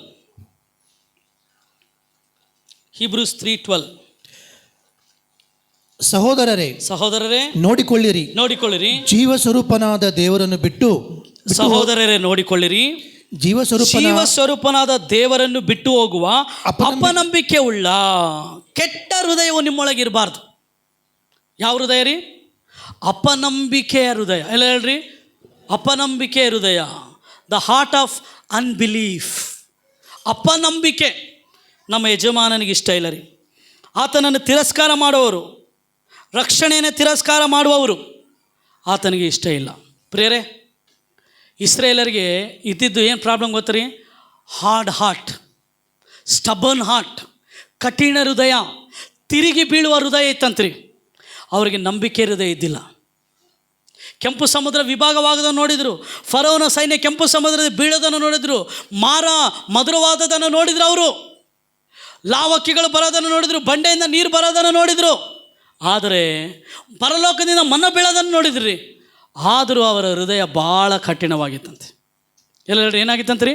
Hebrews 3:12. ಸಹೋದರರೇ ನೋಡಿಕೊಳ್ಳಿರಿ ಜೀವ ಸ್ವರೂಪನಾದ ದೇವರನ್ನು ಬಿಟ್ಟು. ಸಹೋದರರೇ ನೋಡಿಕೊಳ್ಳಿರಿ, ಜೀವ ಸ್ವರೂಪನಾದ ದೇವರನ್ನು ಬಿಟ್ಟು ಹೋಗುವ ಅಪನಂಬಿಕೆ ಉಳ್ಳ ಕೆಟ್ಟ ಹೃದಯವು ನಿಮ್ಮೊಳಗಿರಬಾರ್ದು. ಯಾವ ಹೃದಯ ರೀ? ಅಪನಂಬಿಕೆಯ ಹೃದಯ. ಎಲ್ಲ ಹೇಳ್ರಿ, ಅಪನಂಬಿಕೆಯ ಹೃದಯ. The heart of unbelief. ಅಪನಂಬಿಕೆ ನಮ್ಮ ಯಜಮಾನನಿಗೆ ಇಷ್ಟ ಇಲ್ಲ ರೀ. ಆತನನ್ನು ತಿರಸ್ಕಾರ ಮಾಡುವವರು, ರಕ್ಷಣೆಯನ್ನು ತಿರಸ್ಕಾರ ಮಾಡುವವರು ಆತನಿಗೆ ಇಷ್ಟ ಇಲ್ಲ. ಪ್ರಿಯರೇ, ಇಸ್ರೇಲರಿಗೆ ಇದ್ದಿದ್ದು ಏನು ಪ್ರಾಬ್ಲಮ್ ಗೊತ್ತರಿ? ಹಾರ್ಡ್ ಹಾರ್ಟ್, ಸ್ಟಬರ್ನ್ ಹಾರ್ಟ್, ಕಠಿಣ ಹೃದಯ, ತಿರುಗಿ ಬೀಳುವ ಹೃದಯ ಇತ್ತಂತ್ರಿ. ಅವರಿಗೆ ನಂಬಿಕೆ ಹೃದಯ ಇದ್ದಿಲ್ಲ. ಕೆಂಪು ಸಮುದ್ರ ವಿಭಾಗವಾಗೋದನ್ನು ನೋಡಿದರು. ಫರೋನ ಸೈನ್ಯ ಕೆಂಪು ಸಮುದ್ರದ ಬೀಳೋದನ್ನು ನೋಡಿದರು. ಮಧುರವಾದದನ್ನು ನೋಡಿದ್ರು. ಅವರು ಲಾವಕ್ಕಿಗಳು ಬರೋದನ್ನು ನೋಡಿದರು. ಬಂಡೆಯಿಂದ ನೀರು ಬರೋದನ್ನು ನೋಡಿದರು. ಆದರೆ ಪರಲೋಕದಿಂದ ಮನ್ನ ಬೀಳೋದನ್ನು ನೋಡಿದ್ರಿ. ಆದರೂ ಅವರ ಹೃದಯ ಭಾಳ ಕಠಿಣವಾಗಿತ್ತಂತೆ. ಎಲ್ಲರೂ ಏನಾಗಿತ್ತಂತ್ರಿ?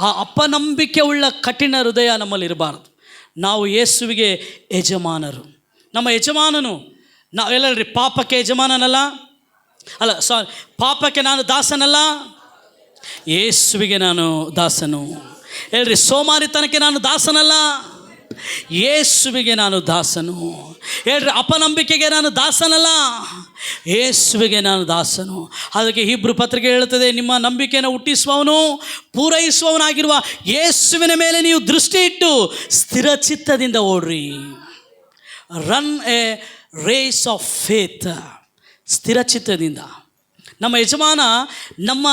ಆ ಅಪನಂಬಿಕೆ ಉಳ್ಳ ಕಠಿಣ ಹೃದಯ ನಮ್ಮಲ್ಲಿ ಇರಬಾರ್ದು. ನಾವು ಯೇಸುವಿಗೆ ಯಜಮಾನರು. ನಮ್ಮ ಯಜಮಾನನು ನಾವೆಲ್ಲರಿ ಪಾಪಕ್ಕೆ ಯಜಮಾನನಲ್ಲ, ಪಾಪಕ್ಕೆ ನಾನು ದಾಸನಲ್ಲ, ಯೇಸುವಿಗೆ ನಾನು ದಾಸನು. ಹೇಳ್ರಿ, ಸೋಮಾರಿತನಕ್ಕೆ ನಾನು ದಾಸನಲ್ಲ, ಯೇಸುವಿಗೆ ನಾನು ದಾಸನು. ಹೇಳ್ರಿ, ಅಪನಂಬಿಕೆಗೆ ನಾನು ದಾಸನಲ್ಲ, ಯೇಸುವಿಗೆ ನಾನು ದಾಸನು. ಅದಕ್ಕೆ ಹೀಬ್ರೂ ಪತ್ರಿಕೆ ಹೇಳುತ್ತದೆ, ನಿಮ್ಮ ನಂಬಿಕೆಯನ್ನು ಹುಟ್ಟಿಸುವವನು ಪೂರೈಸುವವನಾಗಿರುವ ಯೇಸುವಿನ ಮೇಲೆ ನೀವು ದೃಷ್ಟಿ ಇಟ್ಟು ಸ್ಥಿರಚಿತ್ತದಿಂದ ಓಡ್ರಿ. Run a race of faith ಸ್ಥಿರಚಿತ್ತದಿಂದ. ನಮ್ಮ ಯಜಮಾನ ನಮ್ಮ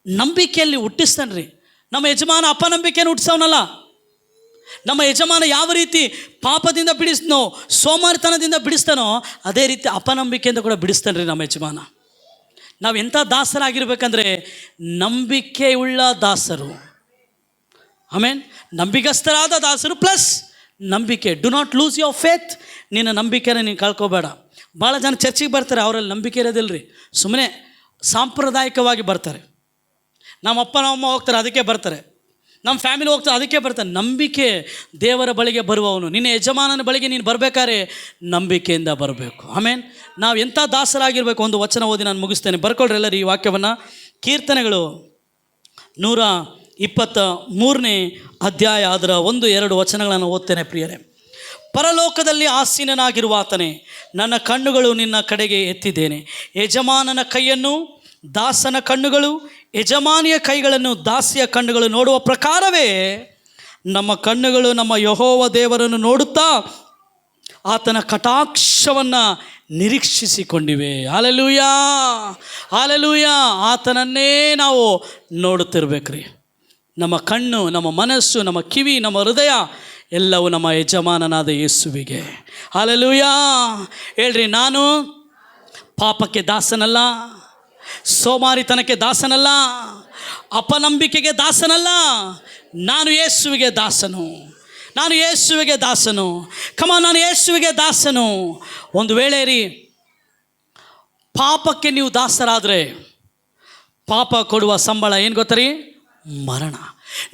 ನಂಬಿಕೆಯಲ್ಲಿ ಹುಟ್ಟಿಸ್ತಾನೆ ರೀ. ನಮ್ಮ ಯಜಮಾನ ಅಪನಂಬಿಕೆಯನ್ನು ಹುಟ್ಟಿಸೋನಲ್ಲ. ನಮ್ಮ ಯಜಮಾನ ಯಾವ ರೀತಿ ಪಾಪದಿಂದ ಬಿಡಿಸ್ನೋ, ಸೋಮಾರಿತನದಿಂದ ಬಿಡಿಸ್ತಾನೋ, ಅದೇ ರೀತಿ ಅಪನಂಬಿಕೆಯಿಂದ ಕೂಡ ಬಿಡಿಸ್ತಾನೆ ರೀ ನಮ್ಮ ಯಜಮಾನ. ನಾವು ಎಂಥ ದಾಸರಾಗಿರ್ಬೇಕಂದ್ರೆ ನಂಬಿಕೆಯುಳ್ಳ ದಾಸರು. ಆಮೇನ್, ನಂಬಿಗಸ್ತರಾದ ದಾಸರು ಪ್ಲಸ್ ನಂಬಿಕೆ. Do not lose your faith. ನಿನ್ನ ನಂಬಿಕೆನ ನೀನು ಕಳ್ಕೊಬೇಡ. ಭಾಳ ಜನ ಚರ್ಚಿಗೆ ಬರ್ತಾರೆ, ಅವರಲ್ಲಿ ನಂಬಿಕೆ ಇರೋದಿಲ್ಲ ರೀ. ಸುಮ್ಮನೆ ಸಾಂಪ್ರದಾಯಿಕವಾಗಿ ಬರ್ತಾರೆ. ನಮ್ಮ ಅಪ್ಪ ನಮ್ಮ ಅಮ್ಮ ಹೋಗ್ತಾರೆ, ಅದಕ್ಕೆ ಬರ್ತಾರೆ. ನಮ್ಮ ಫ್ಯಾಮಿಲಿ ಹೋಗ್ತಾರೆ, ಅದಕ್ಕೆ ಬರ್ತಾರೆ. ನಂಬಿಕೆ ದೇವರ ಬಳಿಗೆ ಬರುವವನು. ನಿನ್ನ ಯಜಮಾನನ ಬಳಿಗೆ ನೀನು ಬರಬೇಕಾದ್ರೆ ನಂಬಿಕೆಯಿಂದ ಬರಬೇಕು. ಆಮೇನ್. ನಾವು ಎಂಥ ದಾಸರಾಗಿರಬೇಕು. ಒಂದು ವಚನ ಓದಿ ನಾನು ಮುಗಿಸ್ತೇನೆ. ಬರ್ಕೊಳ್ರಿ ಎಲ್ಲರೂ ಈ ವಾಕ್ಯವನ್ನು. ಕೀರ್ತನೆಗಳು 123ನೇ ಅಧ್ಯಾಯ, ಅದರ 1-2 ವಚನಗಳನ್ನು ಓದ್ತೇನೆ ಪ್ರಿಯರೇ. ಪರಲೋಕದಲ್ಲಿ ಆಸೀನನಾಗಿರುವ ಆತನೇ, ನನ್ನ ಕಣ್ಣುಗಳು ನಿನ್ನ ಕಡೆಗೆ ಎತ್ತಿದ್ದೇನೆ. ಯಜಮಾನನ ಕೈಯನ್ನು ದಾಸನ ಕಣ್ಣುಗಳು, ಯಜಮಾನಿಯ ಕೈಗಳನ್ನು ದಾಸಿಯ ಕಣ್ಣುಗಳು ನೋಡುವ ಪ್ರಕಾರವೇ ನಮ್ಮ ಕಣ್ಣುಗಳು ನಮ್ಮ ಯೆಹೋವ ದೇವರನ್ನು ನೋಡುತ್ತಾ ಆತನ ಕಟಾಕ್ಷವನ್ನು ನಿರೀಕ್ಷಿಸಿಕೊಂಡಿವೆ. Hallelujah, hallelujah. ಆತನನ್ನೇ ನಾವು ನೋಡುತ್ತಿರ್ಬೇಕ್ರಿ. ನಮ್ಮ ಕಣ್ಣು, ನಮ್ಮ ಮನಸ್ಸು, ನಮ್ಮ ಕಿವಿ, ನಮ್ಮ ಹೃದಯ ಎಲ್ಲವೂ ನಮ್ಮ ಯಜಮಾನನಾದ ಯೇಸುವಿಗೆ. ಹಲ್ಲೆಲೂಯಾ. ಹೇಳ್ರಿ, ನಾನು ಪಾಪಕ್ಕೆ ದಾಸನಲ್ಲ, ಸೋಮಾರಿತನಕ್ಕೆ ದಾಸನಲ್ಲ, ಅಪನಂಬಿಕೆಗೆ ದಾಸನಲ್ಲ. ನಾನು ಯೇಸುವಿಗೆ ದಾಸನು. ನಾನು ಯೇಸುವಿಗೆ ದಾಸನು. ನಾನು ಯೇಸುವಿಗೆ ದಾಸನು. ಒಂದು ವೇಳೆ ರೀ ಪಾಪಕ್ಕೆ ನೀವು ದಾಸರಾದರೆ ಪಾಪ ಕೊಡುವ ಸಂಬಳ ಏನು ಗೊತ್ತಾ ರೀ? ಮರಣ.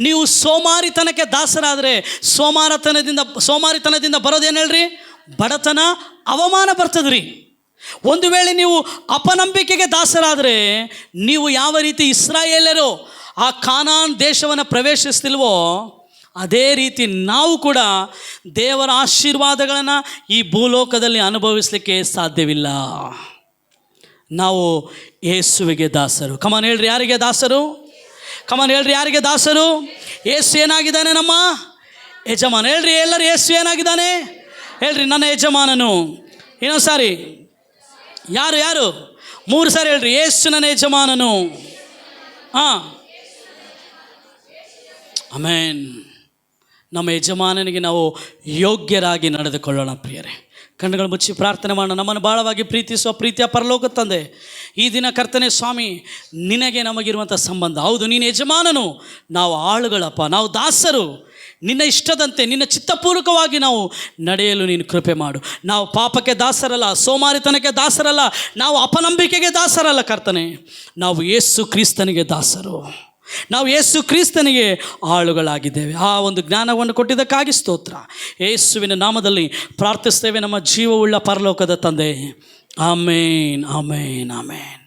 ನೀವು ಸೋಮಾರಿತನಕ್ಕೆ ದಾಸರಾದರೆ ಸೋಮಾರಿತನದಿಂದ ಬರೋದೇನು ಹೇಳ್ರಿ? ಬಡತನ, ಅವಮಾನ ಬರ್ತದ್ರಿ. ಒಂದು ವೇಳೆ ನೀವು ಅಪನಂಬಿಕೆಗೆ ದಾಸರಾದರೆ ನೀವು ಯಾವ ರೀತಿ ಇಸ್ರಾಯೇಲರು ಆ ಕಾನಾನ್ ದೇಶವನ್ನು ಪ್ರವೇಶಿಸ್ತಿಲ್ವೋ ಅದೇ ರೀತಿ ನಾವು ಕೂಡ ದೇವರ ಆಶೀರ್ವಾದಗಳನ್ನು ಈ ಭೂಲೋಕದಲ್ಲಿ ಅನುಭವಿಸಲಿಕ್ಕೆ ಸಾಧ್ಯವಿಲ್ಲ. ನಾವು ಯೇಸುವಿಗೆ ದಾಸರು. ಕಮಾನ್ ಹೇಳ್ರಿ, ಯಾರಿಗೆ ದಾಸರು? ಕಮಾನ್ ಹೇಳ್ರಿ, ಯಾರಿಗೆ ದಾಸರು? ಯೇಸು ಏನಾಗಿದ್ದಾನೆ? ನಮ್ಮ ಯಜಮಾನ. ಹೇಳ್ರಿ ಎಲ್ಲರೂ, ಯೇಸು ಏನಾಗಿದ್ದಾನೆ? ಹೇಳ್ರಿ, ನನ್ನ ಯಜಮಾನನು. ಇನ್ನೊಂದು ಸಾರಿ, ಯಾರು 3 ಸಾರಿ ಹೇಳ್ರಿ, ಯೇಸು ನನ್ನ ಯಜಮಾನನು. ಹಾಂ, ಆಮೇನ್. ನಮ್ಮ ಯಜಮಾನನಿಗೆ ನಾವು ಯೋಗ್ಯರಾಗಿ ನಡೆದುಕೊಳ್ಳೋಣ ಪ್ರಿಯರೇ. ಕಣ್ಣುಗಳು ಮುಚ್ಚಿ ಪ್ರಾರ್ಥನೆ ಮಾಡೋಣ. ನಮ್ಮನ್ನು ಭಾಳವಾಗಿ ಪ್ರೀತಿಸುವ ಪ್ರೀತಿಯ ಪರಲೋಕ ತಂದೆ, ಈ ದಿನ ಕರ್ತನೆ ಸ್ವಾಮಿ, ನಿನಗೆ ನಮಗಿರುವಂಥ ಸಂಬಂಧ. ಹೌದು, ನೀನು ಯಜಮಾನನು, ನಾವು ಆಳುಗಳಪ್ಪ, ನಾವು ದಾಸರು. ನಿನ್ನ ಇಷ್ಟದಂತೆ, ನಿನ್ನ ಚಿತ್ತಪೂರ್ವಕವಾಗಿ ನಾವು ನಡೆಯಲು ನೀನು ಕೃಪೆ ಮಾಡು. ನಾವು ಪಾಪಕ್ಕೆ ದಾಸರಲ್ಲ, ಸೋಮಾರಿತನಕ್ಕೆ ದಾಸರಲ್ಲ, ನಾವು ಅಪನಂಬಿಕೆಗೆ ದಾಸರಲ್ಲ ಕರ್ತನೆ. ನಾವು ಯೇಸು ಕ್ರಿಸ್ತನಿಗೆ ದಾಸರು. ನಾವು ಯೇಸು ಕ್ರಿಸ್ತನಿಗೆ ಆಳುಗಳಾಗಿದ್ದೇವೆ. ಆ ಒಂದು ಜ್ಞಾನವನ್ನು ಕೊಟ್ಟಿದ್ದಕ್ಕಾಗಿ ಸ್ತೋತ್ರ. ಯೇಸುವಿನ ನಾಮದಲ್ಲಿ ಪ್ರಾರ್ಥಿಸ್ತೇವೆ ನಮ್ಮ ಜೀವವುಳ್ಳ ಪರಲೋಕದ ತಂದೆ. ಆಮೇನ್, ಆಮೇನ್, ಆಮೇನ್.